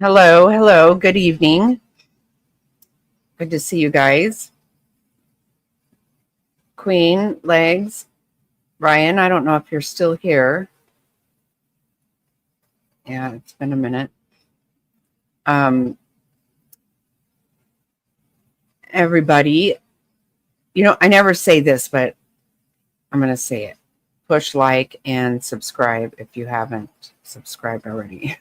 Hello, hello, good evening. Good to see you guys. Queen, Legs, Ryan, I don't know if you're still here. Yeah, it's been a minute. Everybody, I never say this, but I'm going to say it. Push like and subscribe if you haven't subscribed already.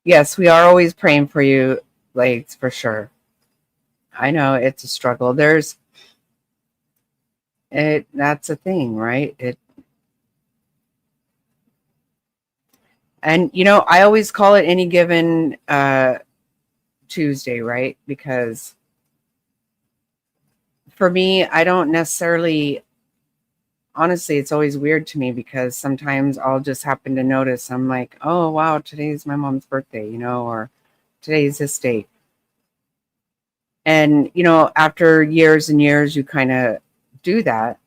Yes, we are always praying for you, Legs, for sure. I know it's a struggle. That's a thing, right? And I always call it any given Tuesday, right? Because for me, I don't necessarily, honestly, it's always weird to me because sometimes I'll just happen to notice, I'm like, oh, wow, today's my mom's birthday, or today's this date. And, after years and years, you kind of do that.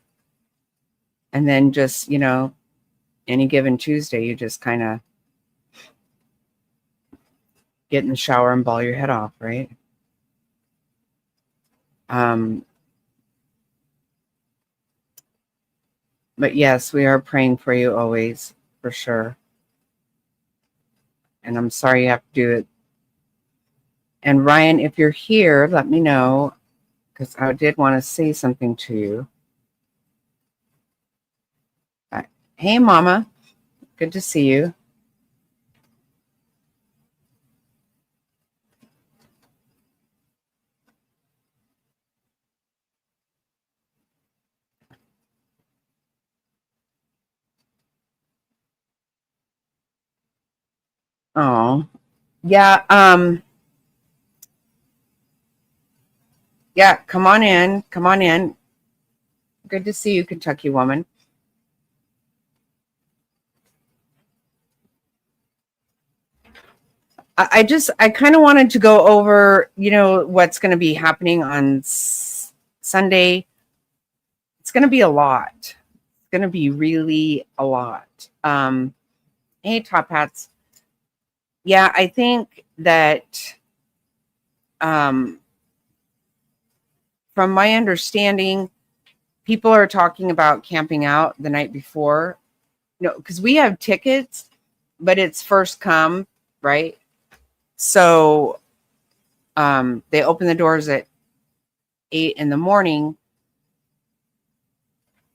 And then just, any given Tuesday, you just kind of get in the shower and ball your head off, right? But yes, we are praying for you always, for sure. And I'm sorry you have to do it. And Ryan, if you're here, let me know, because I did want to say something to you. Hey, Mama. Good to see you. Oh, yeah. Yeah. Come on in. Come on in. Good to see you, Kentucky woman. I kind of wanted to go over, what's going to be happening on Sunday. It's going to be a lot. It's going to be really a lot. Hey, Top Hats. Yeah, I think that, from my understanding, people are talking about camping out the night before. Because we have tickets, but it's first come, right? So they open the doors at 8 in the morning,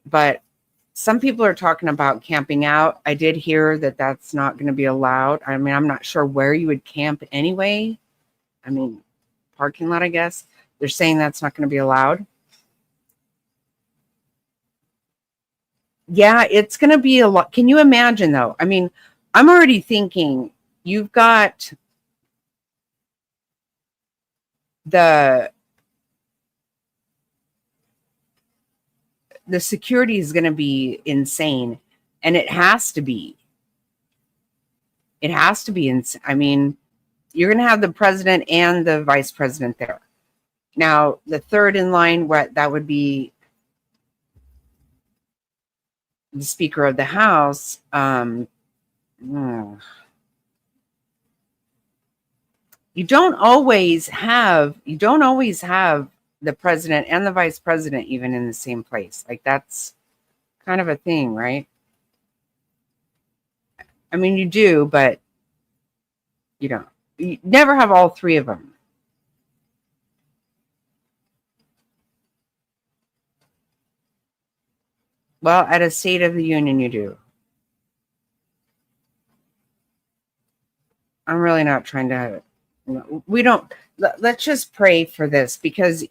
but some people are talking about camping out. I did hear that that's not going to be allowed. I mean, I'm not sure where you would camp anyway. I mean, parking lot, I guess. They're saying that's not going to be allowed. Yeah, it's going to be a lot. Can you imagine, though? I mean, I'm already thinking you've got the security is going to be insane, and it has to be. It has to be insane. I mean, you're going to have the president and the vice president there. Now, the third in line, what that would be the Speaker of the House. You don't always have the president and the vice president even in the same place. Like, that's kind of a thing, right? I mean, you do, but you never have all three of them. Well, at a State of the Union, you do. I'm really not trying to. We don't. Let's just pray for this, because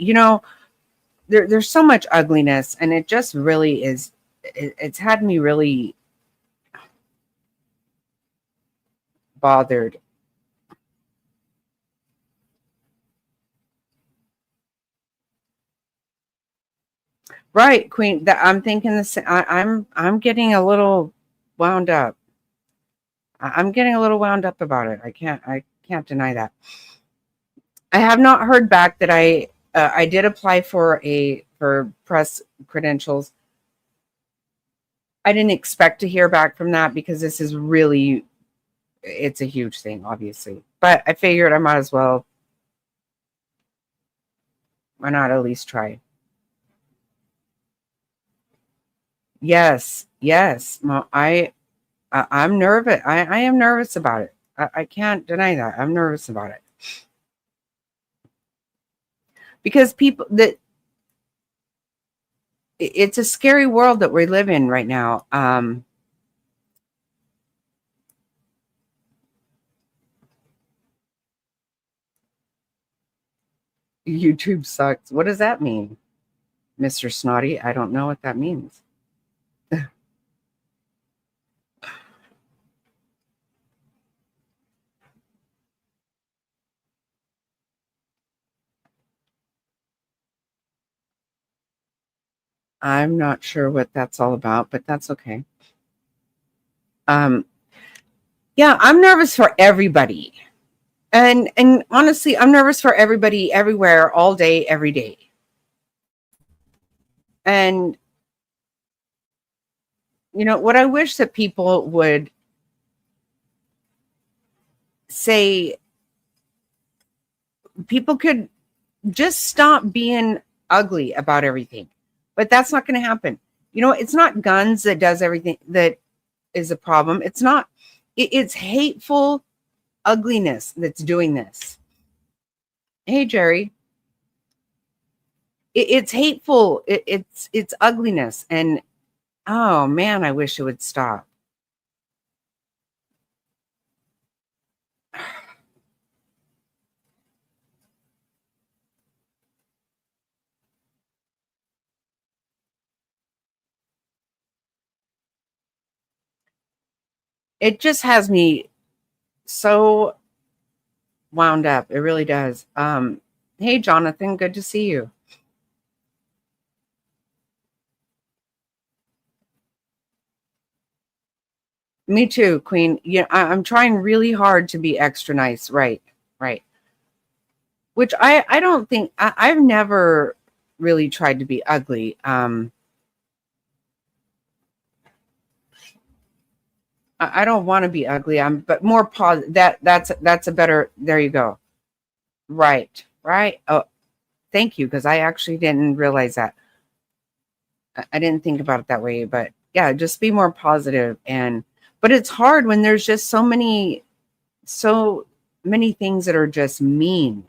there's so much ugliness, and it just really is. It's had me really bothered. Right, Queen. I'm thinking this. I'm getting a little wound up. I'm getting a little wound up about it. I can't deny that. I have not heard back that I did apply for press credentials. I didn't expect to hear back from that because this is really, it's a huge thing, obviously. But I figured I might as well, why not at least try? Yes, yes. Well, I'm nervous. I am nervous about it. I can't deny that. I'm nervous about it. Because people that it's a scary world that we live in right now. YouTube sucks. What does that mean, Mr. Snotty? I don't know what that means. I'm not sure what that's all about, but that's okay. Um, yeah, I'm nervous for everybody. And honestly, I'm nervous for everybody everywhere, all day, every day. And what I wish that people would say, people could just stop being ugly about everything. But that's not going to happen. It's not guns that does everything that is a problem. It's hateful ugliness that's doing this. Hey, Jerry. It's hateful. It's ugliness. And oh man, I wish it would stop. It just has me so wound up. It really does. Hey, Jonathan, good to see you. Me too, Queen. Yeah, I'm trying really hard to be extra nice. Right, right. Which I don't think I've never really tried to be ugly. I don't want to be ugly. But more positive. That's a better. There you go. Right, right. Oh, thank you, because I actually didn't realize that. I didn't think about it that way, but yeah, just be more positive. But it's hard when there's just so many things that are just mean.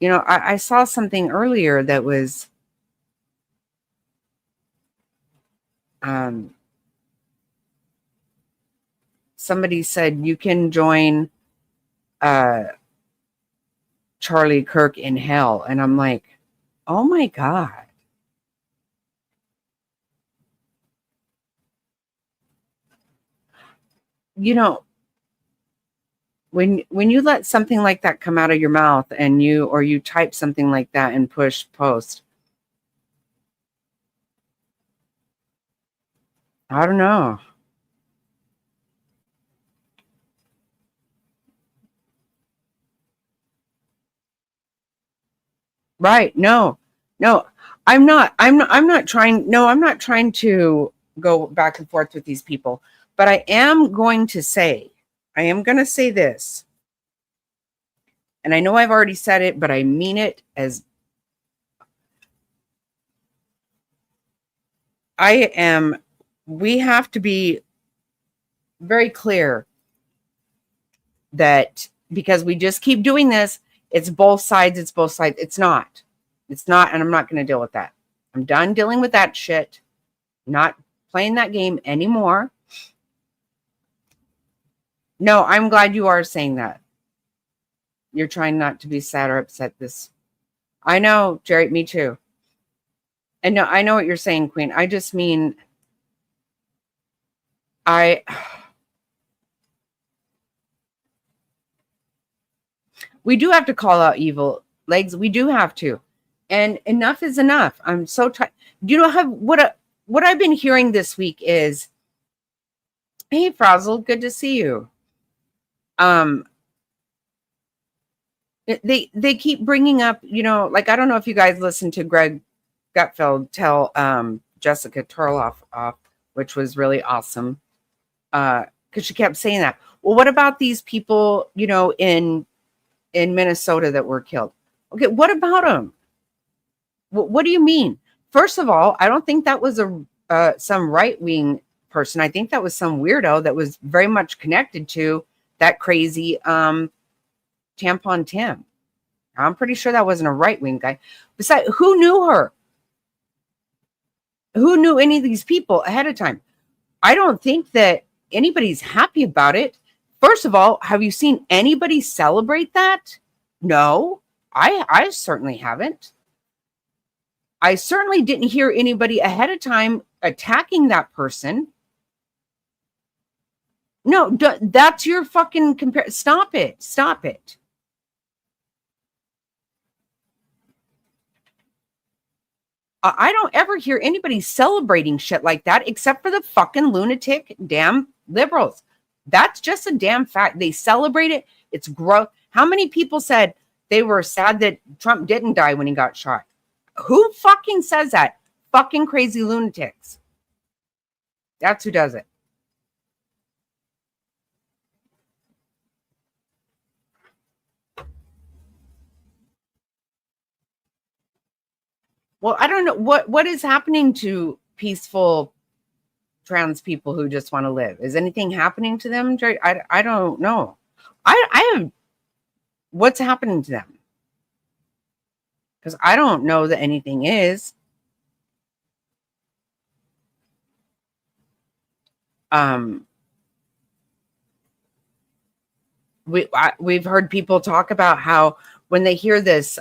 I saw something earlier that was um, somebody said you can join uh, Charlie Kirk in hell, and I'm like, oh my god. You know, when you let something like that come out of your mouth, and you type something like that and push post, I don't know. Right. No. No. I'm not trying, no, I'm not trying to go back and forth with these people, but I am going to say this. And I know I've already said it, but I mean it as we have to be very clear that because we just keep doing this, it's both sides. It's both sides. It's not. It's not. And I'm not going to deal with that. I'm done dealing with that shit. Not playing that game anymore. No, I'm glad you are saying that. You're trying not to be sad or upset this. I know, Jerry, me too. And no, I know what you're saying, Queen. I just mean, I we do have to call out evil legs. We do have to. And enough is enough. I'm so tired. You know what I've been hearing this week is, hey Frazzle, good to see you. Um they keep bringing up, like, I don't know if you guys listen to Greg Gutfeld tell Jessica Turloff off, which was really awesome. Because she kept saying that. Well, what about these people, in Minnesota that were killed? Okay, what about them? What do you mean? First of all, I don't think that was some right-wing person. I think that was some weirdo that was very much connected to that crazy Tampon Tim. I'm pretty sure that wasn't a right-wing guy. Besides, who knew her? Who knew any of these people ahead of time? I don't think that anybody's happy about it. First of all, have you seen anybody celebrate that? No, I certainly haven't. I certainly didn't hear anybody ahead of time attacking that person. No, that's your fucking compare. Stop it. Stop it. I don't ever hear anybody celebrating shit like that except for the fucking lunatic damn liberals. That's just a damn fact. They celebrate it. It's gross. How many people said they were sad that Trump didn't die when he got shot? Who fucking says that? Fucking crazy lunatics. That's who does it. Well, I don't know what is happening to peaceful trans people who just want to live. Is anything happening to them? I don't know. I have what's happening to them? Because I don't know that anything is. We've heard people talk about how when they hear this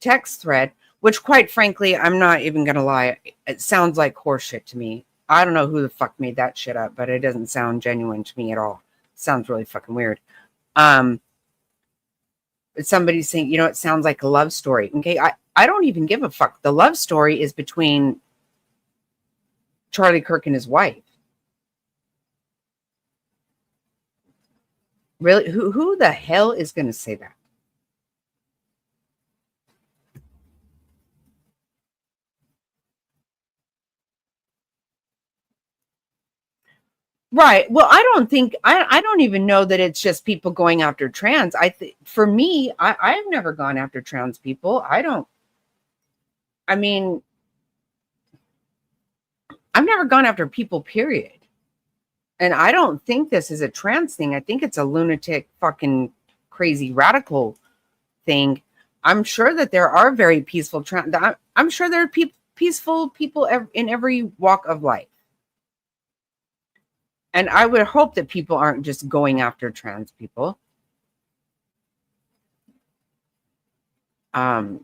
text thread, which quite frankly, I'm not even going to lie, it sounds like horseshit to me. I don't know who the fuck made that shit up, but it doesn't sound genuine to me at all. It sounds really fucking weird. Somebody's saying, it sounds like a love story. Okay, I don't even give a fuck. The love story is between Charlie Kirk and his wife. Really? Who the hell is going to say that? Right. Well, I don't think I don't even know that it's just people going after trans. For me, I've never gone after trans people. I mean, I've never gone after people, period. And I don't think this is a trans thing. I think it's a lunatic, fucking crazy radical thing. I'm sure that there are very peaceful trans. I'm sure there are peaceful people in every walk of life. And I would hope that people aren't just going after trans people. Right.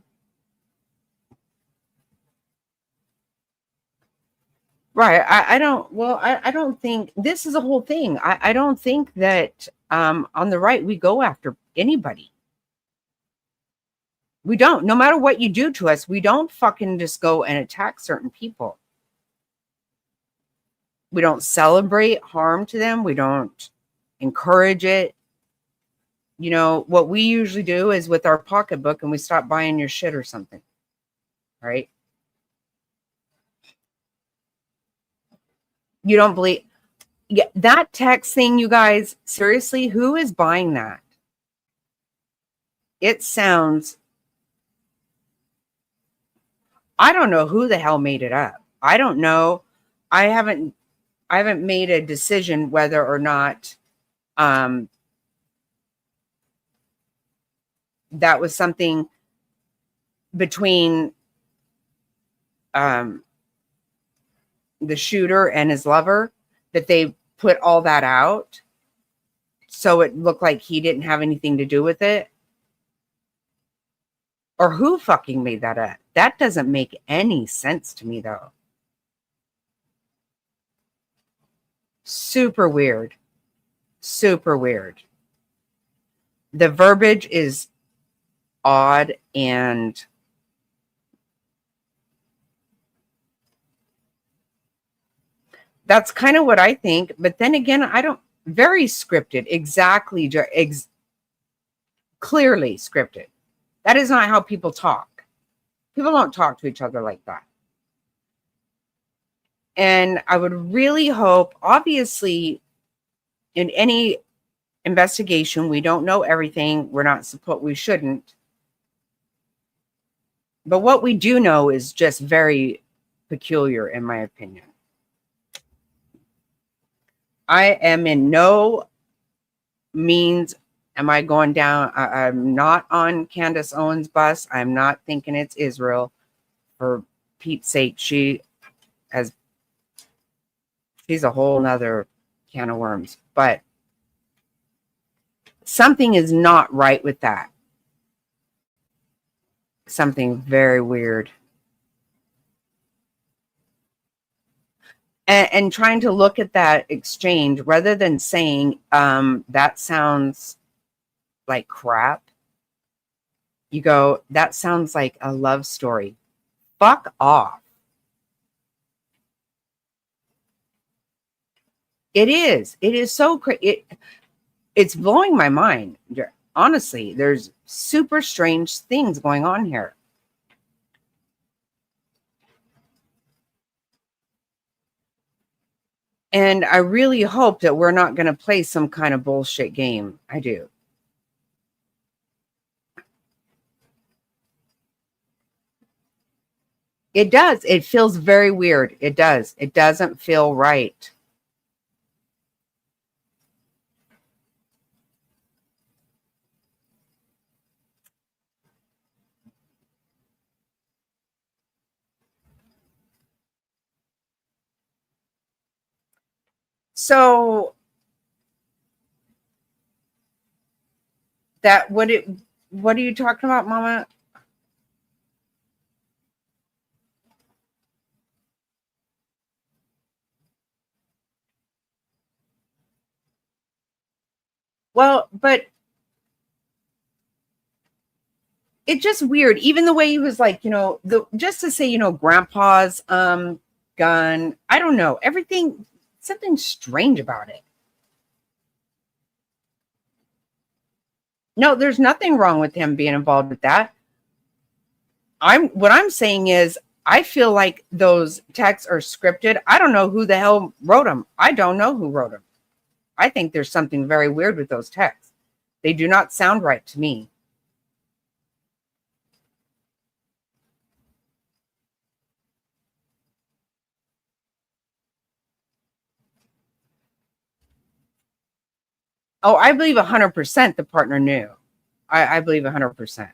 I don't think this is a whole thing. I don't think that on the right, we go after anybody. We don't. No matter what you do to us, we don't fucking just go and attack certain people. We don't celebrate harm to them. We don't encourage it. What we usually do is with our pocketbook and we stop buying your shit or something. Right? You don't believe that text thing, you guys, seriously, who is buying that? It sounds, I don't know who the hell made it up. I don't know. I haven't made a decision whether or not that was something between the shooter and his lover, that they put all that out so it looked like he didn't have anything to do with it. Or who fucking made that up? That doesn't make any sense to me, though. Super weird. Super weird. The verbiage is odd and that's kind of what I think. But then again, very scripted, exactly, clearly scripted. That is not how people talk. People don't talk to each other like that. And I would really hope, obviously, in any investigation, we don't know everything. We shouldn't. But what we do know is just very peculiar, in my opinion. I am in no means am I going down. I'm not on Candace Owens' bus. I'm not thinking it's Israel. For Pete's sake, she's a whole nother can of worms. But something is not right with that. Something very weird. And trying to look at that exchange rather than saying, that sounds like crap. You go, that sounds like a love story. Fuck off. It is. It is so crazy. It's blowing my mind. Honestly, there's super strange things going on here. And I really hope that we're not going to play some kind of bullshit game. I do. It does. It feels very weird. It does. It doesn't feel right. So what are you talking about, Mama? Well, but it's just weird. Even the way he was like, just to say, grandpa's gun. I don't know. Something strange about it. No, there's nothing wrong with him being involved with that. What I'm saying is I feel like those texts are scripted. I don't know who the hell wrote them. I don't know who wrote them. I think there's something very weird with those texts. They do not sound right to me. Oh, I believe 100% the partner knew. I believe 100%.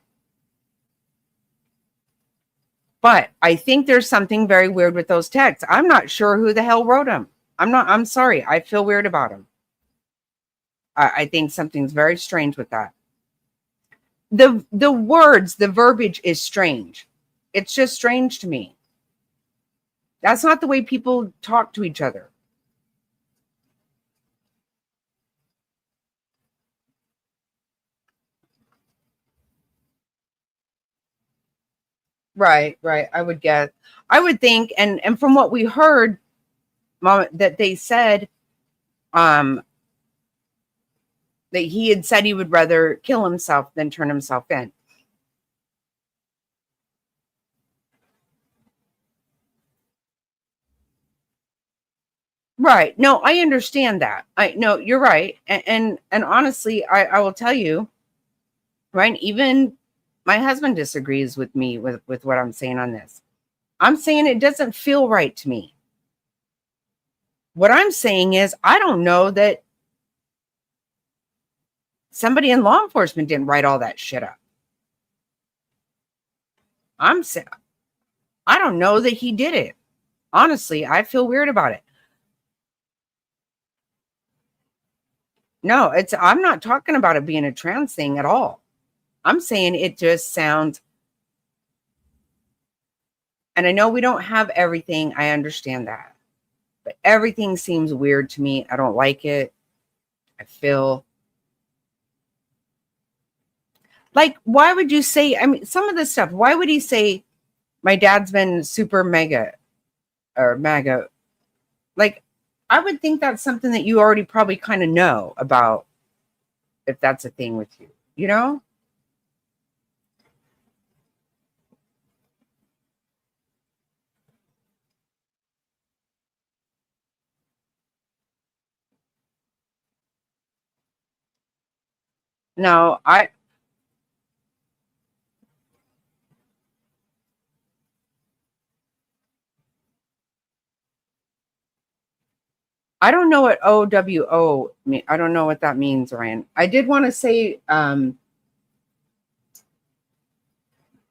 But I think there's something very weird with those texts. I'm not sure who the hell wrote them. I'm sorry. I feel weird about them. I think something's very strange with that. The words, the verbiage is strange. It's just strange to me. That's not the way people talk to each other. Right. I would think, and from what we heard, Mom, that they said, that he had said he would rather kill himself than turn himself in. Right. No, I understand that. No, you're right. And honestly, I will tell you, right, even my husband disagrees with me with what I'm saying on this. I'm saying it doesn't feel right to me. What I'm saying is I don't know that somebody in law enforcement didn't write all that shit up. I don't know that he did it. Honestly, I feel weird about it. No, I'm not talking about it being a trans thing at all. I'm saying it just sounds, and I know we don't have everything. I understand that. But everything seems weird to me. I don't like it. I feel like, why would you say, I mean, some of this stuff, why would he say my dad's been super mega or MAGA? Like, I would think that's something that you already probably kind of know about, if that's a thing with you, you know? No, I don't know what OWO mean. I don't know what that means, Ryan. I did want to say, Ryan,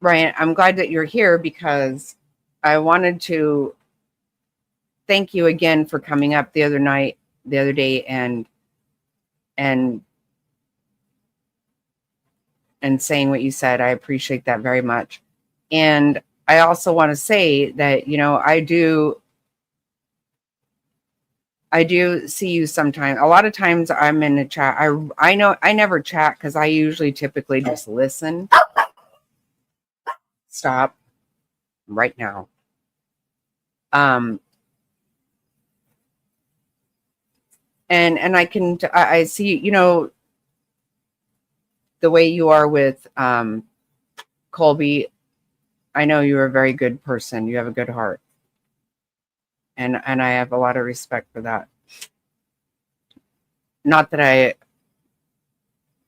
I'm glad that you're here because I wanted to thank you again for coming up the other day, and and saying what you said. I appreciate that very much. And I also want to say that, I do see you sometimes. A lot of times I'm in a chat. I know I never chat because I usually typically just listen. Stop right now. Um, and I see, the way you are with Colby. I know you're a very good person. You have a good heart, and I have a lot of respect for that. Not that I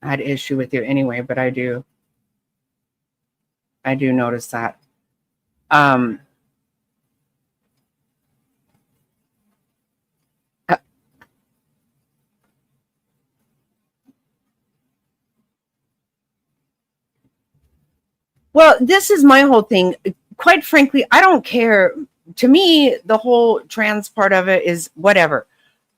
had issue with you anyway, but I do notice that. Um, uh, well, this is my whole thing. Quite frankly, I don't care. To me, the whole trans part of it is whatever.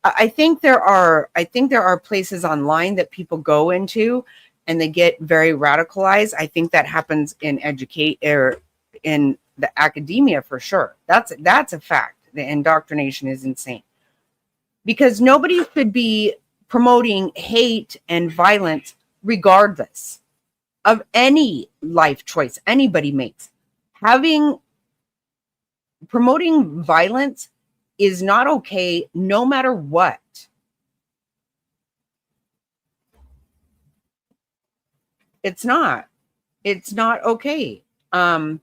I think there are places online that people go into and they get very radicalized. I think that happens in educate or in the academia for sure. That's a fact. The indoctrination is insane because nobody should be promoting hate and violence regardless of any life choice anybody makes. Having Promoting violence is not okay no matter what. It's not. It's not okay. Um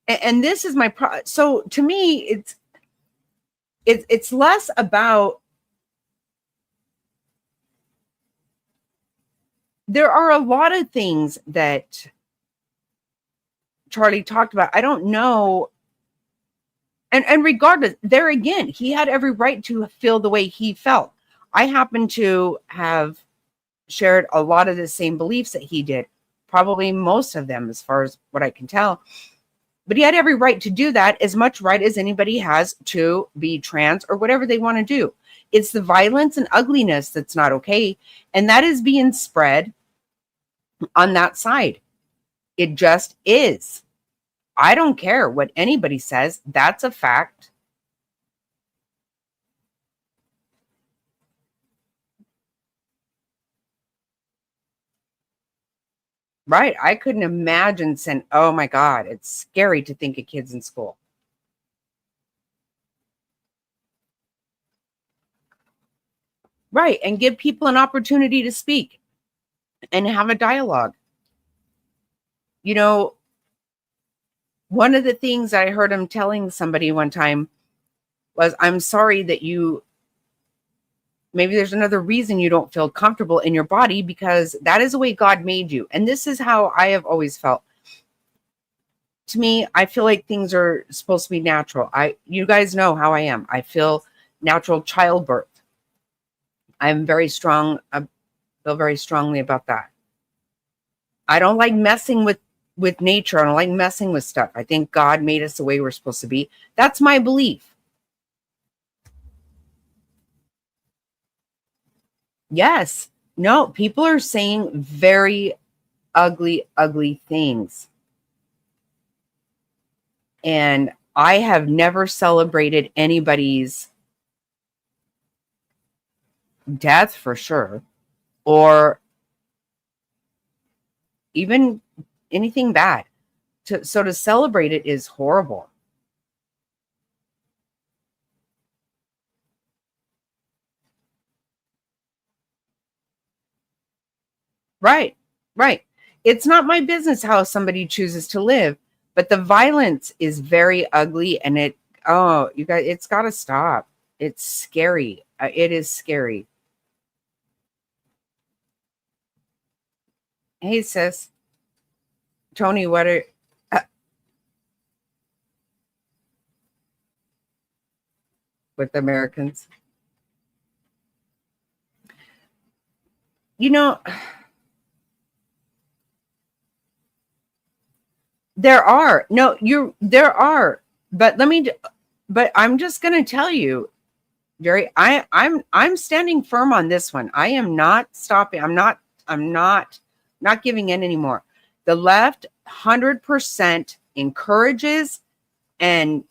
and this is so to me it's less about, there are a lot of things that Charlie talked about. I don't know. And regardless, there again, he had every right to feel the way he felt. I happen to have shared a lot of the same beliefs that he did, probably most of them, as far as what I can tell. But he had every right to do that, as much right as anybody has to be trans or whatever they want to do. It's the violence and ugliness that's not okay. And that is being spread on that side. It just is. I don't care what anybody says. That's a fact. Right. I couldn't imagine saying, oh my God, it's scary to think of kids in school. Right. And give people an opportunity to speak and have a dialogue. You know, one of the things I heard him telling somebody one time was, I'm sorry that maybe there's another reason you don't feel comfortable in your body, because that is the way God made you. And this is how I have always felt. To me, I feel like things are supposed to be natural. You guys know how I am. I feel natural childbirth. I'm very strong. I feel very strongly about that. I don't like messing with nature. I don't like messing with stuff. I think God made us the way we're supposed to be. That's my belief. Yes. No, people are saying very ugly, ugly things. And I have never celebrated anybody's death for sure, or even anything bad. So to celebrate it is horrible. Right. Right. It's not my business how somebody chooses to live, but the violence is very ugly, and you guys, it's got to stop. It's scary. It is scary. Hey, sis. Tony, what are with Americans? You know, there are. No, there are. But but I'm just going to tell you, Jerry, I'm standing firm on this one. I am not stopping. I'm not giving in anymore. The left 100% encourages and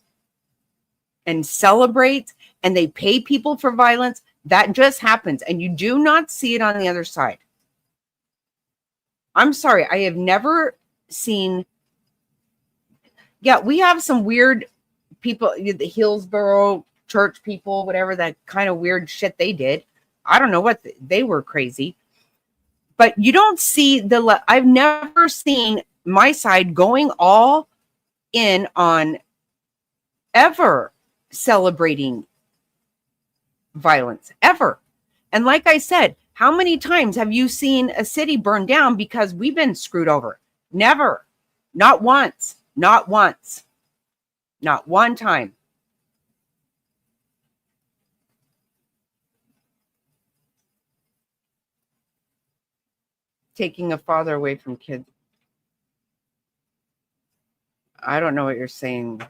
celebrates, and they pay people for violence. That just happens, and you do not see it on the other side. I'm sorry, I have never seen. Yeah, we have some weird people, the Hillsborough church people, whatever, that kind of weird shit they did. I don't know what they were crazy, but you don't see I've never seen my side going all in on ever celebrating violence, ever. And like I said, how many times have you seen a city burn down because we've been screwed over? Never. Not once. Not once. Not one time. Taking a father away from kids. I don't know what you're saying.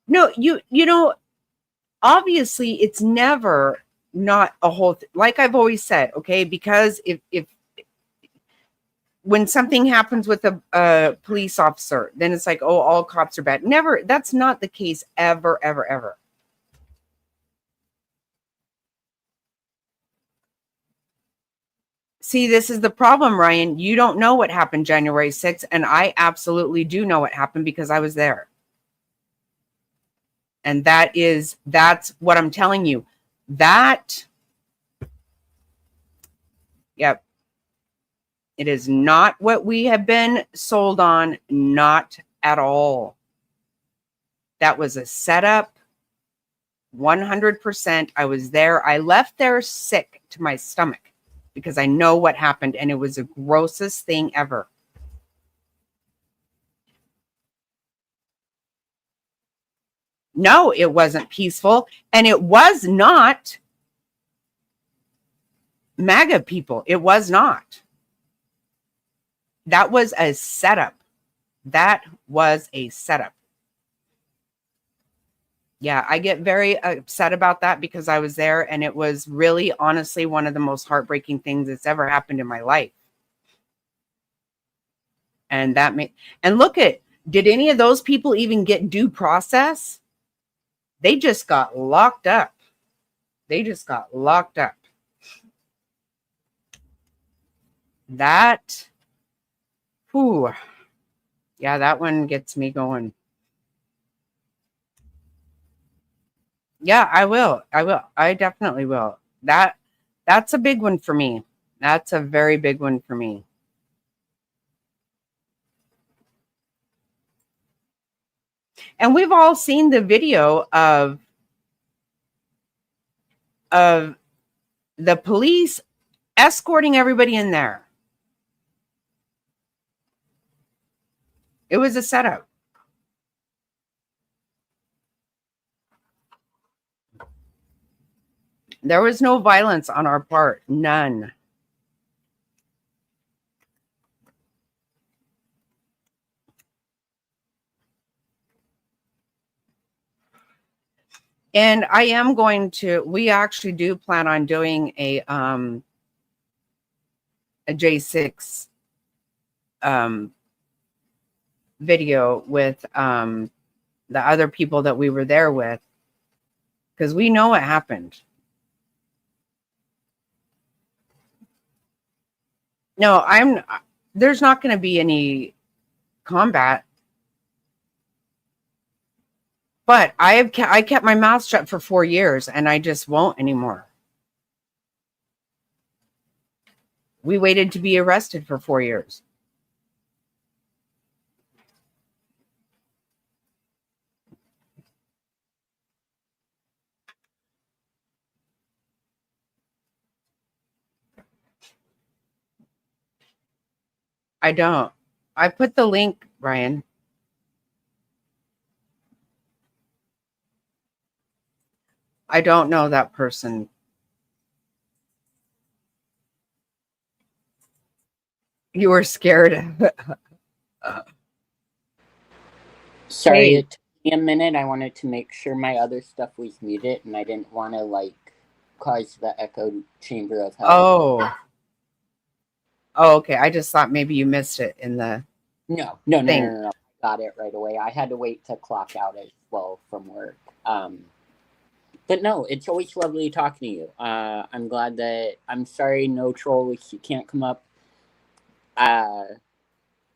No, you know, obviously it's never not a whole like I've always said, okay? Because if when something happens with a police officer, then it's like, oh, all cops are bad. Never. That's not the case ever, ever, ever. See, this is the problem, Ryan. You don't know what happened January 6th, and I absolutely do know what happened because I was there. And that's what I'm telling you. That, yep, it is not what we have been sold on, not at all. That was a setup, 100%. I was there. I left there sick to my stomach because I know what happened, and it was the grossest thing ever. No, it wasn't peaceful, and it was not MAGA people. It was not. That was a setup. That was a setup. Yeah, I get very upset about that because I was there, and it was really, honestly, one of the most heartbreaking things that's ever happened in my life. And did any of those people even get due process? They just got locked up. They just got locked up. That, whew, yeah, that one gets me going. Yeah, I will. I will. I definitely will. That's a big one for me. That's a very big one for me. And we've all seen the video of the police escorting everybody in there. It was a setup. There was no violence on our part. None. And we actually do plan on doing a J6 video with the other people that we were there with, because we know what happened. No, there's not going to be any combat. But I kept my mouth shut for 4 years, and I just won't anymore. We waited to be arrested for 4 years. I don't. I put the link, Ryan. I don't know that person. You were scared. Sorry, Hey. it took me a minute. I wanted to make sure my other stuff was muted, and I didn't want to like cause the echo chamber of hell. Oh. Oh, okay. I just thought maybe you missed it in the thing. No. I got it right away. I had to wait to clock out as well from work. But no, it's always lovely talking to you. I'm glad that I'm sorry, no trolls. You can't come up. Uh,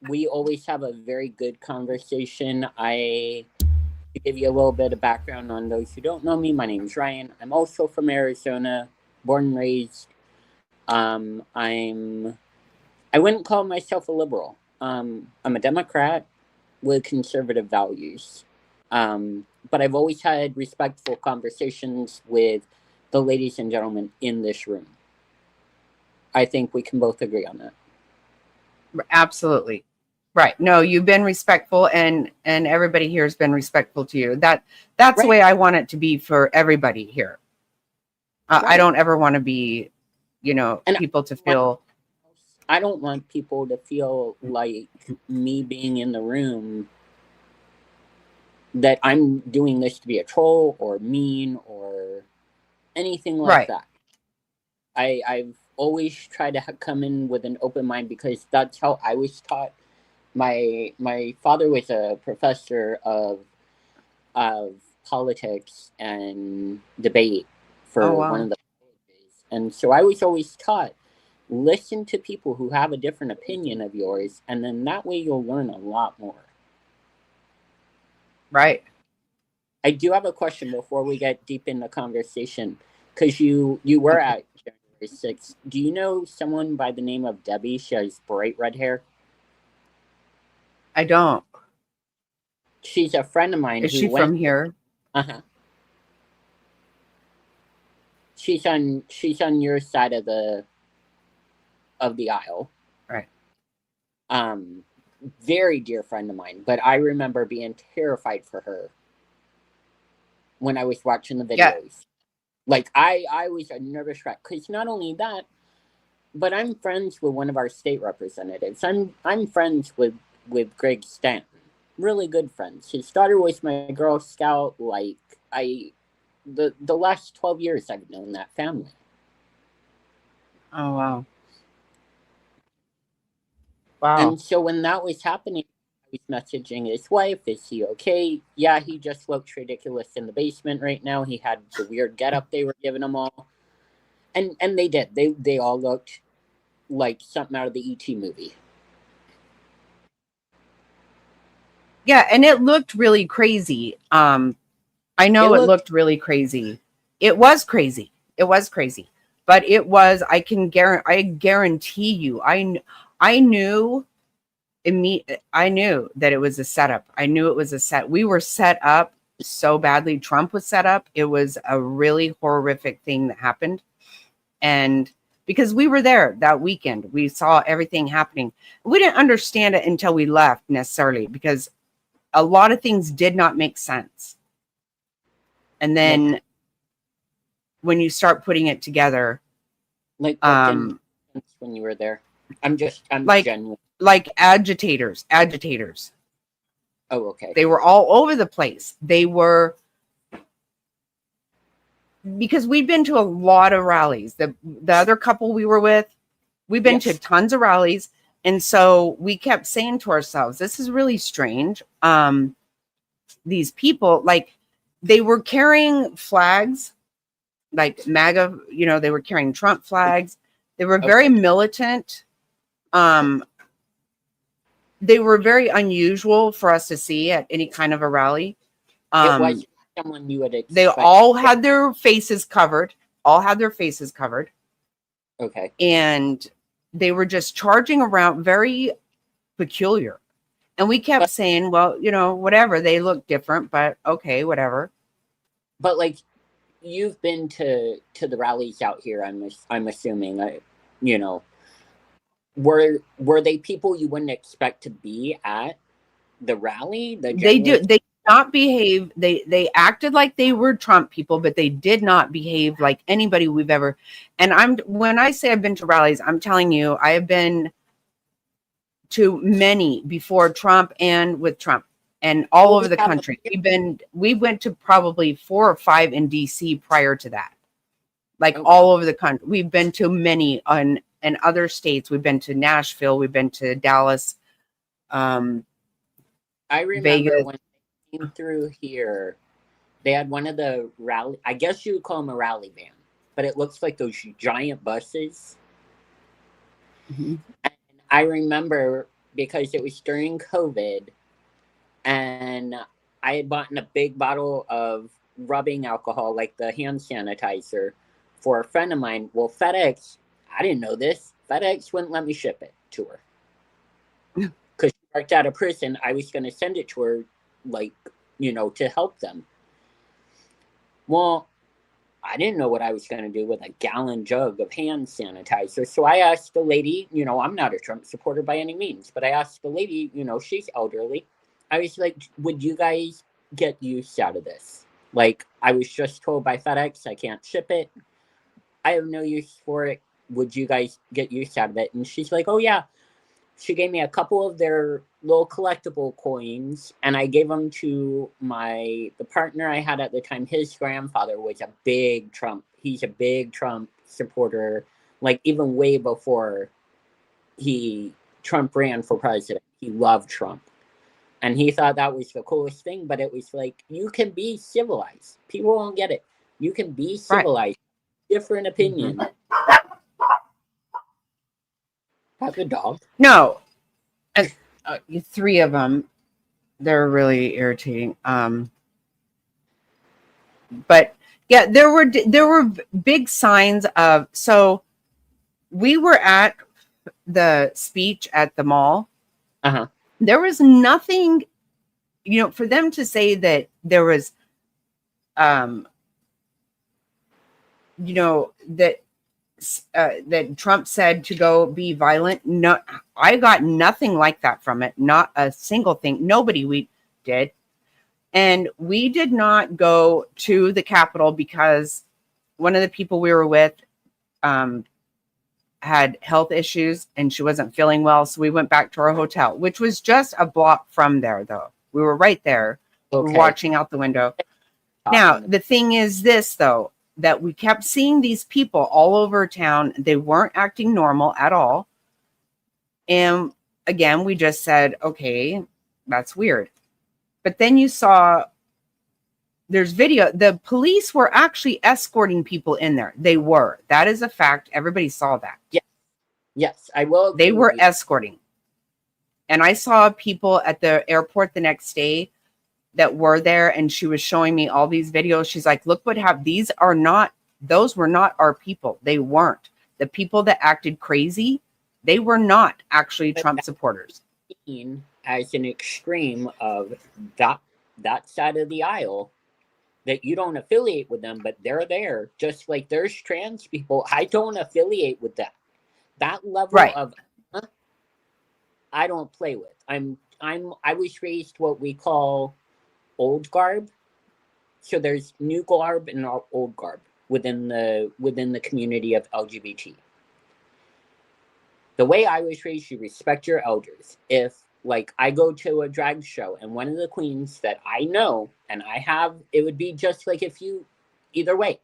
we always have a very good conversation. To give you a little bit of background on those who don't know me, my name's Ryan. I'm also from Arizona, born and raised. I wouldn't call myself a liberal. I'm a Democrat with conservative values. But I've always had respectful conversations with the ladies and gentlemen in this room. I think we can both agree on that. Absolutely. Right. No, you've been respectful, and everybody here has been respectful to you. That's right. The way I want it to be for everybody here. Right. I don't ever want to be, and people to feel. I don't want people to feel like me being in the room that I'm doing this to be a troll or mean or anything like that. I've always tried to come in with an open mind because that's how I was taught. My father was a professor of politics and debate for one of the colleges, and so I was always taught, listen to people who have a different opinion of yours, and then that way you'll learn a lot more. Right. I do have a question before we get deep in the conversation, because you were at January 6th. Do you know someone by the name of Debbie? She has bright red hair. I don't. She's a friend of mine. Is she from here? Uh-huh. She's on your side of the aisle. Right. Very dear friend of mine, but I remember being terrified for her when I was watching the videos. Yeah. Like I was a nervous wreck, because not only that, but I'm friends with one of our state representatives. I'm friends with Greg Stanton. Really good friends. His daughter was my Girl Scout. Like the last 12 years I've known that family. Oh wow. Wow. And so when that was happening, I was messaging his wife, is he okay? Yeah, he just looks ridiculous in the basement right now. He had the weird getup they were giving him all. And they did. They all looked like something out of the E.T. movie. Yeah, and it looked really crazy. I know it looked really crazy. It was crazy. It was crazy. But it was, I guarantee you, I knew that it was a setup. I knew it was a set. We were set up so badly. Trump was set up. It was a really horrific thing that happened. And because we were there that weekend, we saw everything happening. We didn't understand it until we left necessarily, because a lot of things did not make sense. And then when you start putting it together, like when you were there, I'm genuine. Like agitators. Oh, okay. They were all over the place. They were, because we'd been to a lot of rallies. The other couple we were with, we've been to tons of rallies. And so we kept saying to ourselves, this is really strange. These people, like, they were carrying flags, like MAGA, they were carrying Trump flags. They were very militant. They were very unusual for us to see at any kind of a rally. It was someone you would expect. They all had their faces covered. Okay. And they were just charging around, very peculiar. And we kept saying, well, whatever. They look different, but okay, whatever. But like, you've been to the rallies out here. I'm assuming. were they people you wouldn't expect to be at the rally? They did not behave. They acted like they were Trump people, but they did not behave like anybody we've ever. And when I say I've been to rallies, I'm telling you, I have been to many before Trump and with Trump and all over the country. We went to probably 4 or 5 in DC prior to that. Like all over the country. We've been to many in other states. We've been to Nashville, we've been to Dallas, I remember Vegas. When they came through here, they had one of the rally, I guess you would call them a rally van, but it looks like those giant buses. Mm-hmm. And I remember because it was during COVID, and I had bought a big bottle of rubbing alcohol, like the hand sanitizer, for a friend of mine. Well, FedEx, I didn't know this. FedEx wouldn't let me ship it to her. Because she worked out of prison, I was going to send it to her, like, to help them. Well, I didn't know what I was going to do with a gallon jug of hand sanitizer. So I asked the lady, I'm not a Trump supporter by any means, but I asked the lady, she's elderly. I was like, would you guys get use out of this? Like, I was just told by FedEx I can't ship it. I have no use for it. Would you guys get use out of it? And she's like, oh, yeah. She gave me a couple of their little collectible coins, and I gave them to the partner I had at the time. His grandfather was a big Trump. He's a big Trump supporter, like even way before Trump ran for president. He loved Trump. And he thought that was the coolest thing, but it was like, you can be civilized. People won't get it. You can be civilized. Right. Different opinion. Mm-hmm. Have a dog? No. 3 of them. They're really irritating. But yeah, there were big signs of, so we were at the speech at the mall. Uh-huh. There was nothing, for them to say that there was, that Trump said to go be violent. No, I got nothing like that from it. Not a single thing. Nobody we did. And we did not go to the Capitol because one of the people we were with had health issues and she wasn't feeling well. So we went back to our hotel, which was just a block from there, though. We were right there. Okay. We were watching out the window. Now, the thing is this, though, that we kept seeing these people all over town. They weren't acting normal at all. And again, we just said, okay, that's weird. But then you saw there's video. The police were actually escorting people in there. They were. That is a fact. Everybody saw that. Yes, I will. They were escorting. And I saw people at the airport the next day that were there, and she was showing me all these videos. She's like, look what happened. Those were not our people. They weren't. The people that acted crazy, they were not actually Trump supporters. As an extreme of that side of the aisle, that you don't affiliate with them, but they're there. Just like there's trans people, I don't affiliate with that. That level of I don't play with. I was raised what we call old garb. So there's new garb and old garb within the community of LGBT. The way I was raised, you respect your elders. If like I go to a drag show and one of the queens that I know and I have, it would be just like either way.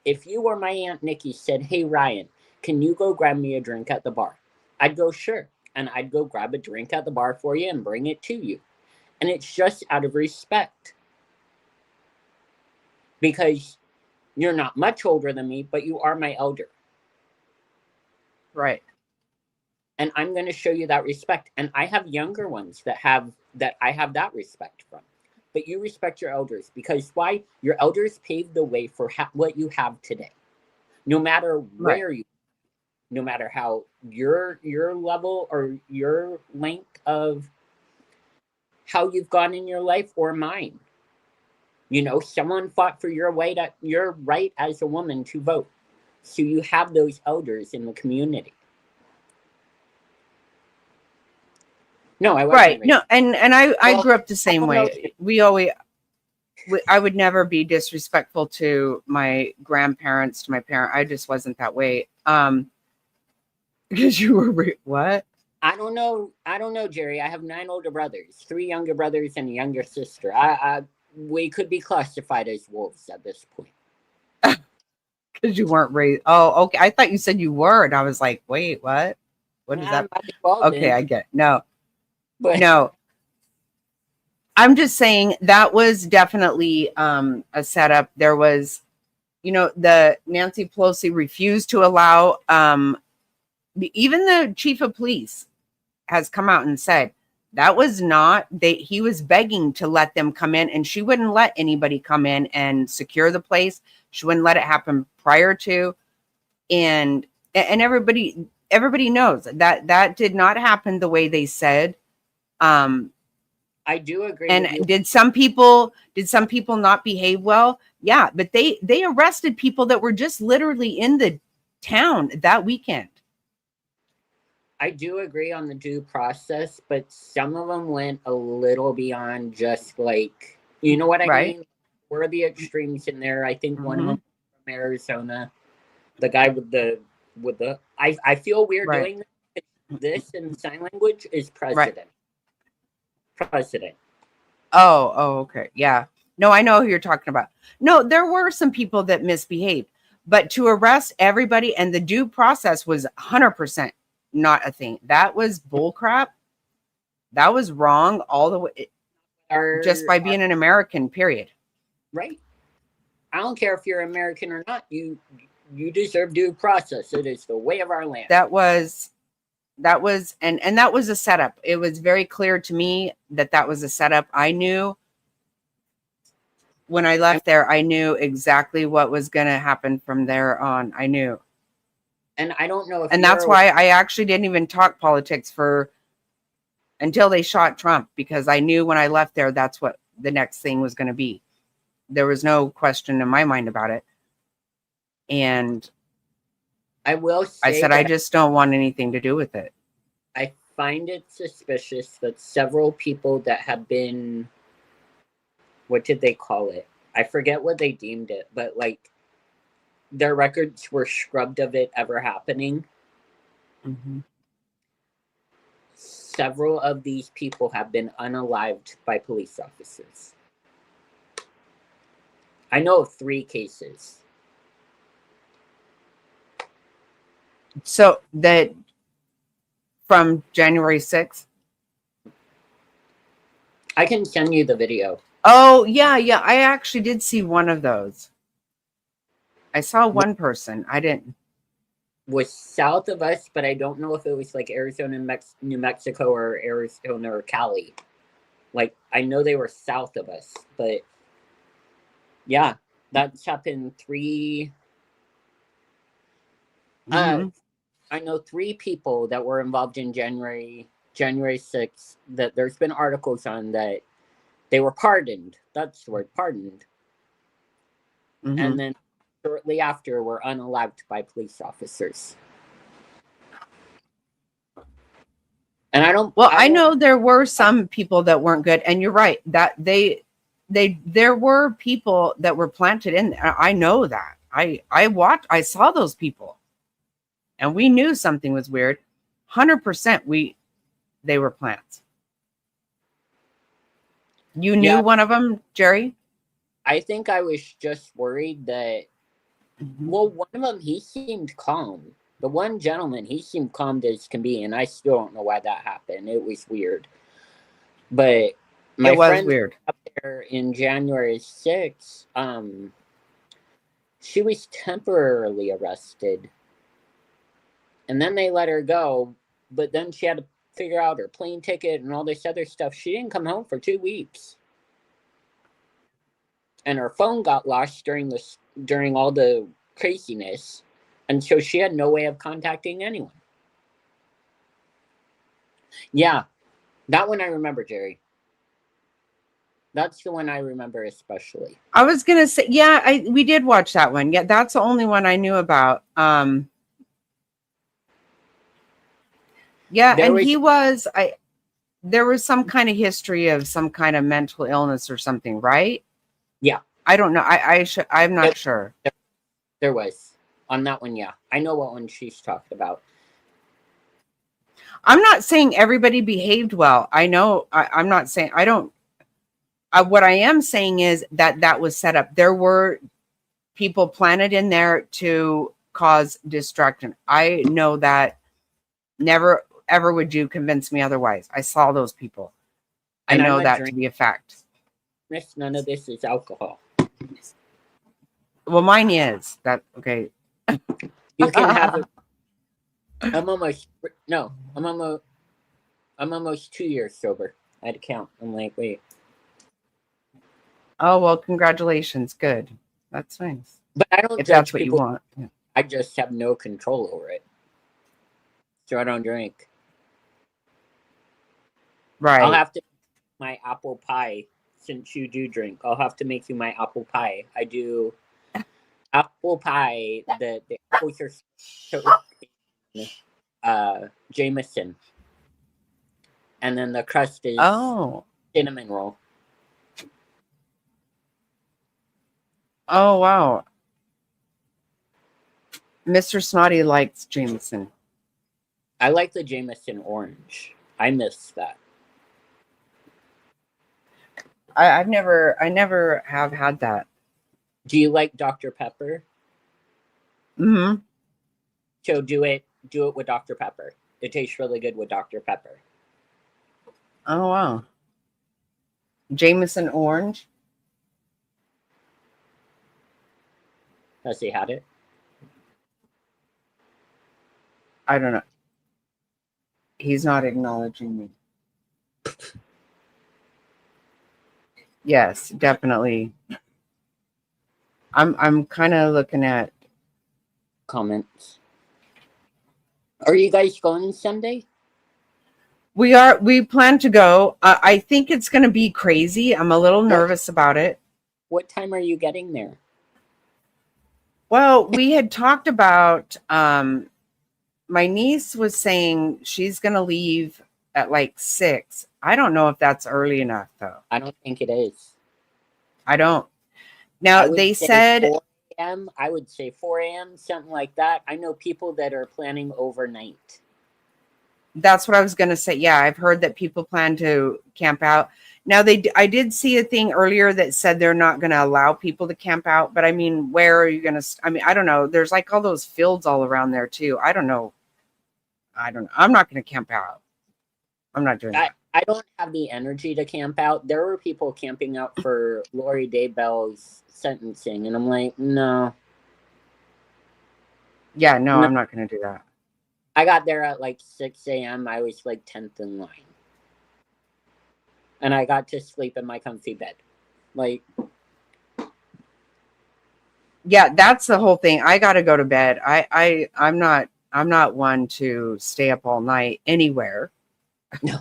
If you or my Aunt Nikki said, hey, Ryan, can you go grab me a drink at the bar? I'd go, sure. And I'd go grab a drink at the bar for you and bring it to you. And it's just out of respect. Because you're not much older than me, but you are my elder. Right. And I'm going to show you that respect. And I have younger ones that I have that respect from. But you respect your elders because why? Your elders paved the way for what you have today. No matter where you, no matter how your level or your length of how you've gone in your life or mine. Someone fought for your right as a woman to vote. So you have those elders in the community. No, I wasn't Right. raised. No, and I Well, grew up the same don't know. way. I would never be disrespectful to my grandparents, to my parent. I just wasn't that way. Because you were what? I don't know, Jerry. I have 9 older brothers, 3 younger brothers, and a younger sister. We could be classified as wolves at this point. Because you weren't raised. Oh, okay. I thought you said you were, and I was like, wait, what? What is that? Okay, I get it. No, But no. I'm just saying that was definitely a setup. There was, the Nancy Pelosi refused to allow. Even the chief of police has come out and said that was not. He was begging to let them come in, and she wouldn't let anybody come in and secure the place. She wouldn't let it happen prior to, and everybody knows that did not happen the way they said. I do agree. And did some people not behave well? Yeah, but they arrested people that were just literally in the town that weekend. I do agree on the due process, but some of them went a little beyond just like, you know what I mean? Where are the extremes in there? I think one of them from Arizona, the guy with the I feel weird doing this in sign language is president. President. Oh, okay. Yeah. No, I know who you're talking about. No, there were some people that misbehaved, but to arrest everybody and the due process was 100% not a thing. That was bullcrap. That was wrong all the way. Just by being an American, period. Right. I don't care if you're American or not. You deserve due process. It is the way of our land. That was and that was a setup. It was very clear to me that was a setup. I knew when I left there, I knew exactly what was going to happen from there on. I knew. And I don't know if and that's why I actually didn't even talk politics until they shot Trump, because I knew when I left there, that's what the next thing was going to be. There was no question in my mind about it. And I will say, I said, I just don't want anything to do with it. I find it suspicious that several people that have been, what did they call it? I forget what they deemed it, but like their records were scrubbed of it ever happening. Mm-hmm. Several of these people have been unalived by police officers. I know of 3 cases. So that from January 6th? I can send you the video. Oh, yeah. I actually did see one of those. I saw one person. I didn't. Was south of us, but I don't know if it was like Arizona, New Mexico, or Arizona or Cali. Like, I know they were south of us, but yeah, that's happened 3. Mm-hmm. I know 3 people that were involved in January 6th that there's been articles on that they were pardoned. That's the word, pardoned. Mm-hmm. And then shortly after were unalived by police officers. And I know there were some people that weren't good, and you're right that there were people that were planted in there. I know that. I saw those people, and we knew something was weird. 100% they were plants. You knew one of them, Jerry? I think I was just worried that, well, one of them, he seemed calm. The one gentleman, he seemed calm as can be, and I still don't know why that happened. It was weird. But my friend weird. Up there in January 6th, she was temporarily arrested. And then they let her go, but then she had to figure out her plane ticket and all this other stuff. She didn't come home for 2 weeks. And her phone got lost during all the craziness. And so she had no way of contacting anyone. Yeah, that one I remember, Jerry. That's the one I remember especially. I was going to say, yeah, we did watch that one. Yeah, that's the only one I knew about. Yeah, and he was, there was some kind of history of some kind of mental illness or something, right? Yeah. I don't know. I'm not sure. There was. On that one, yeah. I know what one she's talking about. I'm not saying everybody behaved well. I know. I'm not saying I don't. What I am saying is that was set up. There were people planted in there to cause destruction. I know that. Never ever would you convince me otherwise. I saw those people. And I know that to be a fact. None of this is alcohol. Well, mine is that okay. You can have it. I'm almost 2 years sober. I had to count. I'm like, wait. Oh well, congratulations. Good. That's nice. But I don't if judge that's what people. You want. Yeah. I just have no control over it. So I don't drink. Right. I'll have to make my apple pie since you do drink. I'll have to make you my apple pie. I do apple pie. The apples are soaked in Jameson. And then the crust is cinnamon roll. Oh wow. Mr. Snotty likes Jameson. I like the Jameson orange. I miss that. I never have had that. Do you like Dr. Pepper? Mm-hmm. So do it with Dr. Pepper. It tastes really good with Dr. Pepper. Oh wow. Jameson orange. Has he had it? I don't know. He's not acknowledging me. Yes, definitely. I'm kind of looking at comments. Are you guys going Sunday? We plan to go. I think it's going to be crazy. I'm a little nervous about it. What time are you getting there? Well, we had talked about my niece was saying she's going to leave at like 6. I don't know if that's early enough though. I don't think it is. I don't. Now they said 4 a.m. I would say 4 a.m. something like that. I know people that are planning overnight. That's what I was going to say. Yeah, I've heard that people plan to camp out. Now I did see a thing earlier that said they're not going to allow people to camp out, but I mean, where are you going to I mean, I don't know. There's like all those fields all around there too. I don't know. I'm not going to camp out. I'm not doing that. I don't have the energy to camp out. There were people camping out for Lori Daybell's sentencing, and I'm like, no. Yeah, no, I'm not going to do that. I got there at like 6 a.m. I was like 10th in line. And I got to sleep in my comfy bed. Like, yeah, that's the whole thing. I got to go to bed. I'm not one to stay up all night anywhere. No.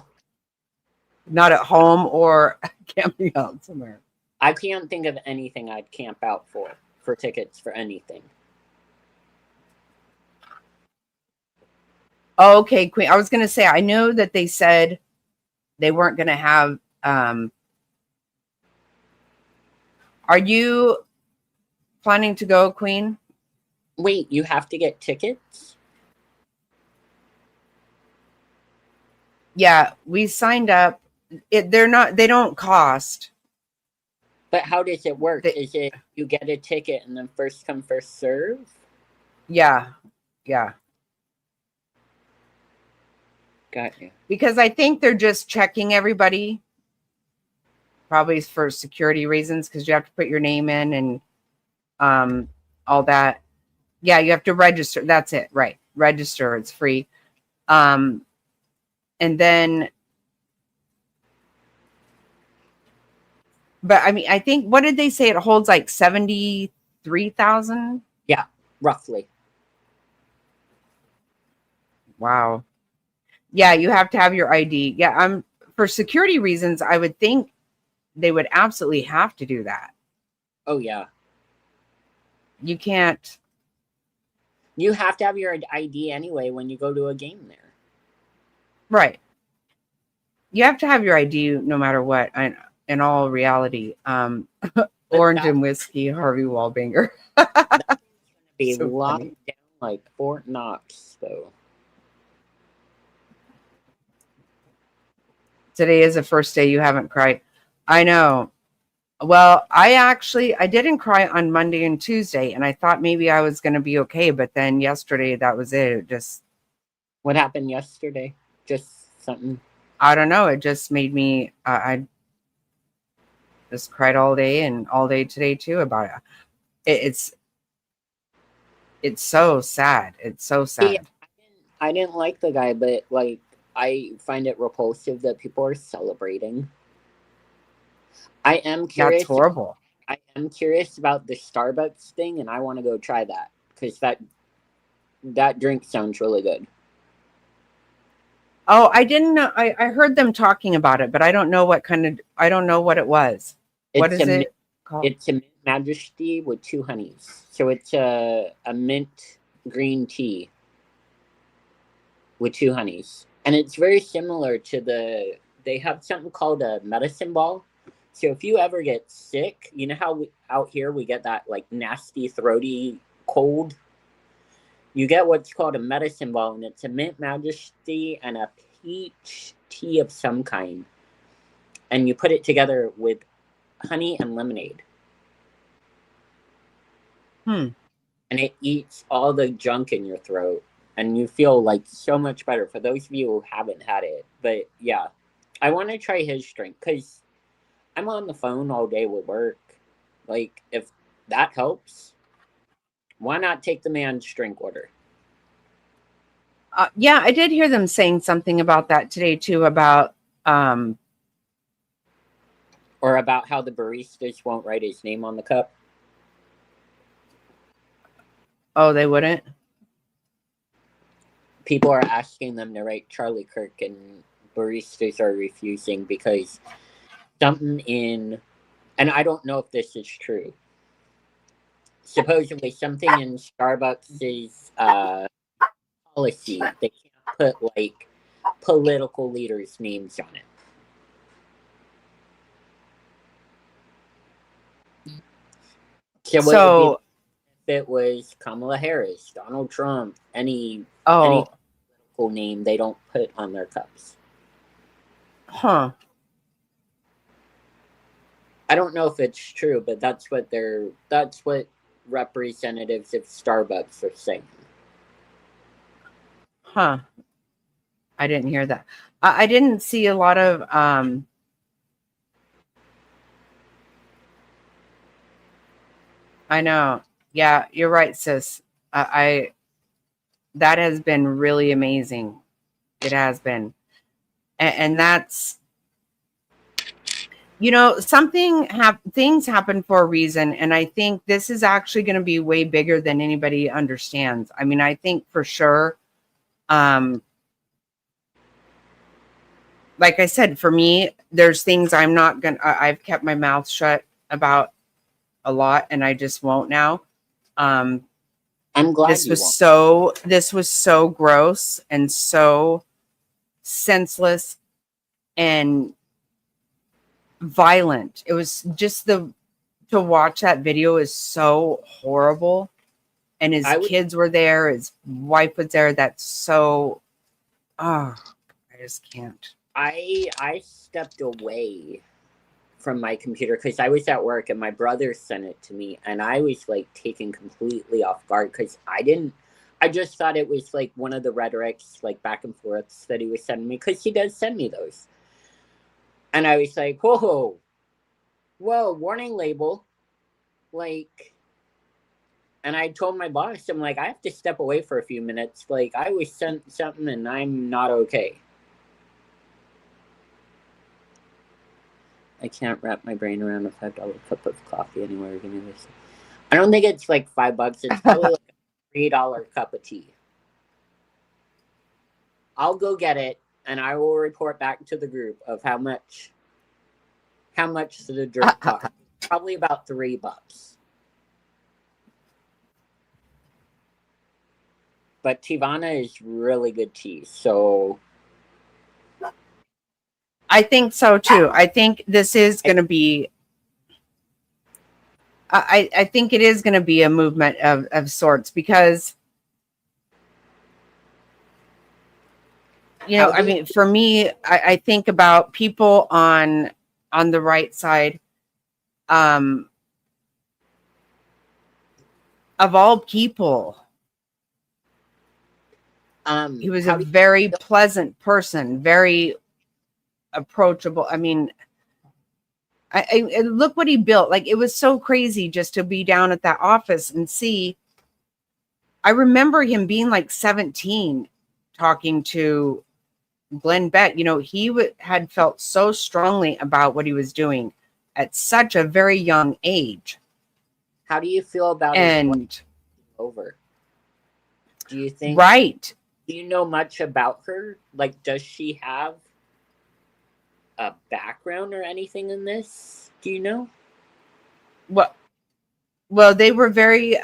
Not at home or camping out somewhere. I can't think of anything I'd camp out for tickets for anything. Okay, Queen. I was going to say, I know that they said they weren't going to have, are you planning to go, Queen? Wait, you have to get tickets? Yeah, we signed up. They don't cost. But how does it work? Is it you get a ticket and then first come, first serve? Yeah. Yeah. Got you. Because I think they're just checking everybody, probably for security reasons, because you have to put your name in and all that. Yeah, you have to register. That's it, right? Register. It's free. And then, but I mean, I think, what did they say? It holds like 73,000. Yeah, roughly. Wow. Yeah, you have to have your ID. Yeah, for security reasons, I would think they would absolutely have to do that. Oh, yeah. You can't. You have to have your ID anyway when you go to a game there. Right. you have to have your ID no matter what. In all reality, But orange that's and whiskey, Harvey Wallbanger. be So locked funny. down like Fort Knox, though. Today is the first day you haven't cried. I know. Well, I didn't cry on Monday and Tuesday, and I thought maybe I was going to be okay, but then yesterday that was it. It just, What happened yesterday? Just something. I don't know. It just made me. I just cried all day and all day today too about it. It's so sad. It's so See, sad. I didn't like the guy, but like I find it repulsive that people are celebrating. I am That's curious. horrible. I am curious about the Starbucks thing, and I want to go try that because that drink sounds really good. Oh, I didn't know. I heard them talking about it, but I don't know what kind of. I don't know what it was. What It's is a it called? it's a mint majesty with 2 honeys, so it's a mint green tea with 2 honeys, and it's very similar to they have something called a medicine ball. So if you ever get sick, you know how out here we get that like nasty throaty cold. You get what's called a medicine ball, and it's a mint majesty and a peach tea of some kind, and you put it together with honey and lemonade, Hmm. and it eats all the junk in your throat, and you feel like so much better. For those of you who haven't had it, but yeah, I want to try his drink because I'm on the phone all day with work. Like, if that helps, why not take the man's drink order? Yeah, I did hear them saying something about that today too. About Or about how the baristas won't write his name on the cup. oh, they wouldn't. People are asking them to write Charlie Kirk, and baristas are refusing because something in, and I don't know if this is true. Supposedly, something in Starbucks' policy, they can't put like political leaders' names on it. So what would be if So, it was Kamala Harris, Donald Trump, any oh, political name they don't put on their cups? huh. I don't know if it's true, but that's what representatives of Starbucks are saying. Huh. I didn't hear that. I didn't see a lot of I know. Yeah, you're right, sis. I that has been really amazing. It has been. And that's things happen for a reason, and I think this is actually going to be way bigger than anybody understands. I mean, I think for sure um like I said, for me, there's things I'm not going to I've kept my mouth shut about a lot, and I just won't now. Um I'm glad this you was won't. so gross and so senseless and violent. It was just the to watch that video is so horrible. And his I would. kids were there, his wife was there. That's so oh, I just can't. I stepped away from my computer because I was at work and my brother sent it to me, and I was like taken completely off guard because I didn't. I just thought it was like one of the rhetorics, like back and forths that he was sending me because he does send me those, and I was like, whoa, whoa, warning label, like. And I told my boss, I'm like, I have to step away for a few minutes. Like, I was sent something and I'm not okay. I can't wrap my brain around a $5 cup of coffee anywhere. Give me this. I don't think it's like $5. It's probably like a $3 cup of tea. I'll go get it and I will report back to the group of how much the drink cost. Probably about $3. But Tivana is really good tea, so I think so too. I think this is going to be. I think it is going to be a movement of sorts because, I mean, for me, I think about people on the right side, of all people. He was a very pleasant person, very approachable. I mean, I look what he built. Like, it was so crazy just to be down at that office and see. I remember him being like 17, talking to Glenn Beck. He had felt so strongly about what he was doing at such a very young age. How do you feel about it over? Do you think? Right. Do you know much about her? Like, does she have a background or anything in this? Do you know? Well, they were very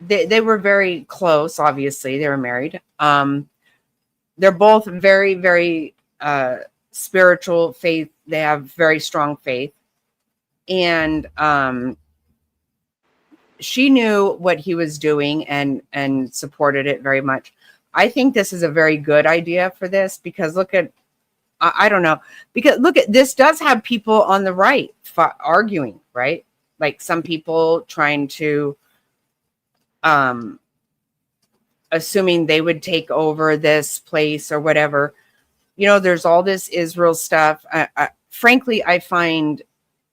they were very close. Obviously, they were married. They're both very, very spiritual faith. They have very strong faith, and she knew what he was doing and supported it very much. I think this is a very good idea for this because look at, I don't know, because look at this does have people on the right arguing, right? Like some people trying to, assuming they would take over this place or whatever. There's all this Israel stuff. Frankly, I find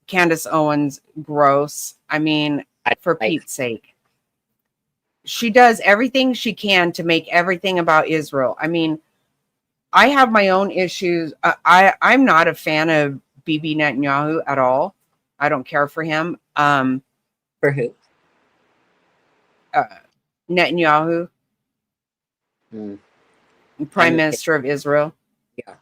Candace Owens gross. I mean, for Pete's sake. She does everything she can to make everything about Israel. I mean, I have my own issues. I'm not a fan of Bibi Netanyahu at all. I don't care for him. For who? Netanyahu, Prime Minister of Israel. Yeah,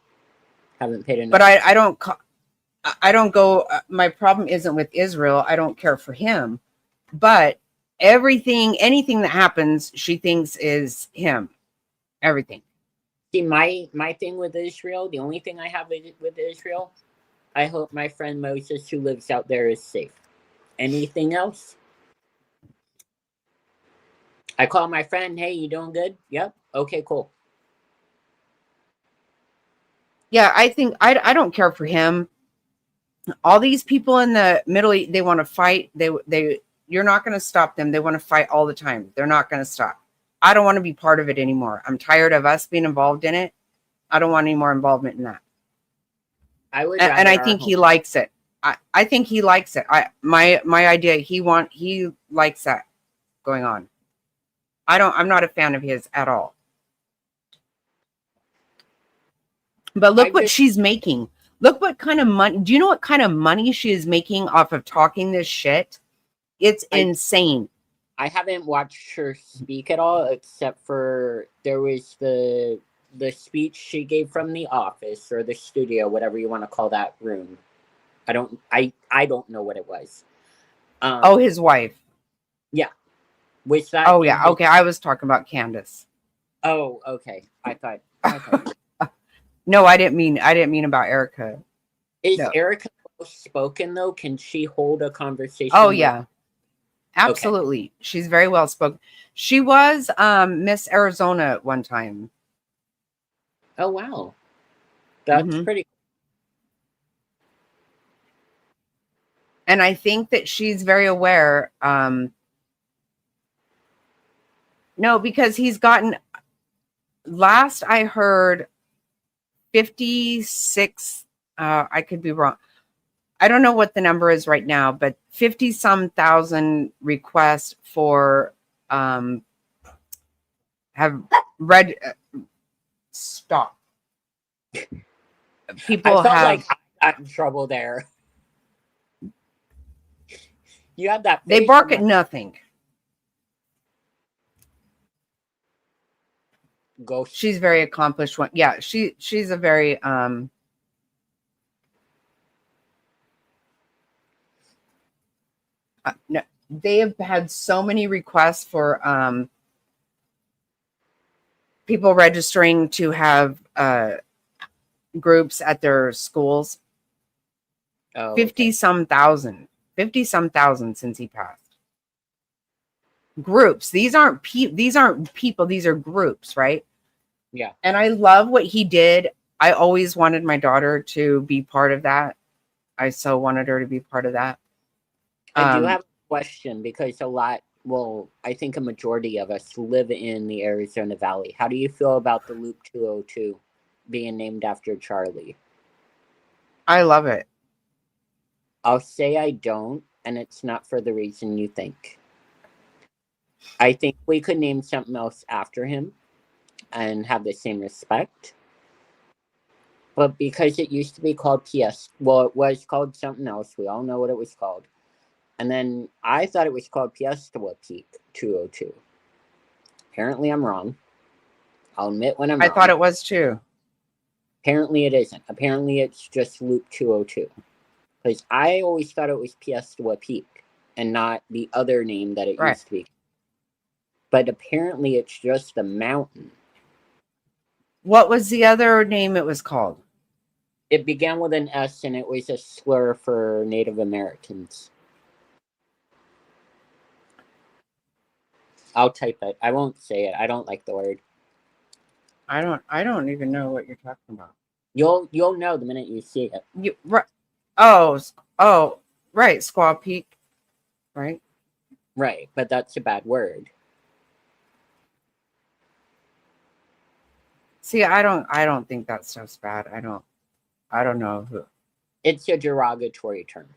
haven't paid enough. But I don't go. My problem isn't with Israel. I don't care for him. But anything that happens, she thinks is him. Everything. See, my thing with Israel, the only thing I have with Israel, I hope my friend Moses, who lives out there, is safe. Anything else? I call my friend, hey, you doing good? Yep. Okay, cool. Yeah, I think I don't care for him. All these people in the Middle East, they want to fight. You're not going to stop them. They want to fight all the time. They're not going to stop. I don't want to be part of it anymore. I'm tired of us being involved in it. I don't want any more involvement in that. I think he likes it. I think he likes it. My idea, he likes that going on. I'm not a fan of his at all. But look what she's making. Look what kind of money. Do you know what kind of money she is making off of talking this shit? It's insane. I haven't watched her speak at all, except for there was the speech she gave from the office or the studio, whatever you want to call that room. I don't know what it was. His wife. Yeah. Which that? Oh yeah. Okay, I was talking about Candace. Oh, okay. I thought. No, I didn't mean about Erica. Is Erica spoken though? Can she hold a conversation? Oh yeah. Absolutely. Okay. She's very well spoken. She was Miss Arizona at one time. Oh wow. That's pretty cool. And I think that she's very aware. No, because he's gotten, last I heard, 56, I could be wrong. I don't know what the number is right now, but 50-some thousand requests for have read stop. People I felt have like I got in trouble there. You had that. They bark at nothing. Ghost. She's very accomplished one. Yeah, she's a very no, they have had so many requests for people registering to have groups at their schools. Oh, 50 some thousand since he passed. Groups. These aren't people, these are groups, right? Yeah. And I love what he did. I always wanted my daughter to be part of that. I so wanted her to be part of that. I do have a question because I think a majority of us live in the Arizona Valley. How do you feel about the Loop 202 being named after Charlie? I love it. I'll say I don't, and it's not for the reason you think. I think we could name something else after him and have the same respect. But because it used to be called it was called something else. We all know what it was called. And then I thought it was called Piestewa Peak 202. Apparently I'm wrong. I'll admit when I'm wrong. I thought it was too. Apparently it isn't. Apparently it's just Loop 202. Because I always thought it was Piestewa Peak and not the other name that it used to be. But apparently it's just the mountain. What was the other name it was called? It began with an S and it was a slur for Native Americans. I'll type it. I won't say it. I don't like the word. I don't even know what you're talking about. You'll know the minute you see it. Oh, right, Squaw Peak. Right? Right, but that's a bad word. See, I don't think that stuff's bad. I don't know who. It's a derogatory term.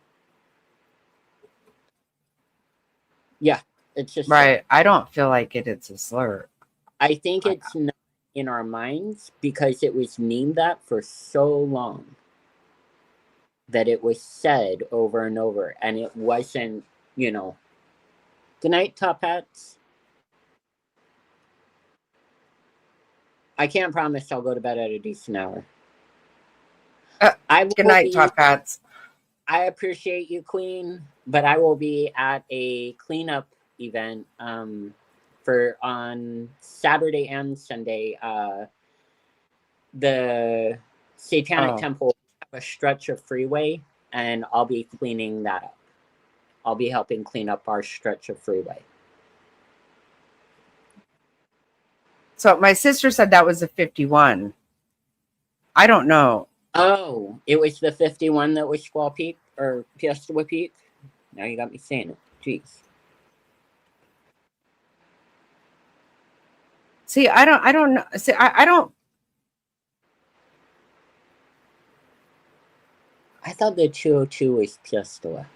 Yeah, it's just right. I don't feel like it's a slur. I think it's not in our minds because it was named that for so long that it was said over and over, and it wasn't, Good night, Top Hats. I can't promise I'll go to bed at a decent hour. Good night, Top Hats. I appreciate you, Queen, but I will be at a cleanup event on Saturday and Sunday. The Satanic Temple have a stretch of freeway, and I'll be cleaning that up. I'll be helping clean up our stretch of freeway. So my sister said that was a 51. I don't know. Oh, it was the 51 that was Squaw Peak or Piestewa Peak? Now you got me saying it. Jeez. See, I don't know. See, I don't. I thought the 202 was Piestewa.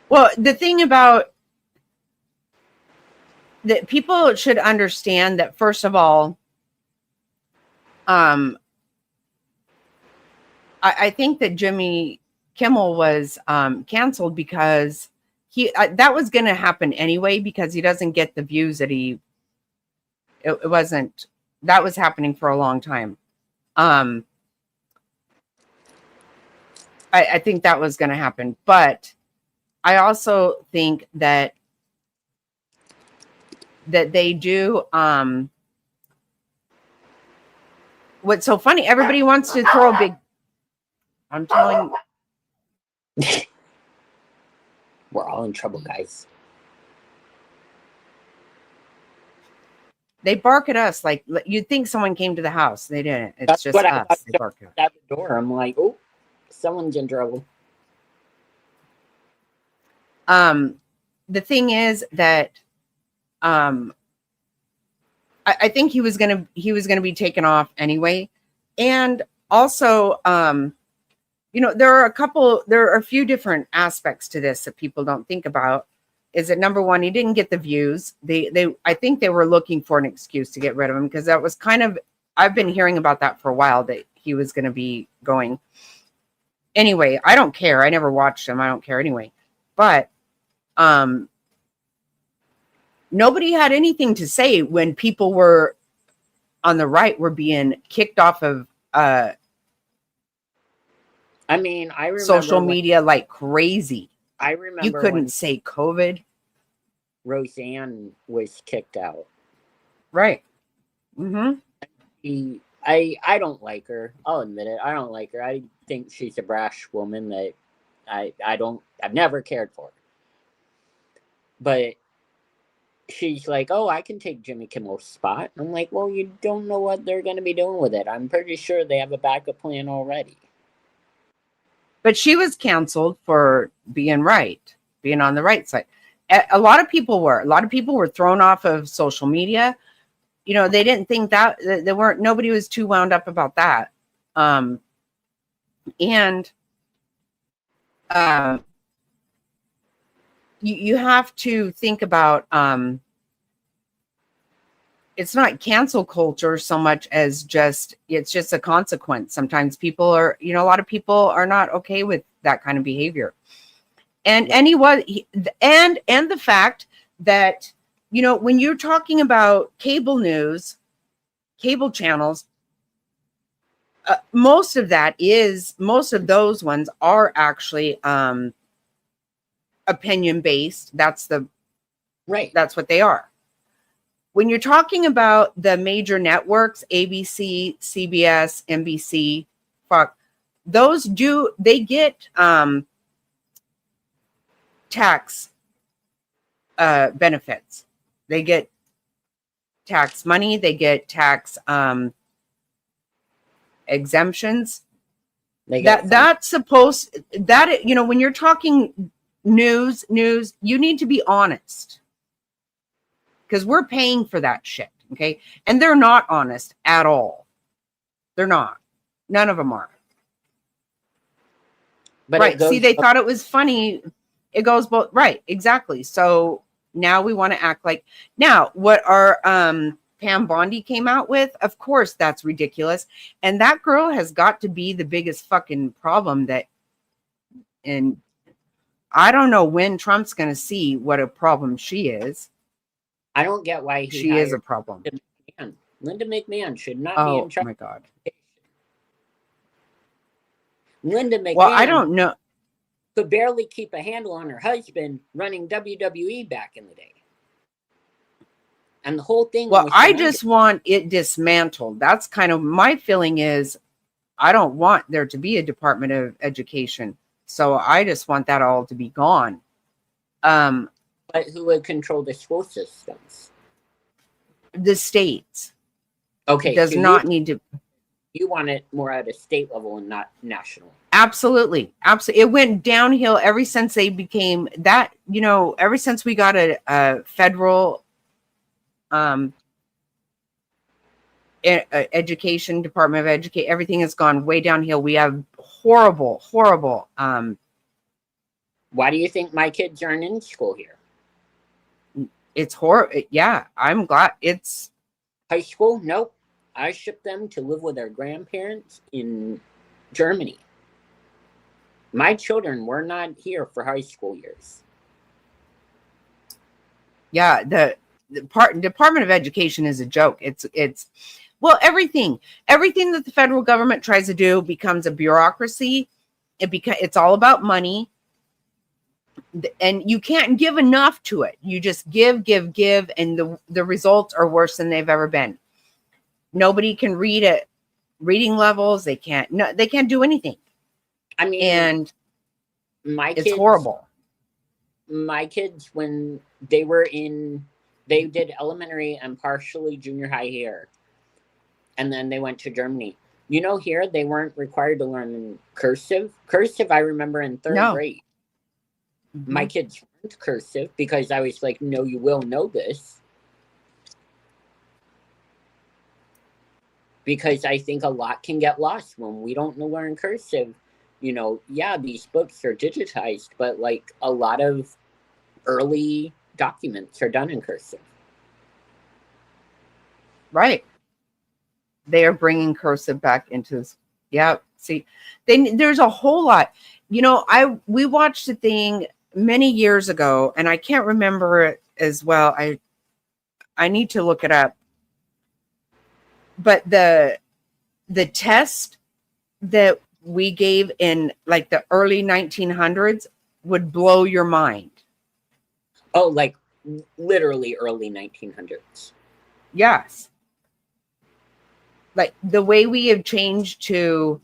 Well, the thing about that people should understand that, first of all, I think that Jimmy Kimmel was canceled because that was going to happen anyway, because he doesn't get the views that it wasn't, that was happening for a long time. I think that was going to happen, but I also think that they do what's so funny, everybody wants to throw a big, I'm telling we're all in trouble, guys. They bark at us like you'd think someone came to the house. They didn't. It's That's just what us. They bark at the door. I'm like, oh, someone's in trouble. The thing is that I think he was gonna be taken off anyway. And also, there are a few different aspects to this that people don't think about. Is that, number one, he didn't get the views. I think they were looking for an excuse to get rid of him, because that was kind of, I've been hearing about that for a while, that he was going to be going. Anyway, I don't care. I never watched him. I don't care anyway. But nobody had anything to say when people were on the right were being kicked off of I remember social media like crazy. I remember you couldn't say COVID. Roseanne was kicked out. Right. Mm-hmm. I don't like her. I'll admit it. I don't like her. I think she's a brash woman that I've never cared for. But she's like, oh, I can take Jimmy Kimmel's spot. I'm like, well, you don't know what they're going to be doing with it. I'm pretty sure they have a backup plan already. But she was canceled for being right, being on the right side. A lot of people were thrown off of social media. You know, they didn't think that nobody was too wound up about that. You have to think about, it's not cancel culture so much as it's just a consequence. Sometimes people are, a lot of people are not okay with that kind of behavior. And the fact that, when you're talking about cable news, cable channels, most of those ones are actually opinion based. That's what they are. When you're talking about the major networks, ABC, CBS, NBC, Fox, they get tax benefits. They get tax money. They get tax exemptions. When you're talking news, you need to be honest, because we're paying for that shit. Okay. And they're not honest at all. They're not. None of them are. But right. See, they thought it was funny. It goes both. Right. Exactly. So now we want to act like, now what our Pam Bondi came out with, of course, that's ridiculous. And that girl has got to be the biggest fucking problem and I don't know when Trump's going to see what a problem she is. I don't get why she is a problem. Linda McMahon should not be in charge. Oh my God. Linda McMahon. Well, I don't know. Could barely keep a handle on her husband running WWE back in the day. And the whole thing. Well, I just want it dismantled. That's kind of my feeling is I don't want there to be a Department of Education. So I just want that all to be gone. But who would control the school systems? The states. Okay. It does not need to. You want it more at a state level and not national. Absolutely. Absolutely. It went downhill ever since they became that, ever since we got a federal education, Department of Education, everything has gone way downhill. We have horrible. Why do you think my kids aren't in school here? It's horrible. Yeah, I'm glad it's high school. Nope. I shipped them to live with their grandparents in Germany. My children were not here for high school years. Yeah, the Department of Education is a joke. It's well, everything that the federal government tries to do becomes a bureaucracy. It's all about money. And you can't give enough to it. You just give, and the results are worse than they've ever been. Nobody can read at reading levels. They can't do anything. I mean, and it's horrible. My kids, when they did elementary and partially junior high here, and then they went to Germany. Here they weren't required to learn cursive. Cursive, I remember in third grade. Mm-hmm. My kids learned cursive because I was like, no, you will know this. Because I think a lot can get lost when we don't learn cursive. These books are digitized, but like a lot of early documents are done in cursive. Right. They are bringing cursive back into this. Yeah. See, there's a whole lot. We watched a thing many years ago, and I can't remember it as well. I need to look it up. But the test that we gave in like the early 1900s would blow your mind. Oh, like literally early 1900s. Yes. Like the way we have changed to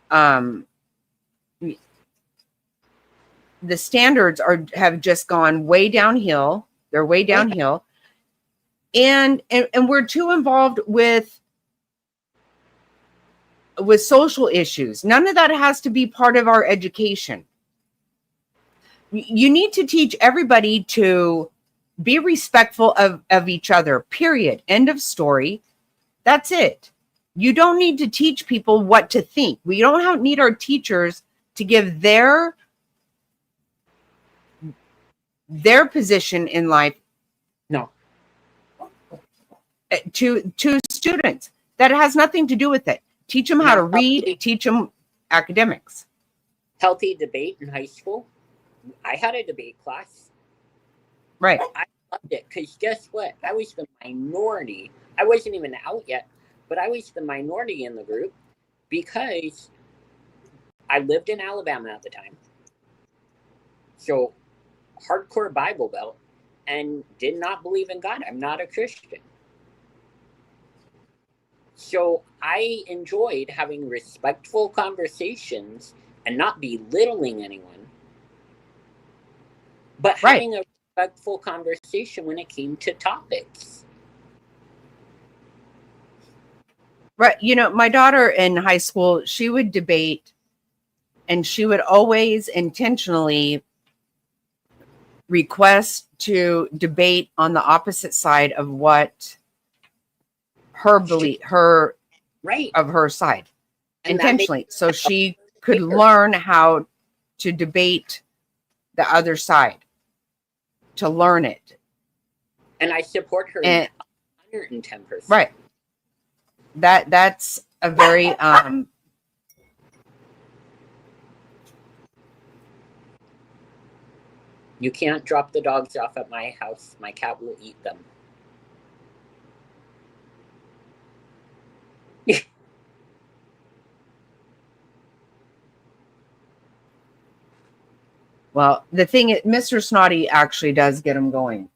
the standards have just gone way downhill. They're way downhill. And we're too involved with social issues. None of that has to be part of our education. You need to teach everybody to be respectful of each other, period. End of story. That's it. You don't need to teach people what to think. We don't need our teachers to give their position in life No. to students. That has nothing to do with it. Teach them how to read, teach them academics. Healthy debate in high school. I had a debate class. Right. I loved it because guess what? I was the minority. I wasn't even out yet, but I was the minority in the group because I lived in Alabama at the time. So hardcore Bible Belt and did not believe in God. I'm not a Christian. So I enjoyed having respectful conversations and not belittling anyone, but having a respectful conversation when it came to topics. Right. You know, my daughter in high school, she would debate, and she would always intentionally request to debate on the opposite side of what her belief, her side, and intentionally, so she could learn how to debate the other side, to learn it. And I support her 110%. Right. That's a very you can't drop the dogs off at my house. My cat will eat them. Well, the thing is, Mr. Snotty actually does get him going.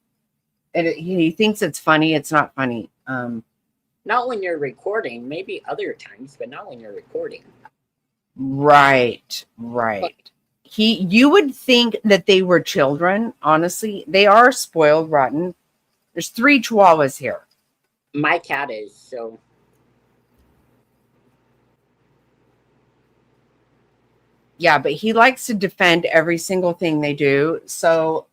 And he thinks it's funny. It's not funny. Not when you're recording. Maybe other times, but not when you're recording. Right. You would think that they were children. Honestly, they are spoiled rotten. There's 3 chihuahuas here. My cat is, so. Yeah, but he likes to defend every single thing they do. So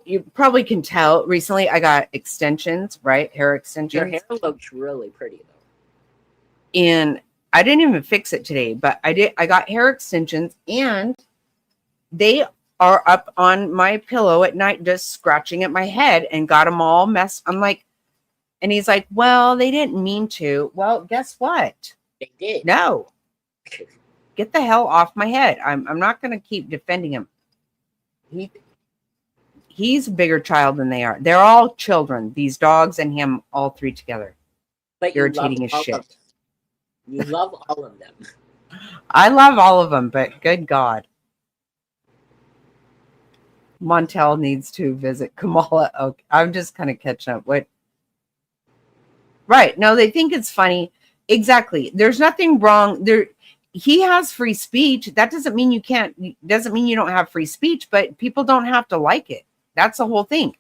you probably can tell recently I got extensions, right? Hair extensions. Your hair looks really pretty though. And I didn't even fix it today, but I got hair extensions, and they are up on my pillow at night just scratching at my head and got them all messed. I'm like, and he's like, well, they didn't mean to. Well, guess what? They did. No. Get the hell off my head. I'm not going to keep defending him. He's a bigger child than they are. They're all children, these dogs and him, all 3 together. But irritating as shit. You love all of them. I love all of them, but good God. Montel needs to visit Kamala. Okay, I'm just kind of catching up. What? Right. No, they think it's funny. Exactly. There's nothing wrong there. He has free speech. That doesn't mean doesn't mean you don't have free speech, but people don't have to like it. That's the whole thing.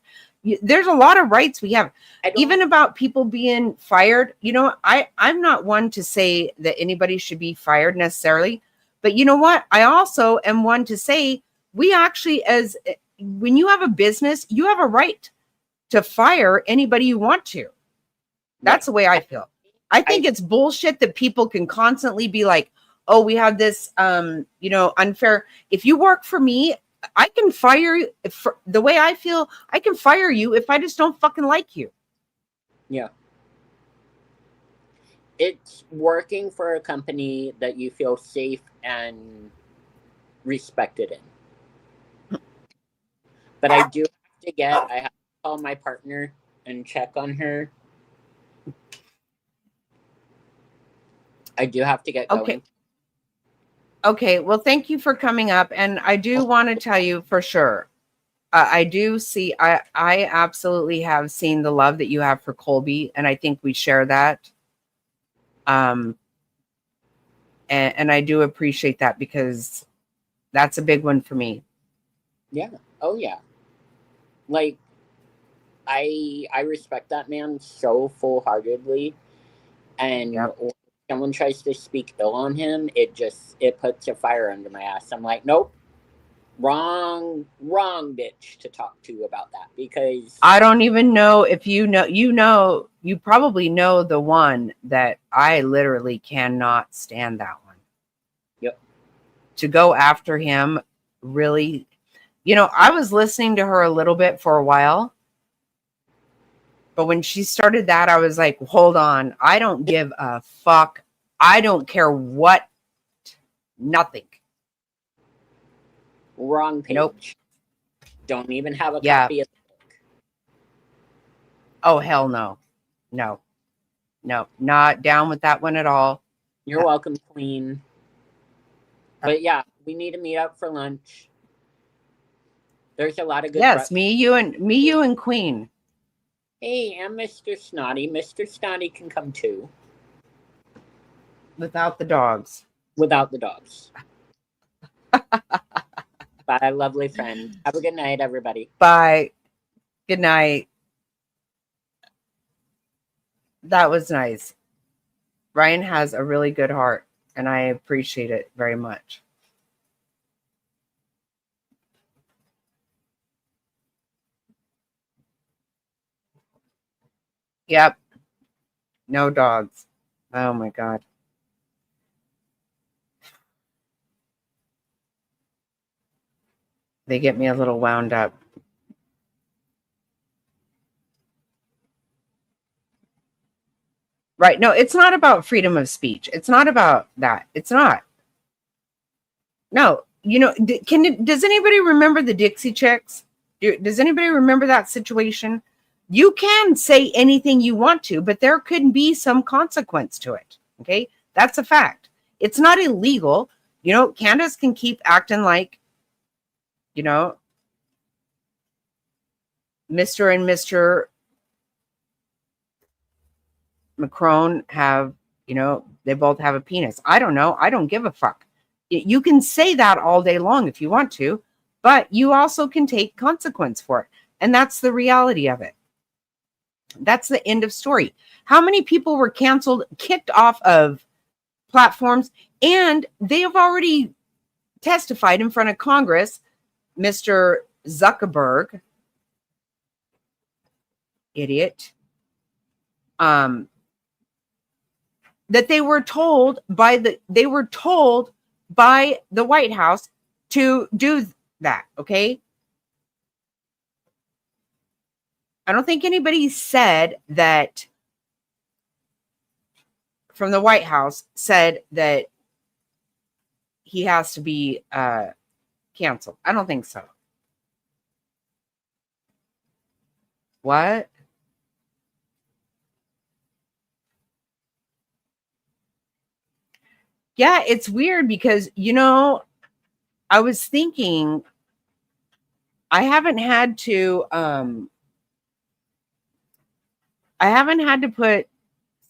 There's a lot of rights we have, even about people being fired. You know, I'm not one to say that anybody should be fired necessarily, but you know what? I also am one to say we actually, when you have a business, you have a right to fire anybody you want to. That's the way I feel. I think it's bullshit that people can constantly be like, oh, we have this, unfair. If you work for me, I can fire you. The way I feel, I can fire you if I just don't fucking like you. Yeah. It's working for a company that you feel safe and respected in. But I do have to I have to call my partner and check on her. I do have to get going. Okay. Okay, well, thank you for coming up. And I do want to tell you for sure. I do see, I absolutely have seen the love that you have for Colby, and I think we share that. Um, and I do appreciate that because that's a big one for me. Yeah. Oh yeah. Like I respect that man so full heartedly, and Yep. when someone tries to speak ill on him, it puts a fire under my ass. I'm like, nope, wrong bitch to talk to about that, because I don't even know if you probably know the one that I literally cannot stand that one. yep. To go after him, really, I was listening to her a little bit for a while, but when she started that, I was like, hold on, I don't give a fuck. I don't care what, nothing. Wrong page. Nope. Don't even have a Yeah. copy of the book. Oh, hell no. No, not down with that one at all. You're welcome, Queen. But yeah, we need to meet up for lunch. There's a lot of good. Yes, me, you, and Queen. Hey, and Mr. Snotty. Mr. Snotty can come too. Without the dogs. Without the dogs. Bye, lovely friend. Have a good night, everybody. Bye. Good night. That was nice. Ryan has a really good heart, and I appreciate it very much. Yep. No dogs. Oh my God. They get me a little wound up. Right. No, it's not about freedom of speech. It's not about that. It's not. No. Does anybody remember the Dixie Chicks? Does anybody remember that situation? You can say anything you want to, but there could be some consequence to it. Okay. That's a fact. It's not illegal. Candace can keep acting like, Mr. and Mr. Macron have, they both have a penis. I don't know. I don't give a fuck. You can say that all day long if you want to, but you also can take consequence for it. And that's the reality of it. That's the end of story. How many people were canceled, kicked off of platforms, and they have already testified in front of Congress, Mr. Zuckerberg, idiot, that they were told by the White House to do that. Okay. I don't think anybody said that from the White House said that he has to be canceled. I don't think so. What? Yeah, it's weird because, I was thinking I haven't had to put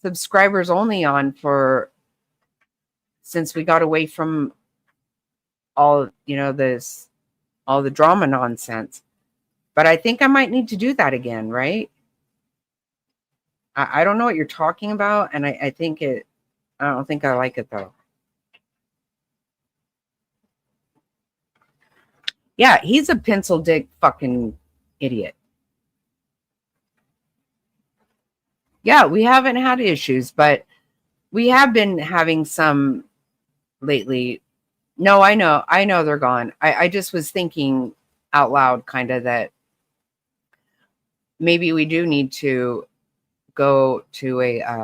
subscribers only on since we got away from all, all the drama nonsense. But I think I might need to do that again, right? I don't know what you're talking about, and I don't think I like it though. Yeah, he's a pencil dick fucking idiot. Yeah, we haven't had issues, but we have been having some lately. No, I know they're gone. I just was thinking out loud kind of that maybe we do need to go to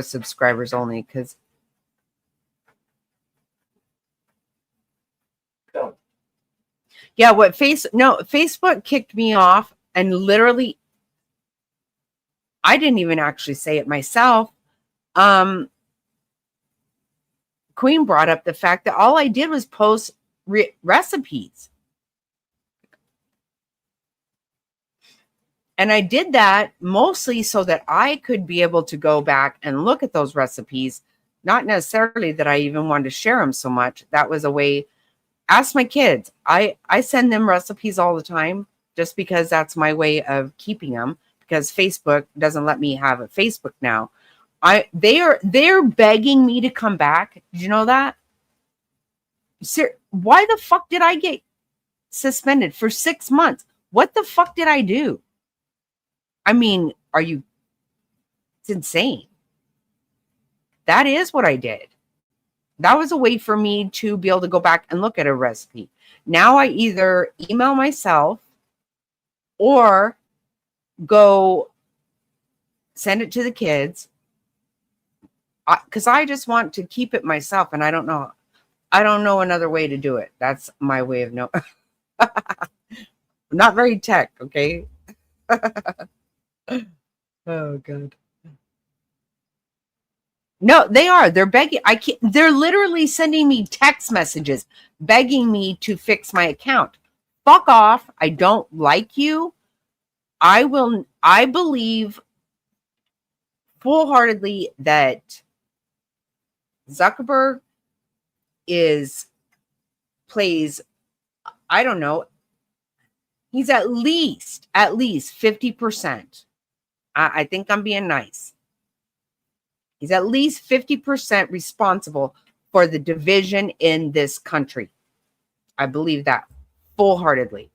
subscribers only, because yeah, Facebook kicked me off, and literally I didn't even actually say it myself. Queen brought up the fact that all I did was post recipes. And I did that mostly so that I could be able to go back and look at those recipes. Not necessarily that I even wanted to share them so much. That was a way. Ask my kids. I send them recipes all the time just because that's my way of keeping them, because Facebook doesn't let me have a Facebook now. They're begging me to come back. Did you know that? Why the fuck did I get suspended for 6 months? What the fuck did I do? I mean, it's insane. That is what I did. That was a way for me to be able to go back and look at a recipe. Now I either email myself or go send it to the kids, because I just want to keep it myself, and I don't know another way to do it. That's my way of knowing. Not very tech, okay? Oh god. No, they are. They're begging. They're literally sending me text messages begging me to fix my account. Fuck off. I don't like you. I believe full-heartedly that Zuckerberg plays, I don't know, he's at least 50%. I think I'm being nice. He's at least 50% responsible for the division in this country. I believe that full-heartedly.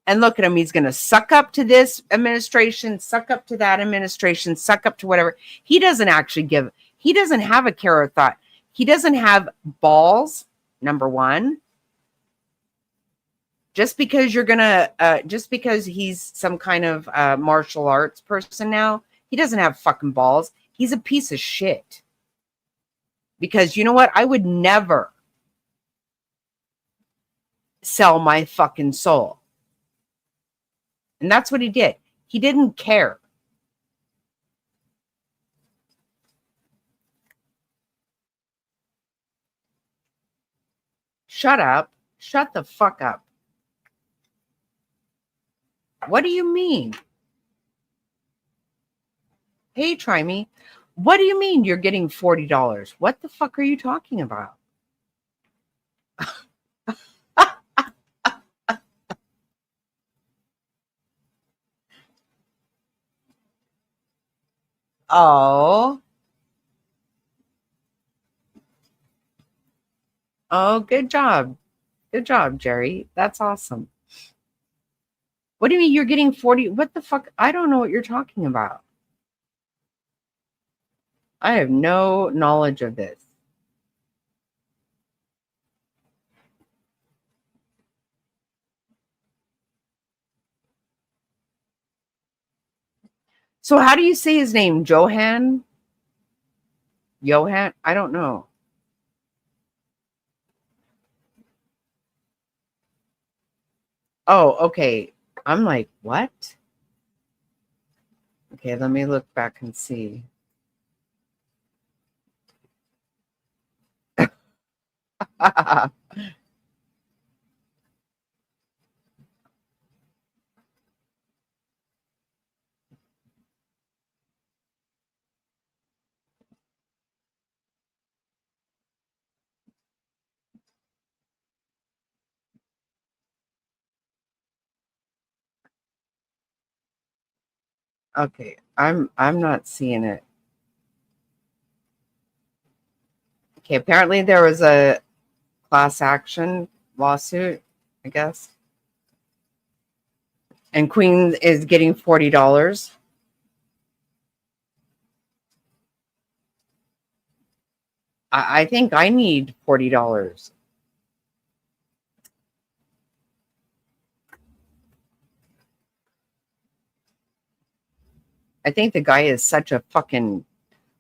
And look at him. He's going to suck up to this administration, suck up to that administration, suck up to whatever. He doesn't have a care or thought. He doesn't have balls, number one. Just because just because he's some kind of martial arts person now, he doesn't have fucking balls. He's a piece of shit. Because you know what? I would never sell my fucking soul. And that's what he did. He didn't care. Shut up. Shut the fuck up. What do you mean? Hey, try me. What do you mean you're getting $40? What the fuck are you talking about? Oh. Oh, good job. Good job, Jerry. That's awesome. What do you mean you're getting 40? What the fuck? I don't know what you're talking about. I have no knowledge of this. So how do you say his name? Johan? Johan? I don't know. Oh, okay. I'm like, what? Okay, let me look back and see. Okay, I'm not seeing it. Okay, apparently there was a class action lawsuit, I guess. And Queen is getting $40. I think I need $40. I think the guy is such a fucking...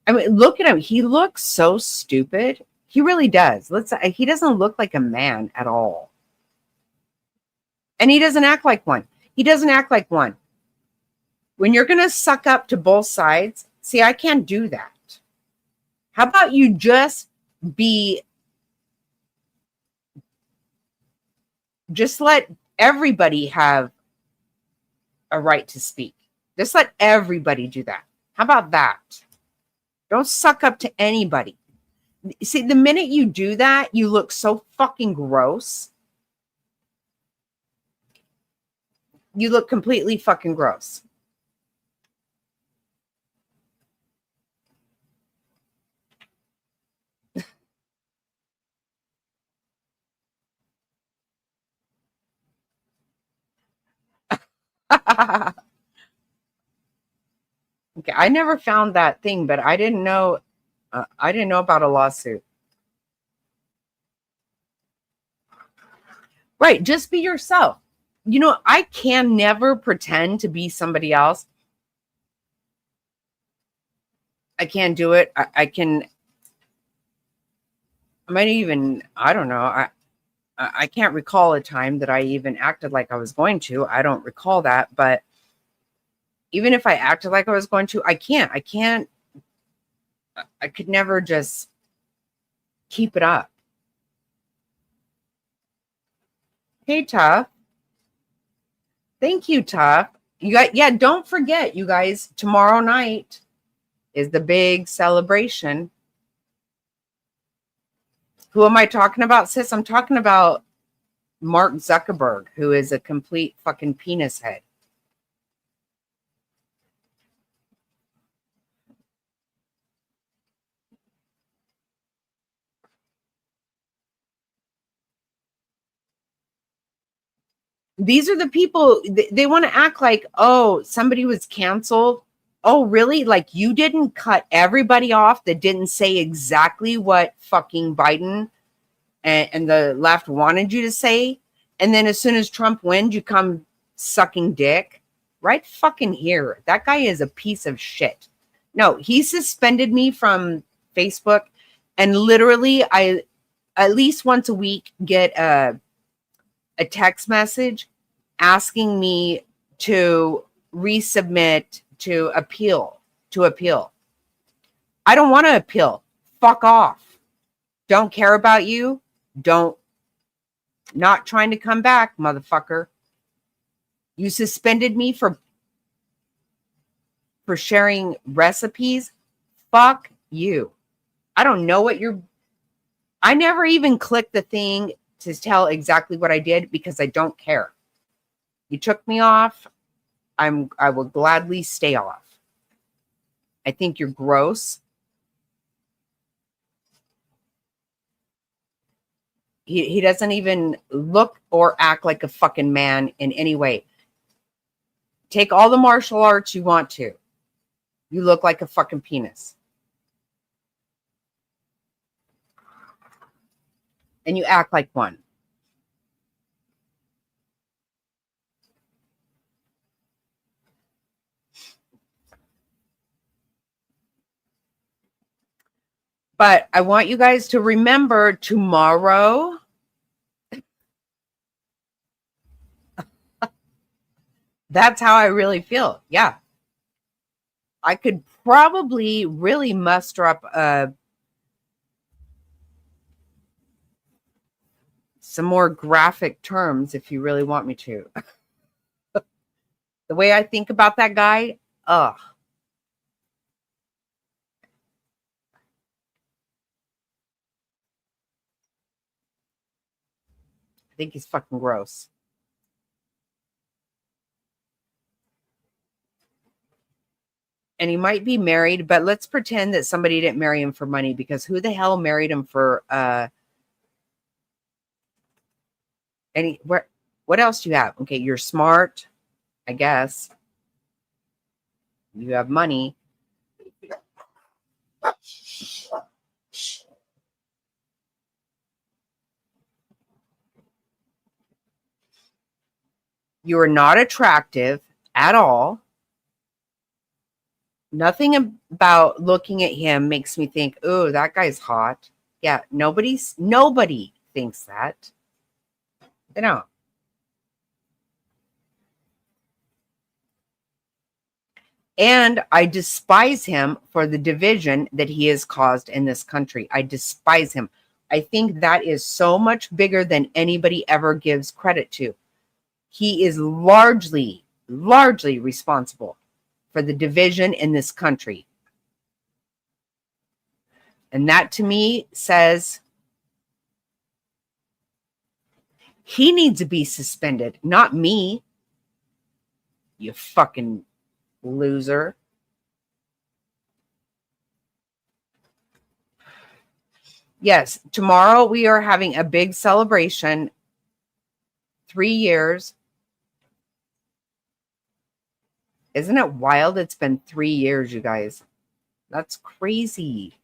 I mean, look at him. He looks so stupid. He really does. He doesn't look like a man at all. And he doesn't act like one. He doesn't act like one. When you're going to suck up to both sides, see, I can't do that. How about you just let everybody have a right to speak. Just let everybody do that. How about that? Don't suck up to anybody. See, the minute you do that, you look so fucking gross. You look completely fucking gross. Okay, I never found that thing, but I didn't know. I didn't know about a lawsuit. Right, just be yourself. You know, I can never pretend to be somebody else. I can't do it. I might even. I don't know. I can't recall a time that I even acted like I was going to. I don't recall that, but even if I acted like I was going to, I can't. I could never just keep it up. Hey, Tough. Thank you, Tough. Yeah, don't forget, you guys, tomorrow night is the big celebration. Who am I talking about, sis? I'm talking about Mark Zuckerberg, who is a complete fucking penis head. These are the people, they want to act like, oh, somebody was canceled. Oh, really? Like you didn't cut everybody off that didn't say exactly what fucking Biden and the left wanted you to say. And then as soon as Trump wins, you come sucking dick. Right fucking here. That guy is a piece of shit. No, he suspended me from Facebook. And literally, I at least once a week get a text message asking me to resubmit to appeal. I don't want to appeal. Fuck off. Don't care about you. Not trying to come back, motherfucker. You suspended me for sharing recipes. Fuck you. I don't know what I never even clicked the thing to tell exactly what I did because I don't care. You took me off. I will gladly stay off. I think you're gross. He doesn't even look or act like a fucking man in any way. Take all the martial arts you want to. You look like a fucking penis. And you act like one. But I want you guys to remember tomorrow. That's how I really feel. Yeah. I could probably really muster up some more graphic terms if you really want me to. The way I think about that guy, ugh. I think he's fucking gross. And he might be married, but let's pretend that somebody didn't marry him for money, because who the hell married him for what else do you have? Okay, you're smart, I guess. You have money. You are not attractive at all. Nothing about looking at him makes me think, oh, that guy's hot. Yeah, nobody thinks that. They don't. And I despise him for the division that he has caused in this country. I despise him. I think that is so much bigger than anybody ever gives credit to. He is largely responsible for the division in this country. And that to me says he needs to be suspended, not me. You fucking loser. Yes, tomorrow we are having a big celebration. 3 years. Isn't it wild? It's been 3 years, you guys. That's crazy.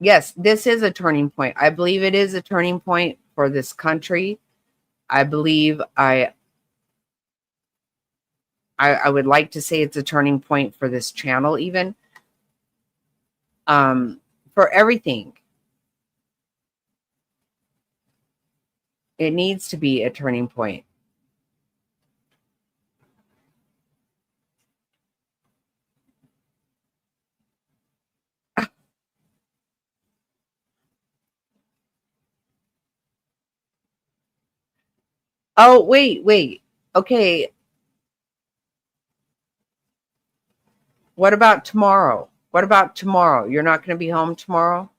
Yes, this is a turning point. I believe it is a turning point for this country. I believe I would like to say it's a turning point for this channel even. For everything. It needs to be a turning point. Oh, wait. Okay. What about tomorrow? What about tomorrow? You're not going to be home tomorrow?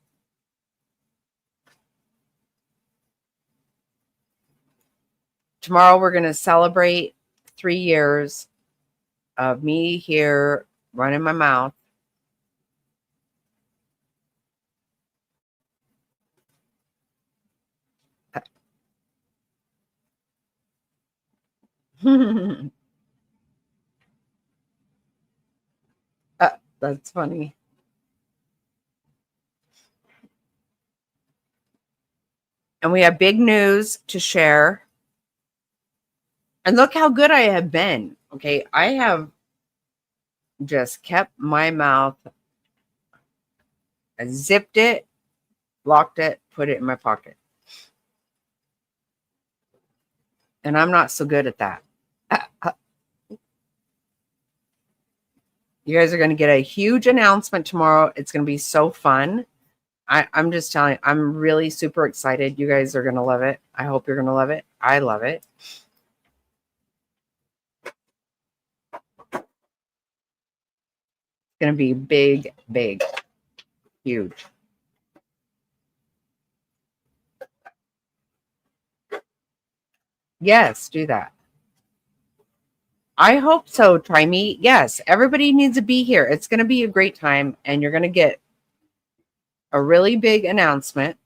Tomorrow we're going to celebrate 3 years of me here running my mouth. That's funny. And we have big news to share. And look how good I have been. Okay, I have just kept my mouth. I zipped it, locked it, put it in my pocket. And I'm not so good at that. You guys are going to get a huge announcement tomorrow. It's going to be so fun. I'm just telling you, I'm really super excited. You guys are going to love it. I hope you're going to love it. I love it. It's going to be big, huge. Yes, do that. I hope so, Try Me. Yes, everybody needs to be here. It's going to be a great time, and you're going to get a really big announcement.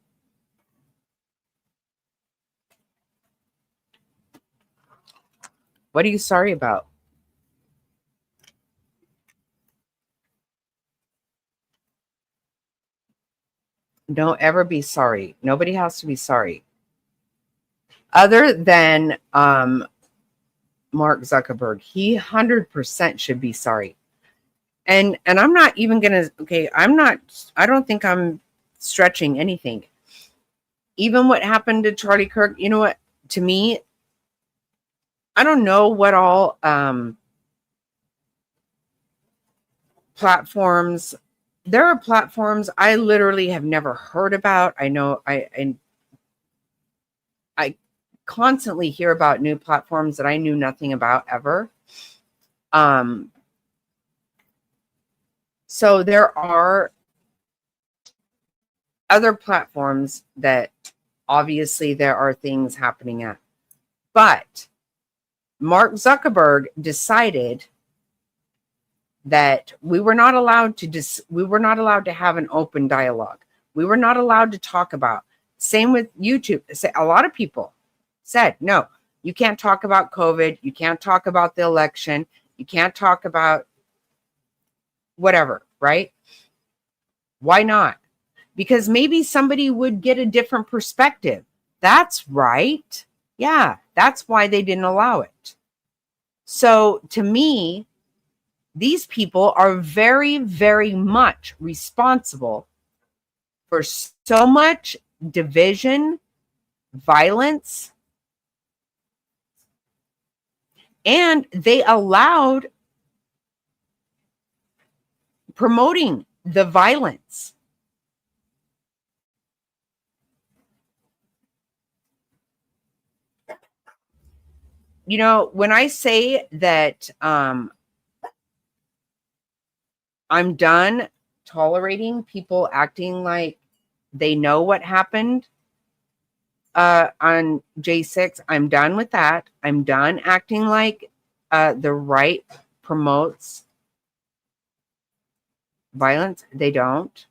What are you sorry about? Don't ever be sorry. Nobody has to be sorry. Other than Mark Zuckerberg, he 100% should be sorry. And I'm not even going to, okay, I don't think I'm stretching anything. Even what happened to Charlie Kirk, you know what, to me, I don't know what all platforms, there are platforms I literally have never heard about. I know I constantly hear about new platforms that I knew nothing about ever. So there are other platforms that obviously there are things happening at. But Mark Zuckerberg decided that we were not allowed to have an open dialogue. We were not allowed to talk about. Same with YouTube. A lot of people said, no, you can't talk about COVID. You can't talk about the election. You can't talk about whatever, right? Why not? Because maybe somebody would get a different perspective. That's right. Yeah, that's why they didn't allow it. So to me, these people are very, very much responsible for so much division, violence, and they allowed promoting the violence. You know, when I say that I'm done tolerating people acting like they know what happened on J6, I'm done with that. I'm done acting like the right promotes violence. They don't.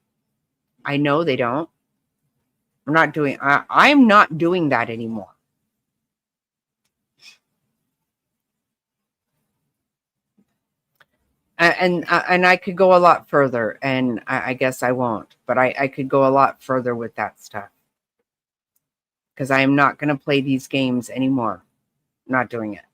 I know they don't. I'm not doing that anymore. And I could go a lot further, and I guess I won't, but I could go a lot further with that stuff, because I am not going to play these games anymore. I'm not doing it.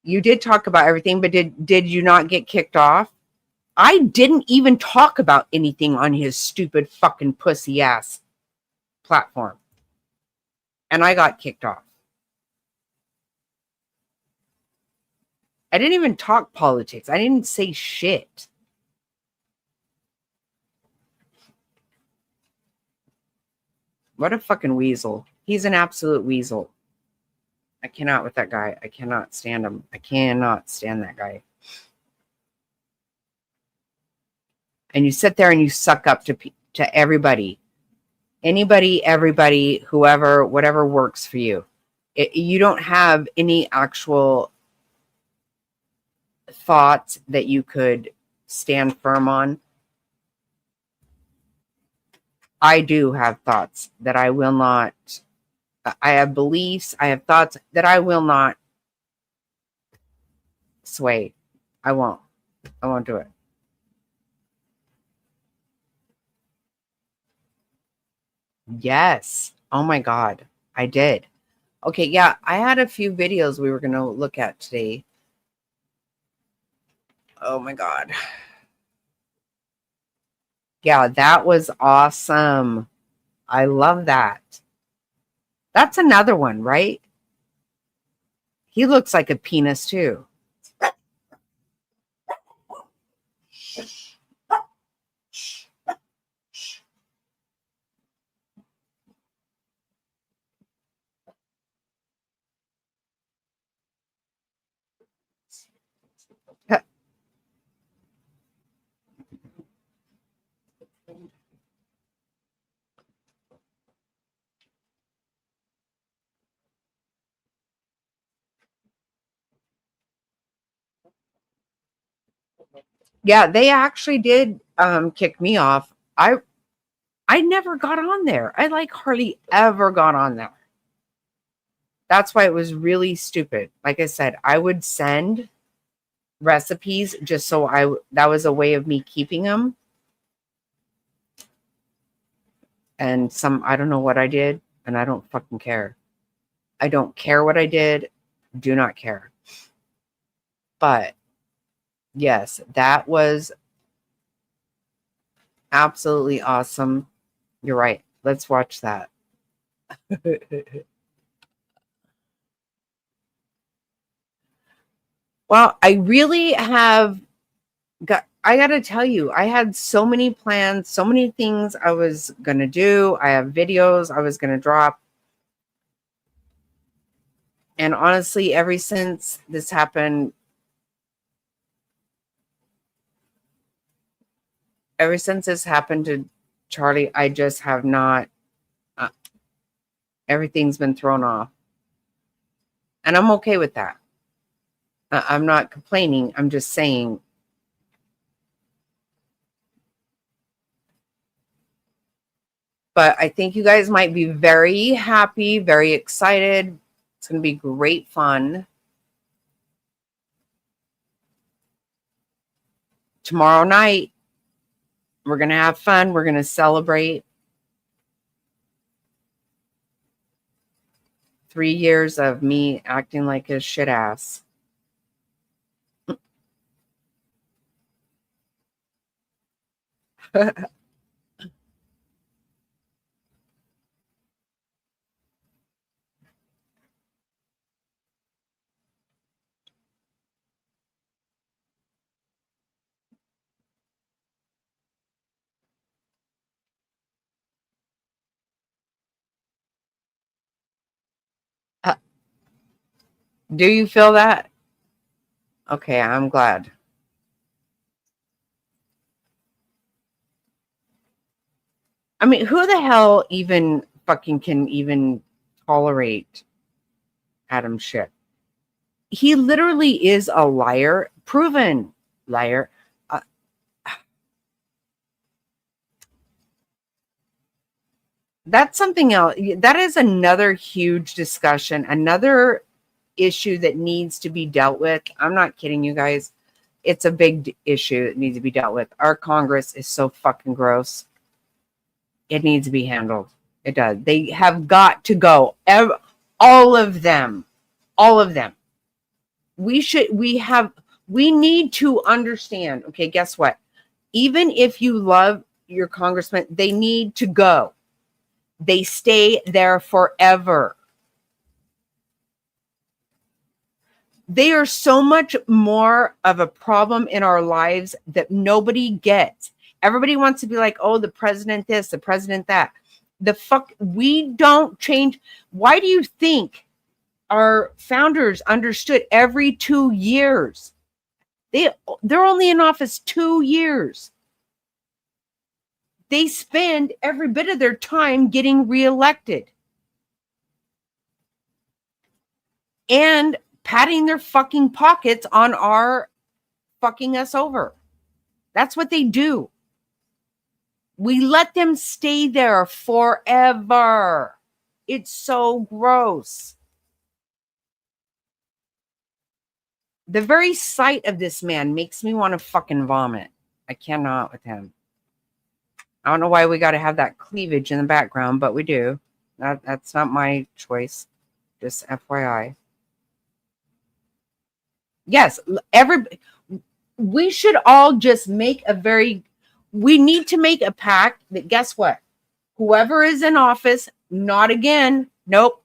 You did talk about everything, but did you not get kicked off? I didn't even talk about anything on his stupid fucking pussy ass platform, and I got kicked off. I didn't even talk politics. I didn't say shit. What a fucking weasel. He's an absolute weasel. I cannot with that guy. I cannot stand him. I cannot stand that guy. And you sit there and you suck up to everybody. Anybody, everybody, whoever, whatever works for you. You don't have any actual thoughts that you could stand firm on. I do have thoughts that I will not. I have beliefs. I have thoughts that I will not sway. I won't do it. Yes. Oh my God. I did. Okay. Yeah. I had a few videos we were going to look at today. Oh my God. Yeah. That was awesome. I love that. That's another one, right? He looks like a penis too. Yeah, they actually did kick me off. I never got on there. I like hardly ever got on there. That's why it was really stupid. Like I said, I would send recipes just so that was a way of me keeping them. And I don't know what I did, and I don't fucking care. I don't care what I did. Do not care. But yes, that was absolutely awesome. You're right. Let's watch that. Well, I really have I got to tell you, I had so many plans, so many things I was going to do. I have videos I was going to drop. And honestly, ever since this happened, to Charlie, I just have not, everything's been thrown off. And I'm okay with that. I'm not complaining. I'm just saying. But I think you guys might be very happy, very excited. It's going to be great fun. Tomorrow night, we're going to have fun. We're going to celebrate 3 years of me acting like a shit ass. Do you feel that? Okay, I'm glad. I mean, who the hell even fucking can even tolerate Adam Schiff? He literally is a liar, proven liar. That's something else. That is another huge discussion, another issue that needs to be dealt with. I'm not kidding you guys. It's a big issue that needs to be dealt with. Our Congress is so fucking gross. It needs to be handled. It does. They have got to go. All of them. All of them. We need to understand. Okay, guess what? Even if you love your congressman, they need to go. They stay there forever. They are so much more of a problem in our lives that nobody gets. Everybody wants to be like, oh, the president this, the president that. The fuck, we don't change. Why do you think our founders understood every 2 years? They're only in office 2 years. They spend every bit of their time getting reelected and patting their fucking pockets on our fucking us over. That's what they do. We let them stay there forever. It's so gross. The very sight of this man makes me want to fucking vomit. I cannot with him. I don't know why we got to have that cleavage in the background, but we do. That's not my choice. Just FYI. Yes, we should all just we need to make a pact that, guess what? Whoever is in office, not again. Nope.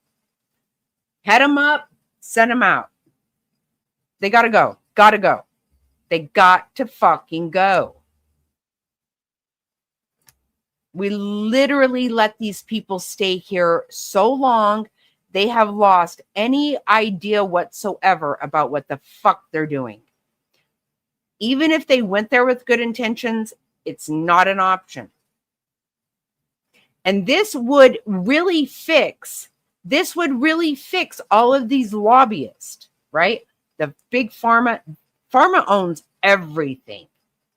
Head them up, send them out. They got to go. Got to go. They got to fucking go. We literally let these people stay here so long, they have lost any idea whatsoever about what the fuck they're doing. Even if they went there with good intentions, it's not an option. And this would really fix all of these lobbyists, right? The big pharma owns everything.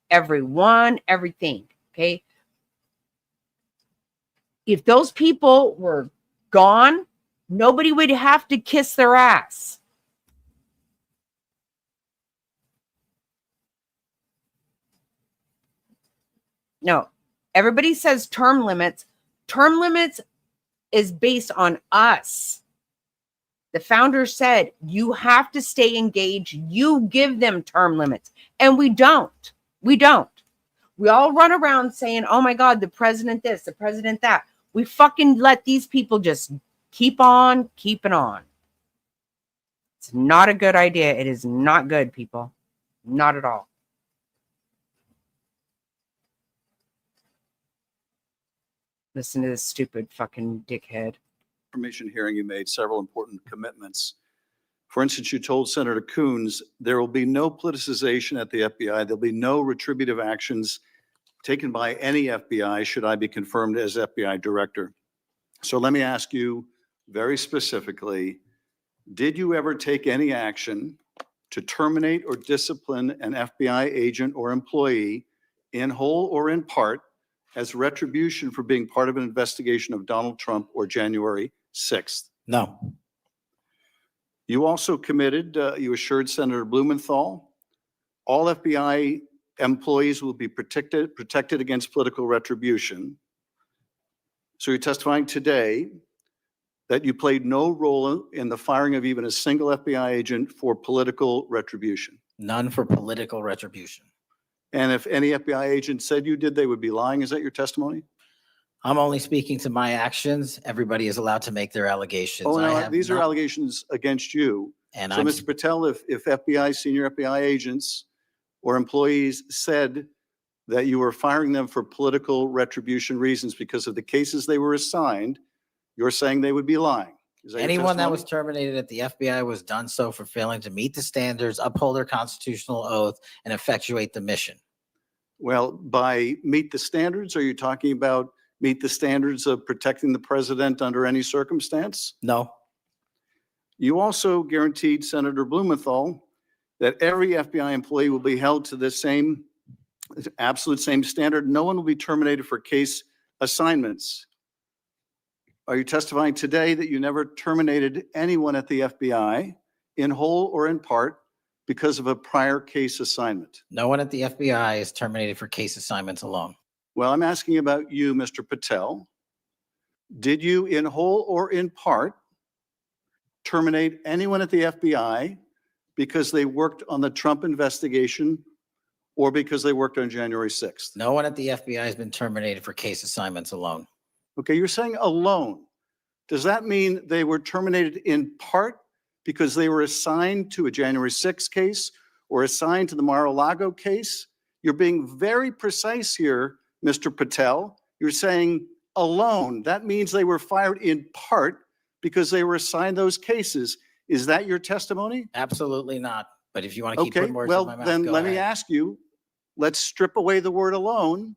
Everyone, everything, okay? If those people were gone, nobody would have to kiss their ass. No, everybody says term limits. Term limits is based on us. The founder said, you have to stay engaged. You give them term limits. And we don't. We don't. We all run around saying, oh my God, the president this, the president that. We fucking let these people just keep on keeping on. It's not a good idea. It is not good, people. Not at all. Listen to this stupid fucking dickhead. Information hearing, you made several important commitments. For instance, you told Senator Coons there will be no politicization at the FBI. There'll be no retributive actions taken by any FBI should I be confirmed as FBI director. So let me ask you very specifically, did you ever take any action to terminate or discipline an FBI agent or employee in whole or in part as retribution for being part of an investigation of Donald Trump or January 6th? No. You also committed, you assured Senator Blumenthal, all FBI employees will be protected against political retribution. So you're testifying today that you played no role in the firing of even a single FBI agent for political retribution? None for political retribution. And if any FBI agent said you did, they would be lying. Is that your testimony? I'm only speaking to my actions. Everybody is allowed to make their allegations. Oh, I no, have these are not- allegations against you. And So, I'm, Mr. Patel, if FBI, senior FBI agents or employees said that you were firing them for political retribution reasons because of the cases they were assigned, you're saying they would be lying. Is that your anyone that was testimony? terminated at the FBI was done so for failing to meet the standards, uphold their constitutional oath, and effectuate the mission. Well, by meet the standards, are you talking about meet the standards of protecting the president under any circumstance? No, You also guaranteed Senator Blumenthal that every FBI employee will be held to the same, absolute same standard. No one will be terminated for case assignments. Are you testifying today that you never terminated anyone at the FBI in whole or in part because of a prior case assignment? no one at the FBI is terminated for case assignments alone. Well, I'm asking about you, Mr. Patel. Did you in whole or in part terminate anyone at the FBI because they worked on the Trump investigation or because they worked on January 6th? No one at the FBI has been terminated for case assignments alone. Okay, you're saying alone. Does that mean they were terminated in part because they were assigned to a January 6th case or assigned to the Mar-a-Lago case? You're being very precise here, Mr. Patel. You're saying alone. That means they were fired in part because they were assigned those cases. Is that your testimony? Absolutely not. But if you want to keep Okay, putting words in my well, mouth, then go let me ahead. ask you, let's strip away the word alone.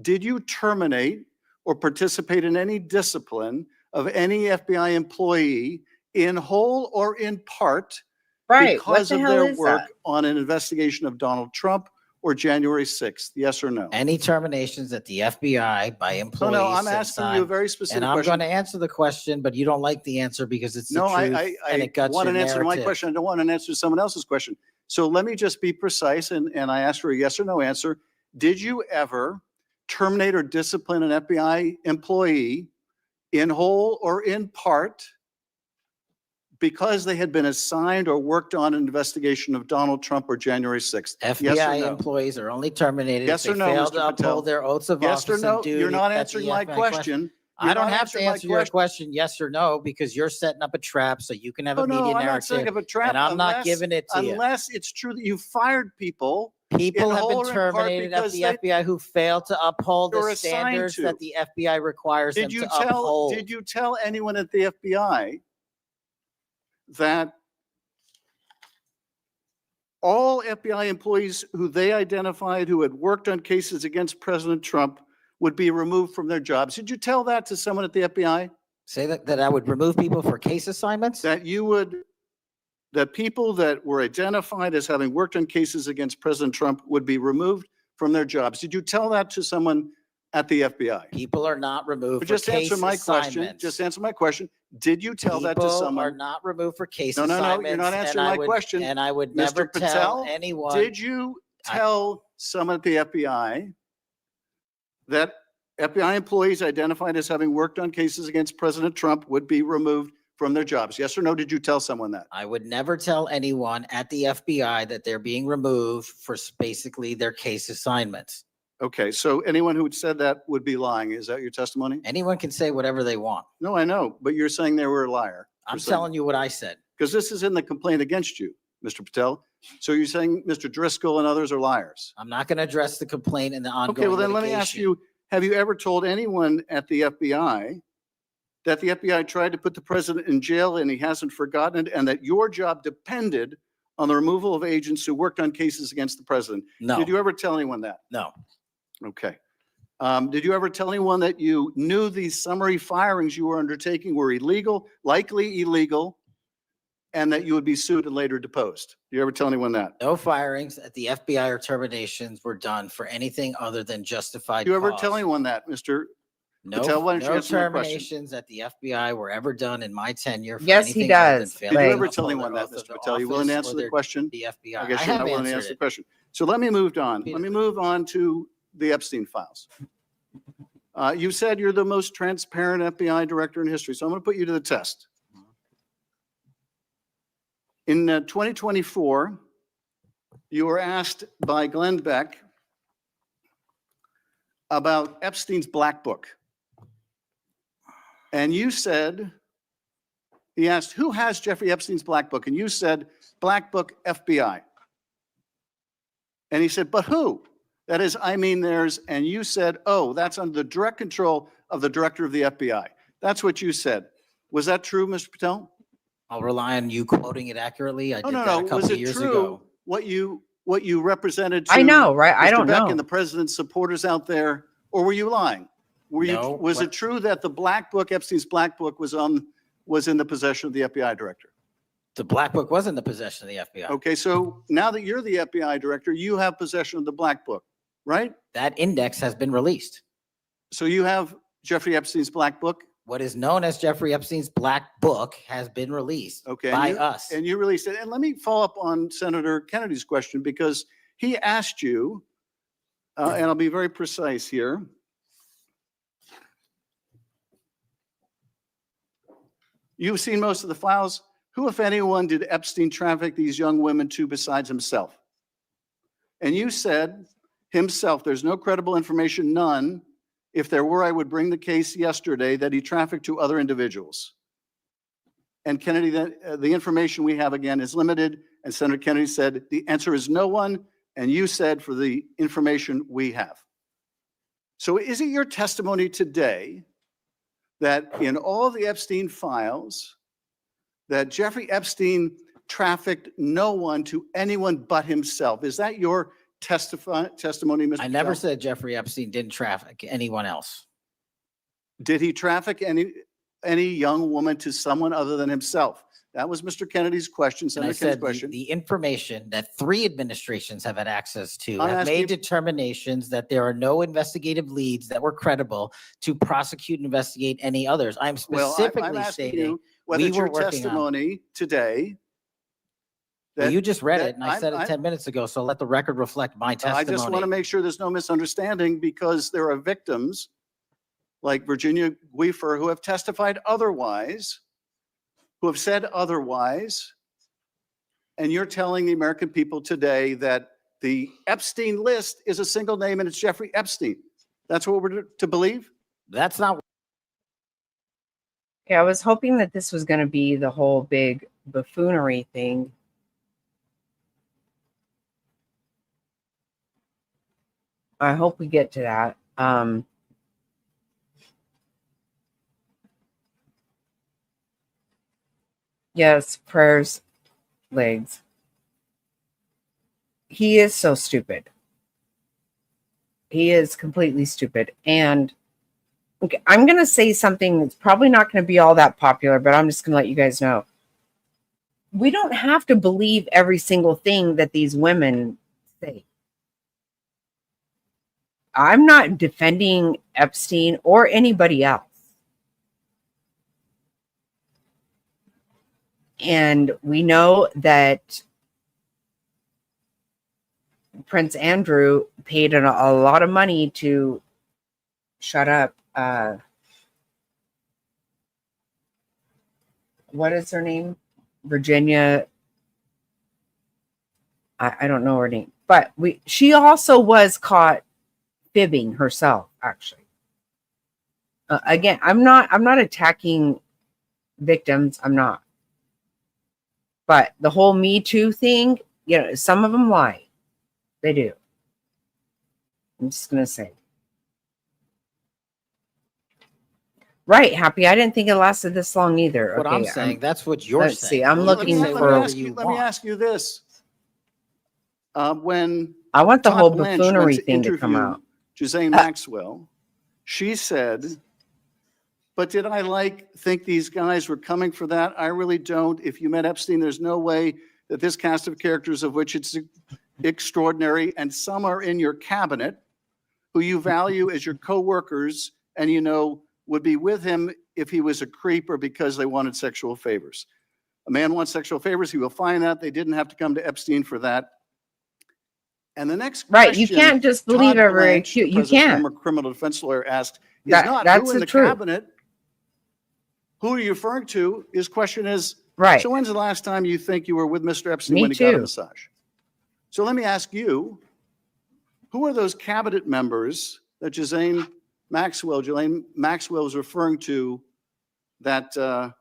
Did you terminate or participate in any discipline of any FBI employee in whole or in part Right. What because the of hell their is work that? on an investigation of Donald Trump or January 6th? Yes or no? Any terminations at the FBI by No, employees. no, I'm since asking you a I'm- very specific And I'm question. going to answer the question, but you don't like the answer because it's the No, truth I and it guts want your an answer to my narrative. question. I don't want an answer to someone else's question. So let me just be precise, and I ask for a yes or no answer. Did you ever terminate or discipline an FBI employee in whole or in part because they had been assigned or worked on an investigation of Donald Trump or January 6th? Yes or FBI no? employees are only terminated Yes if or they no, fail Mr. to Patel? uphold their oaths of Yes or office no? and duty. You're not at the answering my FBI question. I You're don't not have to answering my answer your question yes or no because you're setting up a trap so you can have Oh, a no, media I'm not setting narrative. up a trap And I'm not unless- giving it to you. Unless it's true that you fired people People in have whole been or in part terminated at because the they- FBI who failed to uphold You're the assigned standards to. that the FBI requires them Did you to tell, uphold. did you tell anyone at the FBI that all FBI employees who they identified who had worked on cases against President Trump would be removed from their jobs? Did you tell that to someone at the FBI? Say that I would remove people for case assignments? That you would, that people that were identified as having worked on cases against President Trump would be removed from their jobs? Did you tell that to someone at the FBI? People are not removed But for just case answer my question. assignments. Just answer my question. Did you tell that to People are someone? not removed for case No, no, no, assignments. you're not and answering I my would- question. And I would Mr. never tell Patel, anyone. Did you tell someone at the FBI that FBI employees identified as having worked on cases against President Trump would be removed from their jobs? Yes or no? Did you tell someone that? I would never tell anyone at the FBI that they're being removed for basically their case assignments. Okay, so anyone who said that would be lying. Is that your testimony? Anyone can say whatever they want. No, I know, but you're saying they were a liar. I'm telling you what I said. Because this is in the complaint against you, Mr. Patel. So you're saying Mr. Driscoll and others are liars? I'm not going to address the complaint and the ongoing Okay, well then let me ask litigation. you, have you ever told anyone at the FBI that the FBI tried to put the president in jail and he hasn't forgotten it, and that your job depended on the removal of agents who worked on cases against the president? No, Did you ever tell anyone that? no, Okay. Did you ever tell anyone that you knew these summary firings you were undertaking were illegal, likely illegal, and that you would be sued and later deposed? Did you ever tell anyone that? no firings at the FBI or terminations were done for anything other than justified Did you ever cause. tell anyone that, Mr.? No, Patel, why don't you no answer my question? terminations at the FBI were ever done in my tenure. For Yes, he anything other than does. failing Did you to ever uphold tell their anyone that, oath of Mr. Patel? You willing to office answer or the their- question? The FBI. I guess I you're have not willing to answered answer the it. question. So let me move on. Let me move on to the Epstein files. You said you're the most transparent FBI director in history, so I'm going to put you to the test. In 2024, you were asked by Glenn Beck about Epstein's Black Book. And you said, he asked, who has Jeffrey Epstein's Black Book? And you said, Black Book, FBI. And he said, but who? That is, I mean, there's, and you said, oh, that's under the direct control of the director of the FBI. That's what you said. Was that true, Mr. Patel? I'll rely on you quoting it accurately. I Oh, did no, that a no. couple Was of it years true ago. what you represented to I know, right? I Mr. don't Beck know. and the president's supporters out there, or were you lying? No, Was it true that the Black Book, Epstein's Black Book, was in the possession of the FBI director? The Black Book was in the possession of the FBI. Okay, so now that you're the FBI director, you have possession of the Black Book, right? That index has been released. So you have Jeffrey Epstein's Black Book? What is known as Jeffrey Epstein's Black Book has been released Okay, by us. And you released it. And let me follow up on Senator Kennedy's question, because he asked you, and I'll be very precise here. You've seen most of the files. Who, if anyone, did Epstein traffic these young women to besides himself? And you said himself, there's no credible information, none. If there were, I would bring the case yesterday that he trafficked to other individuals. And Kennedy, the information we have again is limited. And Senator Kennedy said, the answer is no one. And you said, for the information we have. So is it your testimony today that in all of the Epstein files, that Jeffrey Epstein trafficked no one to anyone but himself? Is that your testimony, Mr. I never Patel? said Jeffrey Epstein didn't traffic anyone else. Did he traffic any young woman to someone other than himself? That was Mr. Kennedy's question, And I Senator Kennedy's said question. the information that 3 administrations have had access to I'm have made asking- determinations that there are no investigative leads that were credible to prosecute and investigate any others. I'm Well, specifically I'm asking stating, you whether we it's your were working on- testimony today. well, you just read that it and I said it 10 minutes ago, so let the record reflect my I testimony. just want to make sure there's no misunderstanding, because there are victims like Virginia Guifer who have testified otherwise, who have said otherwise. And you're telling the American people today that the Epstein list is a single name and it's Jeffrey Epstein. That's what we're to believe? That's not Okay, I was hoping that this was going to be the whole big buffoonery thing. I hope we get to that. Yes, prayers, legs. He is so stupid. He is completely stupid. And okay, I'm going to say something that's probably not going to be all that popular, but I'm just going to let you guys know. We don't have to believe every single thing that these women say. I'm not defending Epstein or anybody else. And we know that Prince Andrew paid a lot of money to shut up. What is her name? Virginia. I don't know her name, but she also was caught fibbing herself, actually. Again, I'm not attacking victims. I'm not. But the whole Me Too thing, you know, some of them lie. They do. I'm just going to say. Right, Happy. I didn't think it lasted this long either. what Okay, I'm saying. That's what you're let's saying. see, I'm You Let looking me- can say let me for- ask whatever Let me want. ask you this. When I want the Todd whole Blanche buffoonery went thing to come interview out. Ghislaine Maxwell, she said, but did I think these guys were coming for that? I really don't. If you met Epstein, there's no way that this cast of characters, of which it's extraordinary, and some are in your cabinet, who you value as your co-workers, and you know would be with him if he was a creep or because they wanted sexual favors. A man wants sexual favors, he will find that. They didn't have to come to Epstein for that. And the next Right. You question can't just believe Todd every Blanche, the accused. You president's can't. former criminal defense lawyer, asked is not That's who in the the truth. cabinet. Who are you referring to? His question is, Right. so when's the last time you think you were with Mr. Epstein Me when he got a too. massage? So let me ask you, who are those cabinet members that Ghislaine Maxwell was referring to that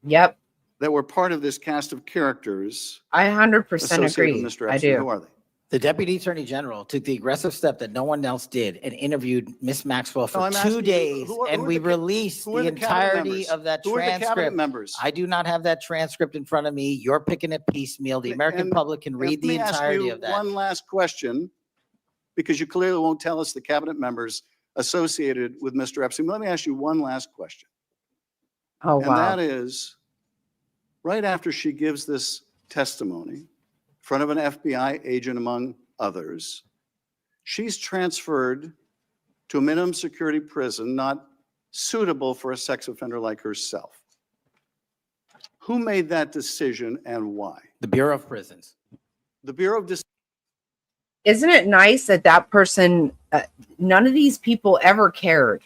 Yep. that were part of this cast of characters I 100% associated agree. with Mr. I Epstein? do. Who are they? The Deputy Attorney General took the aggressive step that no one else did and interviewed Miss Maxwell for I'm asking 2 you, days, who are and we the released who are the the cabinet entirety members? of that Who are the cabinet transcript. members? I do not have that transcript in front of me. You're picking it piecemeal. The American And public can read Let the me ask entirety you of that. one last question, because you clearly won't tell us the cabinet members associated with Mr. Epstein. Let me ask you one last question. Oh, And wow. that is, right after she gives this testimony in front of an FBI agent, among others, she's transferred to a minimum security prison not suitable for a sex offender like herself. Who made that decision and why? The Bureau of Prisons. The Bureau of Isn't it nice that that person, none of these people ever cared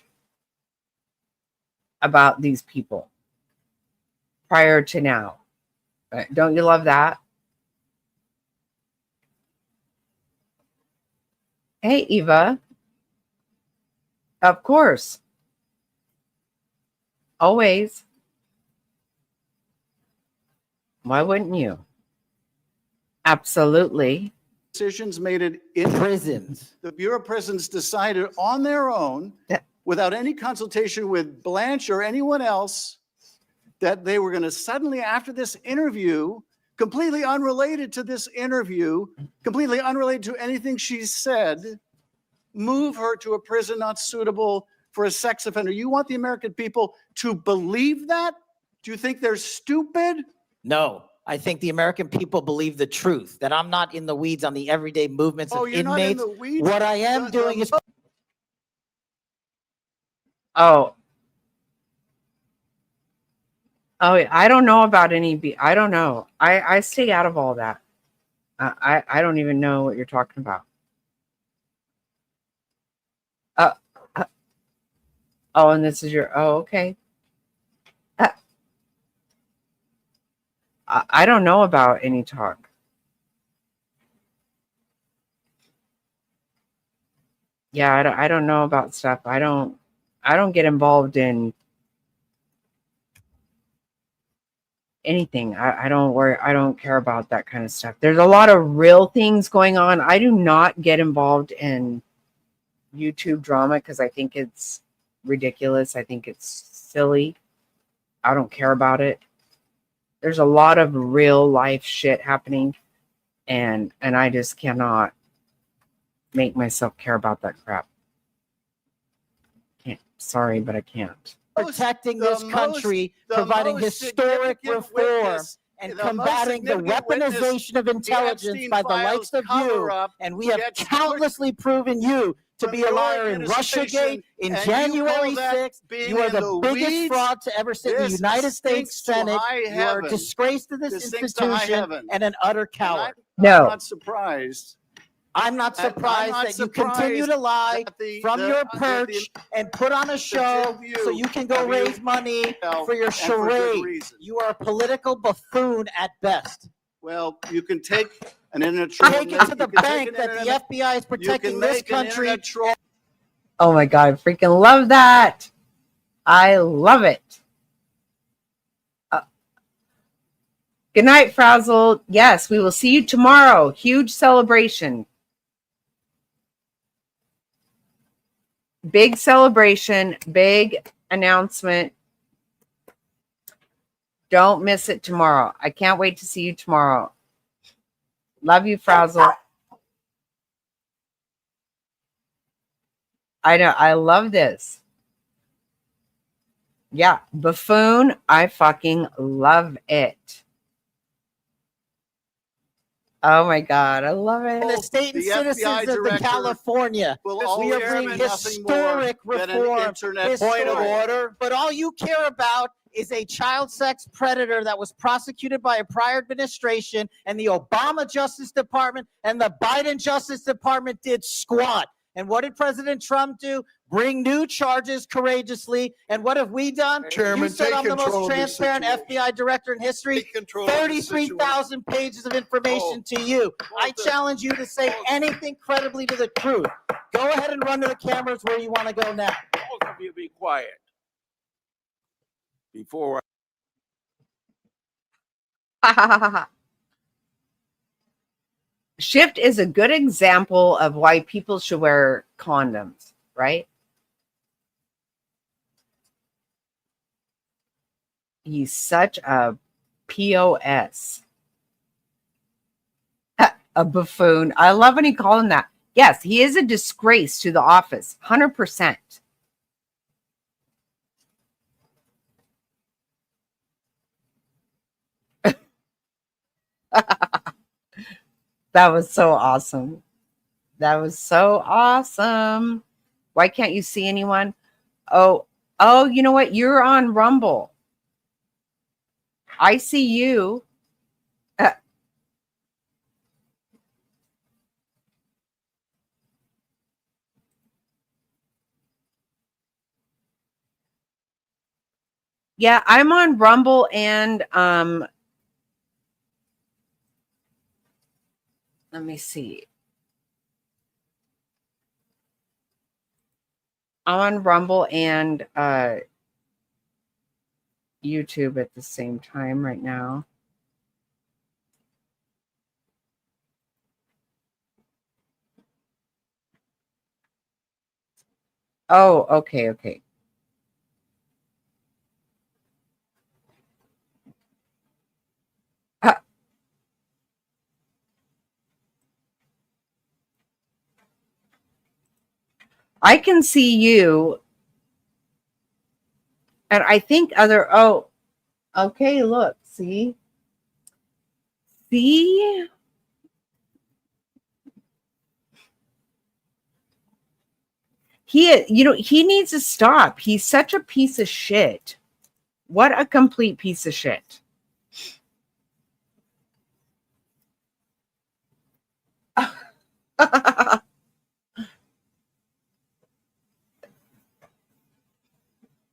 about these people prior to now? Don't you love that? Hey, Eva. Of course. Always. Why wouldn't you? Absolutely. decisions made it in Prisons. the Bureau of Prisons decided on their own, Yeah. without any consultation with Blanche or anyone else, that they were going to suddenly, after this interview, completely unrelated to this interview, completely unrelated to anything she said, move her to a prison not suitable for a sex offender. You want the American people to believe that? Do you think they're stupid? No, I think the American people believe the truth, that I'm not in the weeds on the everyday movements Oh, of you're not in inmates. the weeds? What I am doing is Oh, I don't know about I don't know. I stay out of all that. I don't even know what you're talking about. Oh, and this is your, okay. I don't know about any talk. Yeah, I don't know about stuff. I don't get involved in anything. I don't worry. I don't care about that kind of stuff. There's a lot of real things going on. I do not get involved in YouTube drama because I think it's ridiculous. I think it's silly. I don't care about it. There's a lot of real life shit happening, and I just cannot make myself care about that crap. Can't. Sorry, but I can't. protecting this country, providing historic reform, and combating the weaponization of intelligence by the likes of you. And we have countlessly proven you to be a liar in Russiagate, in January 6th. You are the biggest fraud to ever sit in the United States Senate. You are a disgrace to this institution and an utter coward. No. I'm not surprised. I'm not surprised that you continue to lie from your perch and put on a show so you can go raise money for your charade. You are a political buffoon at best. Well, you can take an internet troll. Take it to the bank that the FBI is protecting this country. Oh my God, I freaking love that. I love it. Good night, Frazzle. Yes, we will see you tomorrow. Huge celebration. Big celebration, big announcement. Don't miss it tomorrow. I can't wait to see you tomorrow. Love you, Frazzle. I know. I love this. Yeah. Buffoon. I fucking love it. Oh my God. I love it. And the state and citizens of California, we are bringing historic reform. Point of order. But all you care about is a child sex predator that was prosecuted by a prior administration, and the Obama Justice Department and the Biden Justice Department did squat. And what did President Trump do? Bring new charges courageously. And what have we done? Chairman, You said take I'm the control most of this transparent situation. FBI director in history. Take control of this 33,000 pages of information to you. I challenge you to say anything credibly to the truth. Go ahead and run to the cameras where you want to go now. Both of you be quiet. Before Shift is a good example of why people should wear condoms, right? He's such a POS. A buffoon. I love when he called him that. Yes, he is a disgrace to the office. 100%. That was so awesome. That was so awesome. Why can't you see anyone? Oh, you know what? You're on Rumble. I see you. Yeah, I'm on Rumble and let me see. I'm on Rumble and YouTube at the same time right now. Oh, okay. I can see you. And I think okay, look, see? See? He needs to stop. He's such a piece of shit. What a complete piece of shit.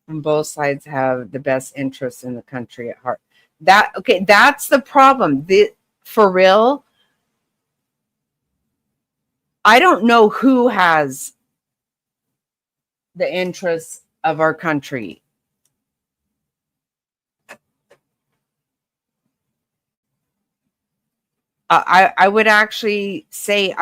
And both sides have the best interests in the country at heart. That's the problem. For real, I don't know who has the interests of our country. I would actually say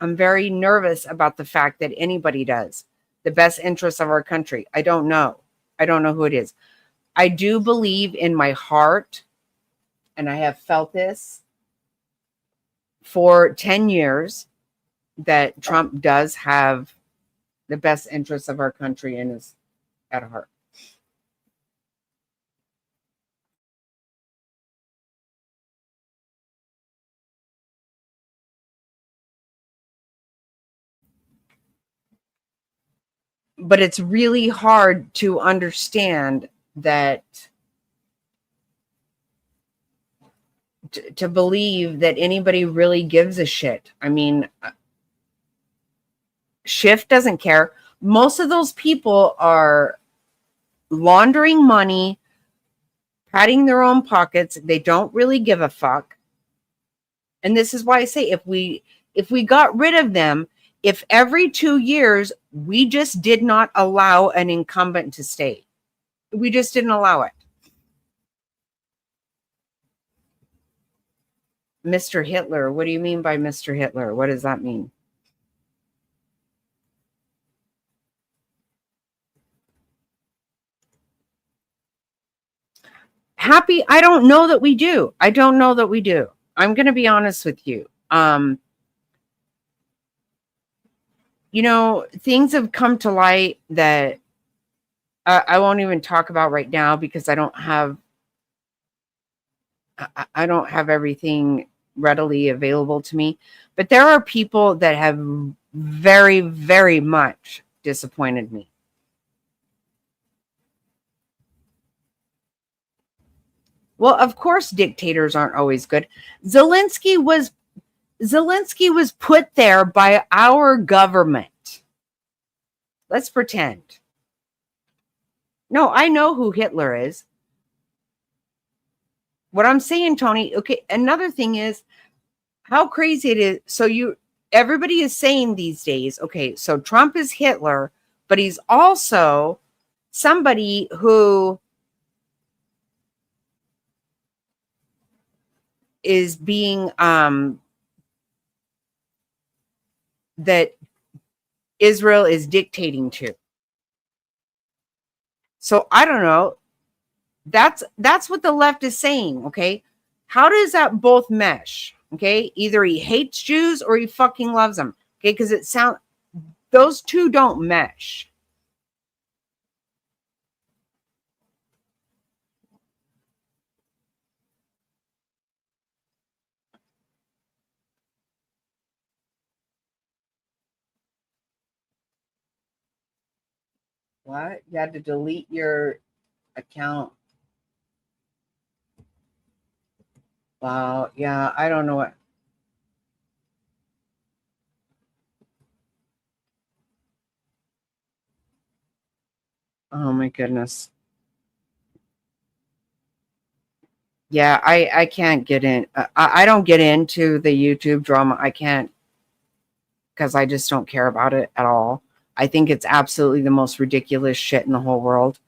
I'm very nervous about the fact that anybody does the best interests of our country. I don't know who it is. I do believe in my heart, and I have felt this for 10 years, that Trump does have the best interests of our country in his at heart. But it's really hard to understand that, to believe that anybody really gives a shit. I mean, Shift doesn't care. Most of those people are laundering money, patting their own pockets. They don't really give a fuck. And this is why I say, if we got rid of them, if every 2 years we just did not allow an incumbent to stay, we just didn't allow it. Mr. Hitler, what do you mean by Mr. Hitler? What does that mean? Happy, I don't know that we do. I'm going to be honest with you. Things have come to light that I won't even talk about right now, because I don't have everything readily available to me. But there are people that have very, very much disappointed me. Well, of course, dictators aren't always good. Zelensky was put there by our government. Let's pretend. No, I know who Hitler is. What I'm saying, Tony, okay, another thing is how crazy it is. So everybody is saying these days, okay, so Trump is Hitler, but he's also somebody who is being that Israel is dictating to. So I don't know. That's what the left is saying, okay? How does that both mesh? Okay? Either he hates Jews or he fucking loves them. Okay? Because those two don't mesh. What? You had to delete your account. Wow. Yeah, I don't know what. Oh my goodness. Yeah, I can't get in. I don't get into the YouTube drama. I can't, because I just don't care about it at all. I think it's absolutely the most ridiculous shit in the whole world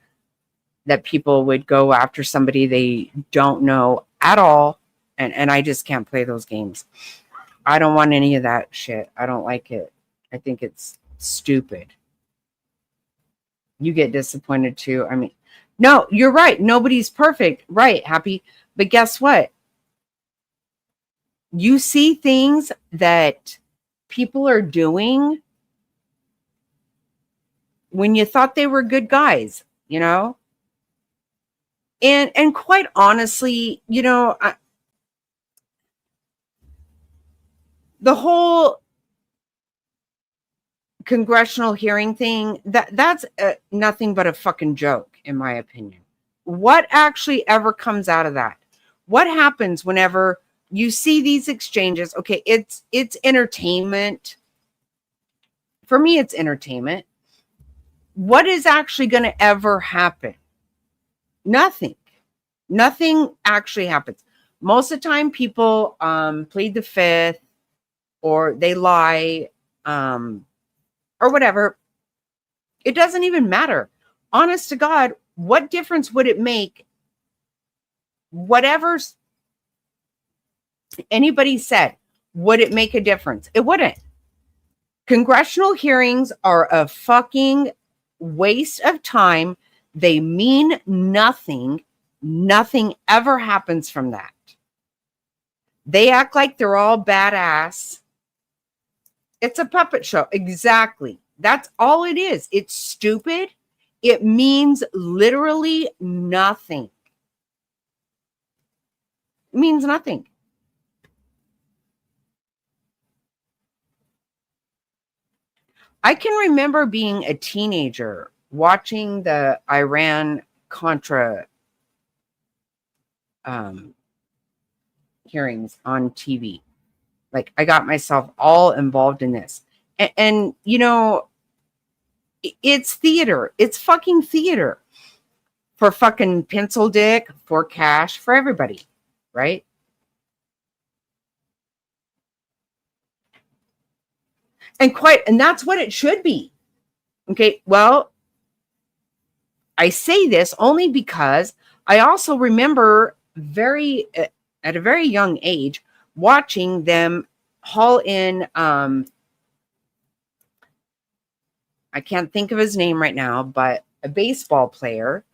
that people would go after somebody they don't know at all. And I just can't play those games. I don't want any of that shit. I don't like it. I think it's stupid. You get disappointed too. I mean, no, you're right. Nobody's perfect. Right, Happy. But guess what? You see things that people are doing when you thought they were good guys, you know? And quite honestly, you know, the whole congressional hearing thing, that's nothing but a fucking joke, in my opinion. What actually ever comes out of that? What happens whenever you see these exchanges? Okay, it's entertainment. For me, it's entertainment. What is actually going to ever happen? Nothing. Nothing actually happens. Most of the time, people plead the fifth, or they lie, or whatever. It doesn't even matter. Honest to God, what difference would it make? Whatever anybody said, would it make a difference? It wouldn't. Congressional hearings are a fucking waste of time. They mean nothing. Nothing ever happens from that. They act like they're all badass. It's a puppet show. Exactly. That's all it is. It's stupid. It means literally nothing. It means nothing. I can remember being a teenager watching the Iran-Contra hearings on TV. Like, I got myself all involved in this. And you know, it's theater. It's fucking theater. For fucking pencil dick, for cash, for everybody. Right? And that's what it should be. Okay, well, I say this only because I also remember at a very young age watching them haul in I can't think of his name right now, but a baseball player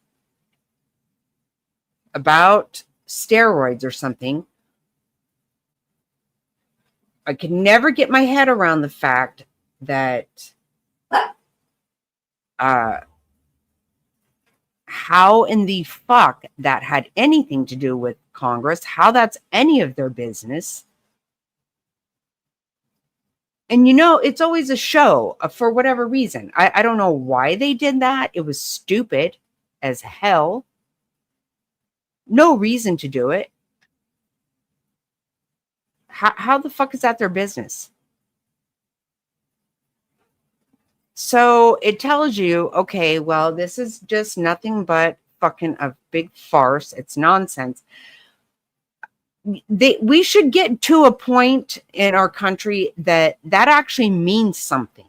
about steroids or something. I could never get my head around the fact that how in the fuck that had anything to do with Congress, how that's any of their business. And you know, it's always a show for whatever reason. I don't know why they did that. It was stupid as hell. No reason to do it. How the fuck is that their business? So it tells you, okay, well, this is just nothing but fucking a big farce. It's nonsense. We should get to a point in our country that actually means something.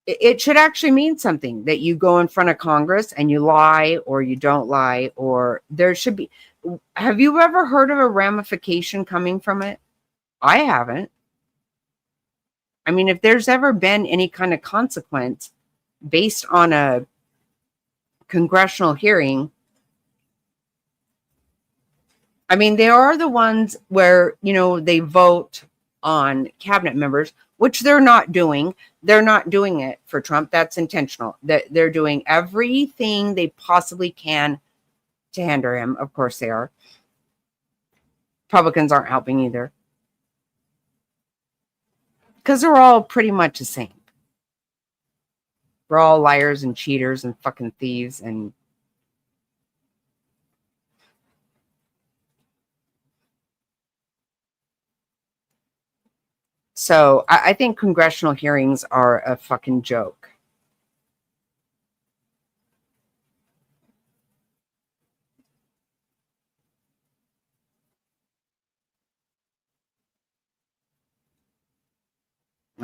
It should actually mean something, that you go in front of Congress and you lie or you don't lie, or there should be. Have you ever heard of a ramification coming from it? I haven't. I mean, if there's ever been any kind of consequence based on a congressional hearing, I mean, they are the ones where, they vote on cabinet members, which they're not doing. They're not doing it for Trump. That's intentional. They're doing everything they possibly can to hinder him. Of course they are. Republicans aren't helping either, because they're all pretty much the same. We're all liars and cheaters and fucking thieves. And so I think congressional hearings are a fucking joke.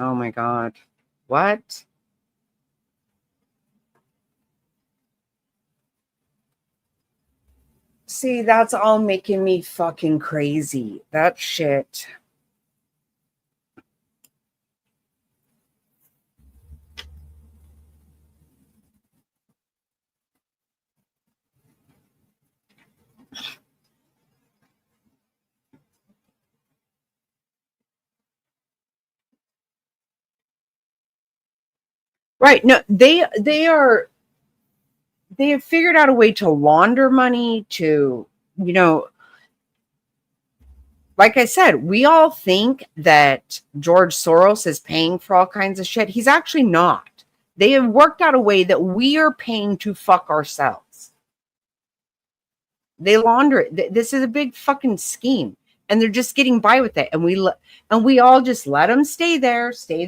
Oh my God. What? See, that's all making me fucking crazy. That shit. Right. No, they have figured out a way to launder money to, like I said, we all think that George Soros is paying for all kinds of shit. He's actually not. They have worked out a way that we are paying to fuck ourselves. They launder it. This is a big fucking scheme, and they're just getting by with it. And we all just let them stay there till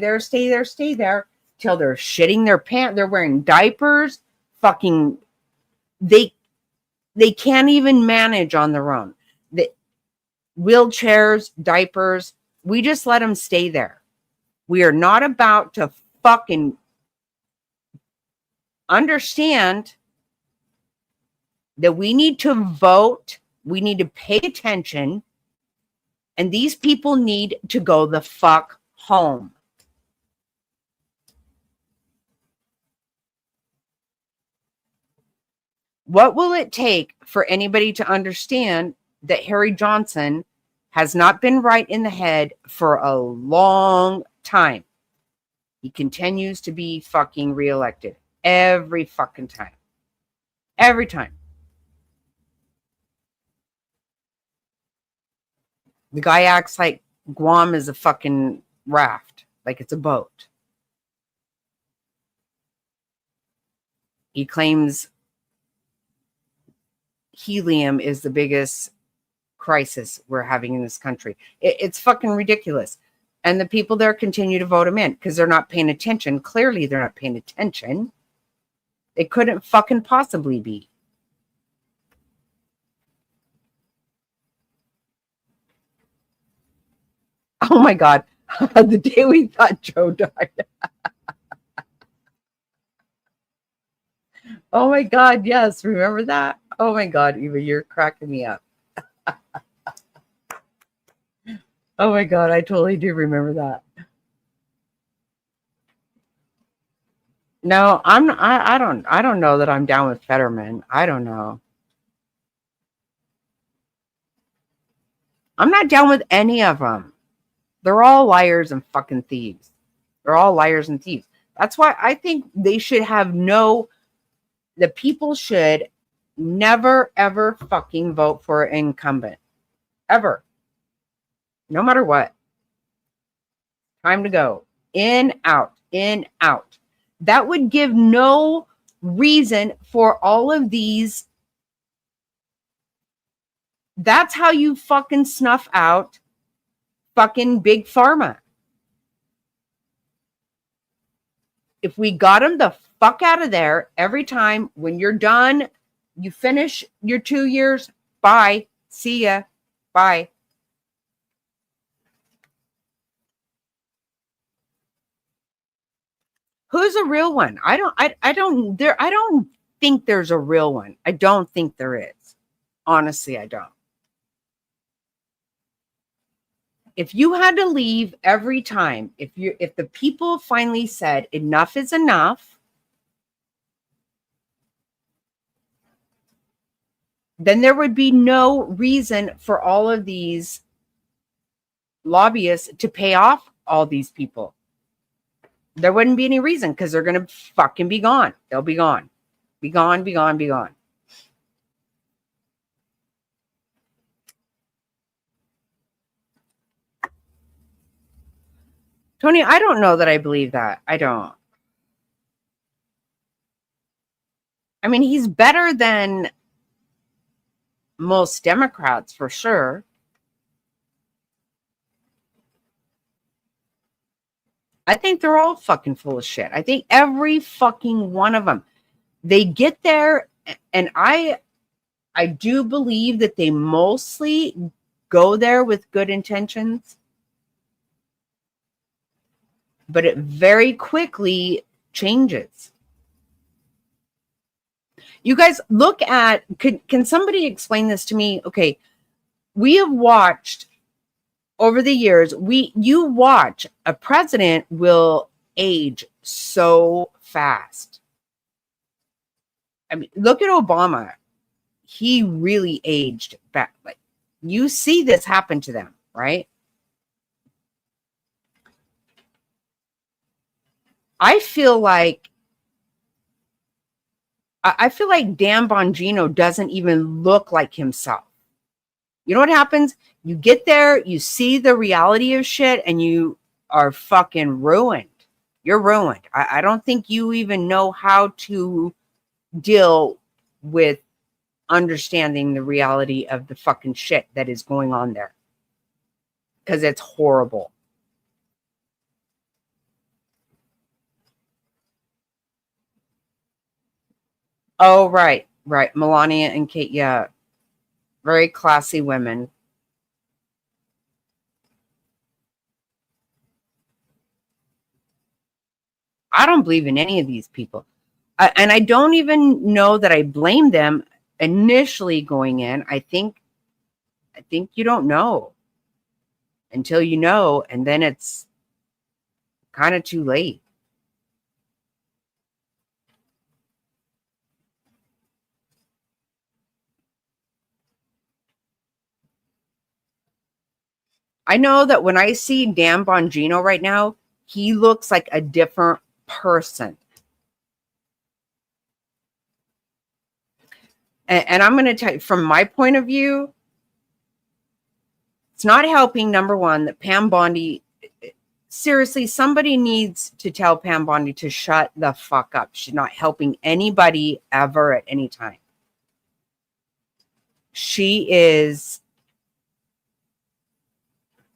they're shitting their pants. They're wearing diapers. Fucking, they can't even manage on their own. Wheelchairs, diapers. We just let them stay there. We are not about to fucking understand that we need to vote. We need to pay attention. And these people need to go the fuck home. What will it take for anybody to understand that Harry Johnson has not been right in the head for a long time? He continues to be fucking reelected every fucking time. Every time. The guy acts like Guam is a fucking raft, like it's a boat. He claims helium is the biggest crisis we're having in this country. It's fucking ridiculous. And the people there continue to vote him in because they're not paying attention. Clearly, they're not paying attention. They couldn't fucking possibly be. Oh my God. The day we thought Joe died. Oh my God. Yes. Remember that? Oh my God, Eva, you're cracking me up. Oh my God, I totally do remember that. No, I don't know that I'm down with Fetterman. I don't know. I'm not down with any of them. They're all liars and fucking thieves. They're all liars and thieves. That's why I think they should have the people should never, ever fucking vote for an incumbent. Ever. No matter what. Time to go. In, out, in, out. That would give no reason for all of these. That's how you fucking snuff out fucking big pharma. If we got them the fuck out of there every time, when you're done, you finish your 2 years, bye, see ya, bye. Who's a real one? I don't think there's a real one. I don't think there is. Honestly, I don't. If you had to leave every time, if the people finally said enough is enough, then there would be no reason for all of these lobbyists to pay off all these people. There wouldn't be any reason, because they're going to fucking be gone. They'll be gone. Be gone, be gone, be gone. Tony, I don't know that I believe that. I don't. I mean, he's better than most Democrats for sure. I think they're all fucking full of shit. I think every fucking one of them. They get there, and I do believe that they mostly go there with good intentions. But it very quickly changes. You guys look at, can somebody explain this to me? Okay, we have watched over the years, you watch a president will age so fast. I mean, look at Obama. He really aged back. Like, you see this happen to them, right? I feel like Dan Bongino doesn't even look like himself. You know what happens? You get there, you see the reality of shit, and you are fucking ruined. You're ruined. I don't think you even know how to deal with understanding the reality of the fucking shit that is going on there. Because it's horrible. Oh, right. Melania and Kate, yeah. Very classy women. I don't believe in any of these people. And I don't even know that I blame them initially going in. I think you don't know until you know, and then it's kind of too late. I know that when I see Dan Bongino right now, he looks like a different person. And I'm going to tell you, from my point of view, it's not helping, number one, that Pam Bondi, seriously, somebody needs to tell Pam Bondi to shut the fuck up. She's not helping anybody ever at any time. She is,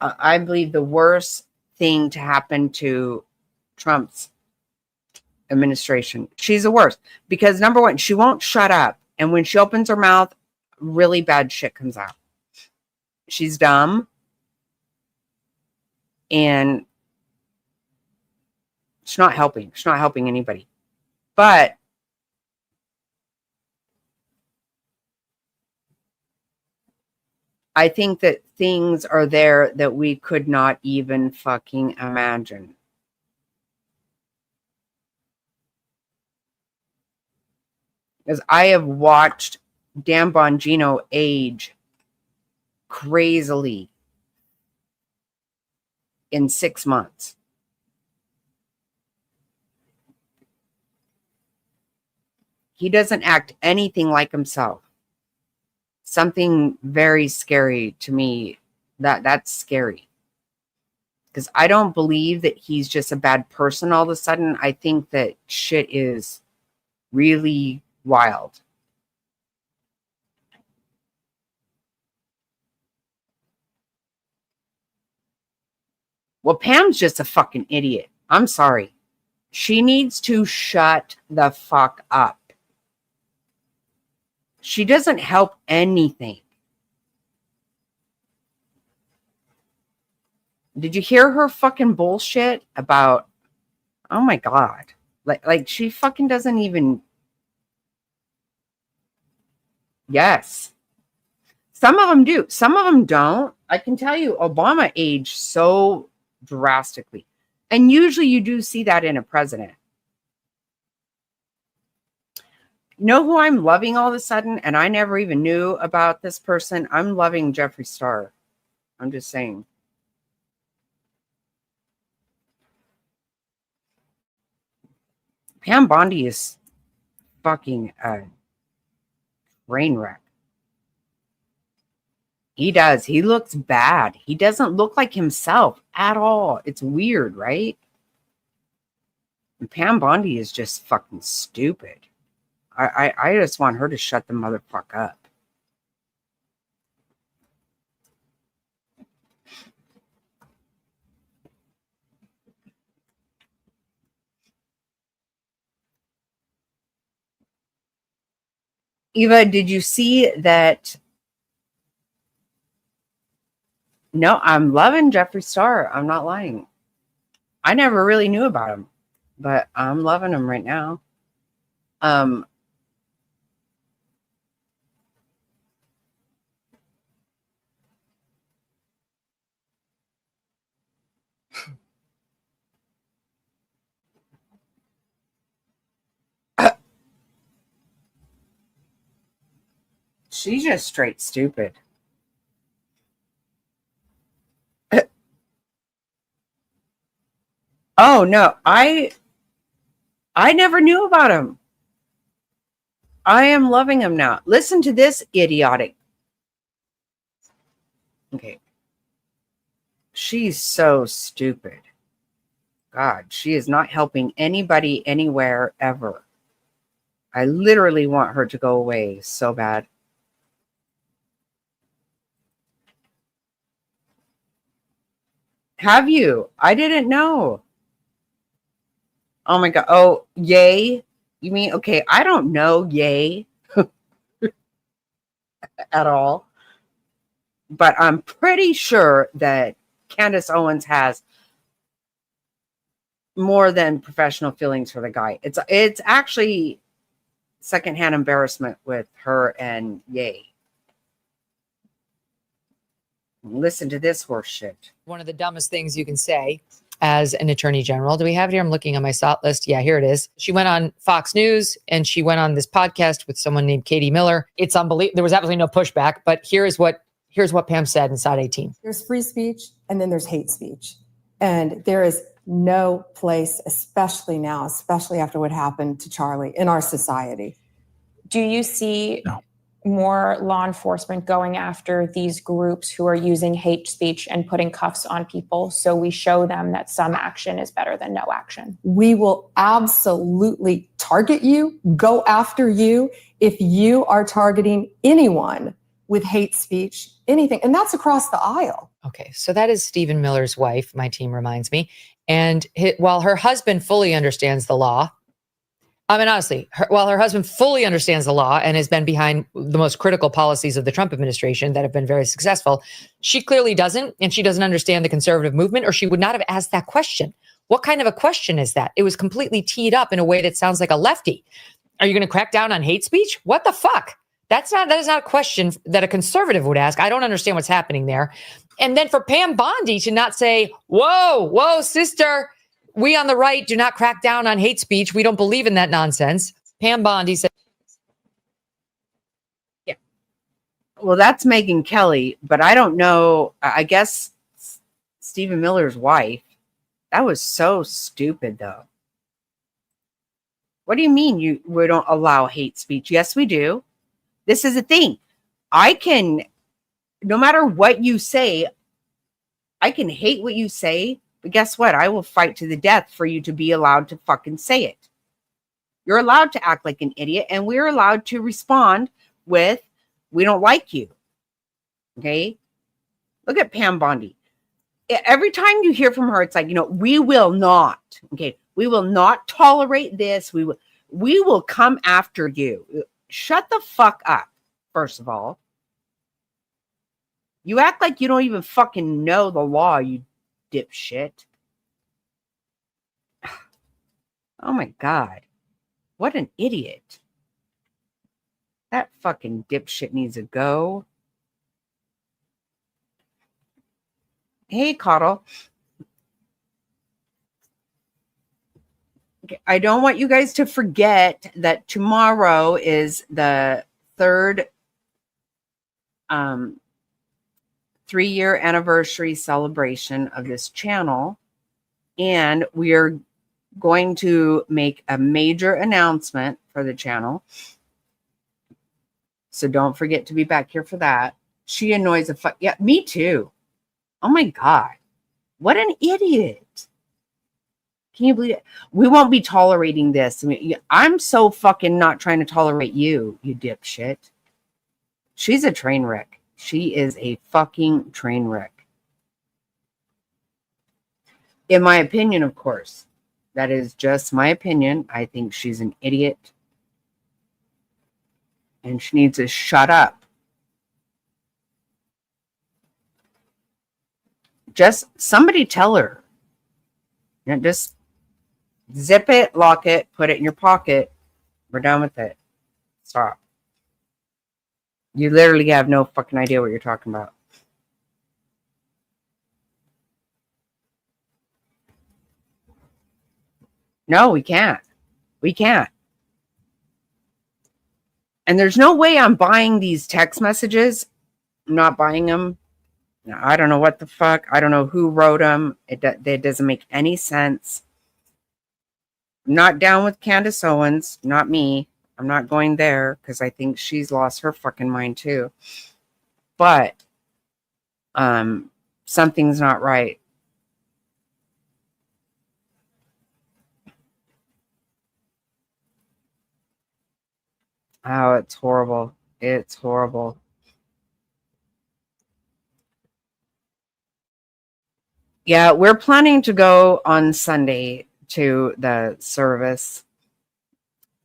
I believe, the worst thing to happen to Trump's administration. She's the worst because, number one, she won't shut up. And when she opens her mouth, really bad shit comes out. She's dumb. And she's not helping. She's not helping anybody. But I think that things are there that we could not even fucking imagine. Because I have watched Dan Bongino age crazily in 6 months. He doesn't act anything like himself. Something very scary to me. That's scary. because I don't believe that he's just a bad person all of a sudden. I think that shit is really wild. Well, Pam's just a fucking idiot. I'm sorry. She needs to shut the fuck up. She doesn't help anything. Did you hear her fucking bullshit about, oh my God. Like she fucking doesn't even, yes. Some of them do. Some of them don't. I can tell you, Obama aged so drastically. And usually you do see that in a president. You know who I'm loving all of a sudden? And I never even knew about this person. I'm loving Jeffree Star. I'm just saying. Pam Bondi is fucking a train wreck. He does. He looks bad. He doesn't look like himself at all. It's weird, right? And Pam Bondi is just fucking stupid. I just want her to shut the motherfucker up. Eva, did you see that? No, I'm loving Jeffree Star. I'm not lying. I never really knew about him, but I'm loving him right now. She's just straight stupid. Oh no, I never knew about him. I am loving him now. Listen to this idiotic. Okay. She's so stupid. God, she is not helping anybody anywhere ever. I literally want her to go away so bad. Have you? I didn't know. Oh my God. Oh, Yay. You mean, okay, I don't know Yay at all. But I'm pretty sure that Candace Owens has more than professional feelings for the guy. It's actually secondhand embarrassment with her and Yay. Listen to this horse shit. One of the dumbest things you can say as an attorney general. Do we have it here? I'm looking on my SOT list. Yeah, here it is. She went on Fox News and she went on this podcast with someone named Katie Miller. It's unbelievable. There was absolutely no pushback, but here's what Pam said in SOT 18. There's free speech and then there's hate speech. And there is no place, especially now, especially after what happened to Charlie in our society. Do you see more law enforcement going after these groups who are using hate speech and putting cuffs on people so we show them that some action is better than no action? We will absolutely target you, go after you if you are targeting anyone with hate speech, anything. And that's across the aisle. Okay, so that is Stephen Miller's wife, my team reminds me. And while her husband fully understands the law, I mean, honestly, while her husband fully understands the law and has been behind the most critical policies of the Trump administration that have been very successful, she clearly doesn't, and she doesn't understand the conservative movement, or she would not have asked that question. What kind of a question is that? It was completely teed up in a way that sounds like a lefty. Are you going to crack down on hate speech? What the fuck? That is not a question that a conservative would ask. I don't understand what's happening there. And then for Pam Bondi to not say, whoa, sister, we on the right do not crack down on hate speech. We don't believe in that nonsense. Pam Bondi said. Yeah. Well, that's Megyn Kelly, but I don't know. I guess Stephen Miller's wife. That was so stupid, though. What do you mean we don't allow hate speech? Yes, we do. This is a thing. No matter what you say, I can hate what you say, But guess what? I will fight to the death for you to be allowed to fucking say it. You're allowed to act like an idiot, and we're allowed to respond with, we don't like you. Okay? Look at Pam Bondi. Every time you hear from her, it's like, we will not, okay? We will not tolerate this. We will come after you. Shut the fuck up, first of all. You act like you don't even fucking know the law, you dipshit. Oh my God. What an idiot. That fucking dipshit needs to go. Hey, Coddle. Okay, I don't want you guys to forget that tomorrow is the third 3-year anniversary celebration of this channel. And we are going to make a major announcement for the channel. So don't forget to be back here for that. She annoys the fuck. Yeah, me too. Oh my God. What an idiot. Can you believe it? We won't be tolerating this. I mean, I'm so fucking not trying to tolerate you, you dipshit. She's a train wreck. She is a fucking train wreck. In my opinion, of course. That is just my opinion. I think she's an idiot. And she needs to shut up. Just somebody tell her. Just zip it, lock it, put it in your pocket. We're done with it. Stop. You literally have no fucking idea what you're talking about. No, we can't. We can't. And there's no way I'm buying these text messages. I'm not buying them. I don't know what the fuck. I don't know who wrote them. It doesn't make any sense. I'm not down with Candace Owens. Not me. I'm not going there because I think she's lost her fucking mind too. But something's not right. Oh, it's horrible. It's horrible. Yeah, we're planning to go on Sunday to the service.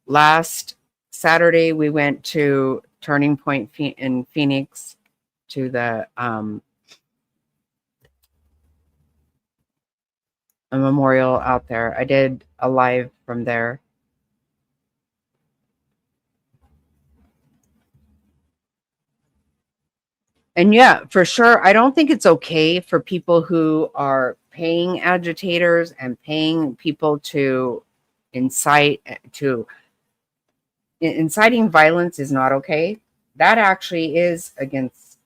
Last Saturday, we went to Turning Point in Phoenix to the a memorial out there. I did a live from there. And yeah, for sure, I don't think it's okay for people who are paying agitators and paying people to inciting violence is not okay. That actually is against,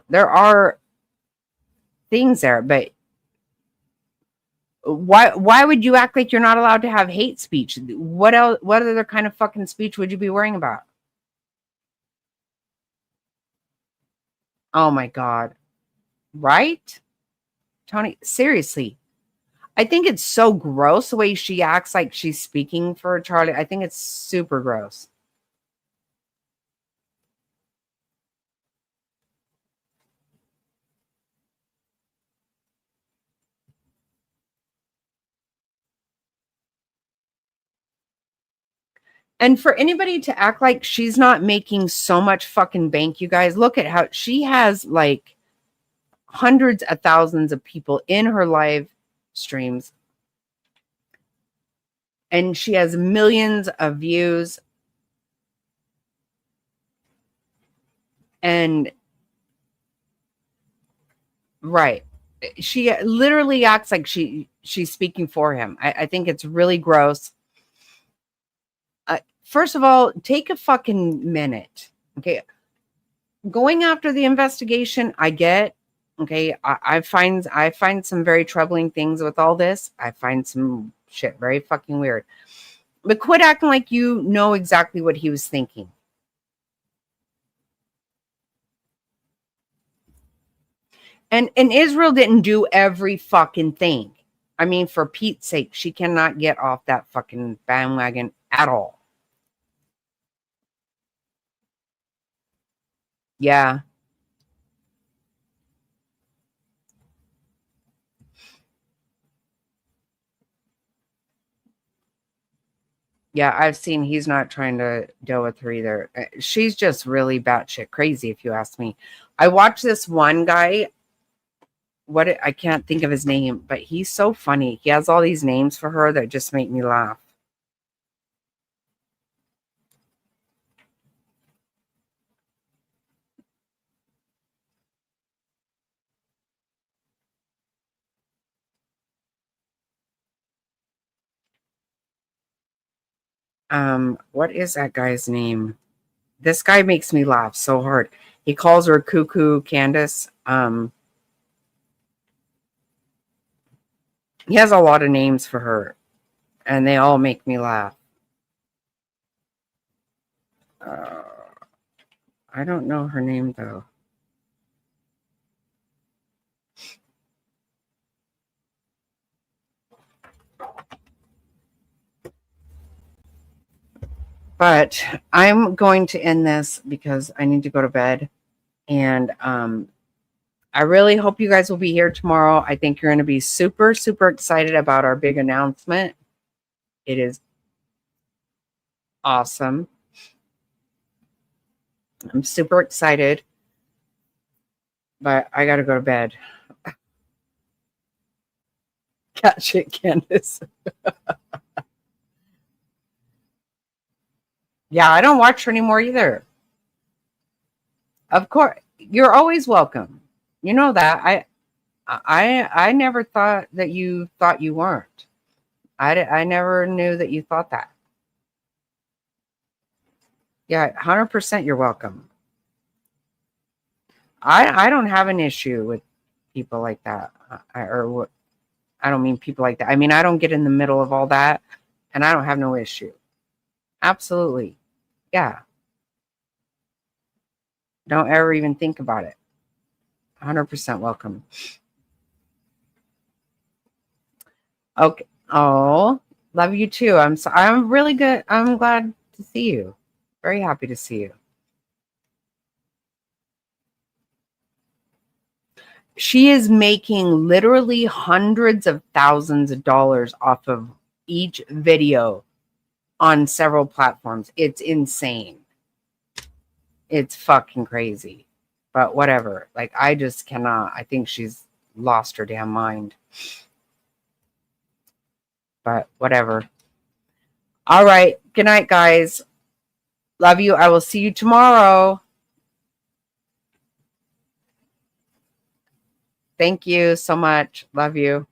there are things there, but why would you act like you're not allowed to have hate speech? What else? What other kind of fucking speech would you be worrying about? Oh my God. Right? Tony, seriously. I think it's so gross the way she acts like she's speaking for Charlie. I think it's super gross. And for anybody to act like she's not making so much fucking bank, you guys, look at how she has like hundreds of thousands of people in her live streams. And she has millions of views. And right. She literally acts like she's speaking for him. I think it's really gross. First of all, take a fucking minute. Okay. Going after the investigation, I get. Okay. I find some very troubling things with all this. I find some shit very fucking weird. But quit acting like you know exactly what he was thinking. And Israel didn't do every fucking thing. I mean, for Pete's sake, she cannot get off that fucking bandwagon at all. Yeah. Yeah, I've seen he's not trying to deal with her either. She's just really batshit crazy, if you ask me. I watched this one guy. I can't think of his name, but he's so funny. He has all these names for her that just make me laugh. What is that guy's name? This guy makes me laugh so hard. He calls her Cuckoo Candace. He has a lot of names for her, and they all make me laugh. I don't know her name, though. But I'm going to end this because I need to go to bed. And I really hope you guys will be here tomorrow. I think you're going to be super, super excited about our big announcement. It is awesome. I'm super excited. But I got to go to bed. Catch it, Candace. Yeah, I don't watch her anymore either. Of course, you're always welcome. You know that. I never thought that you thought you weren't. I never knew that you thought that. Yeah, 100% you're welcome. I don't have an issue with people like that. I don't mean people like that. I mean, I don't get in the middle of all that, and I don't have no issue. Absolutely. Yeah. Don't ever even think about it. 100% welcome. Okay. Oh, love you too. I'm really good. I'm glad to see you. Very happy to see you. She is making literally hundreds of thousands of dollars off of each video on several platforms. It's insane. It's fucking crazy. But whatever. Like, I just cannot. I think she's lost her damn mind. But whatever. All right. Good night, guys. Love you. I will see you tomorrow. Thank you so much. Love you.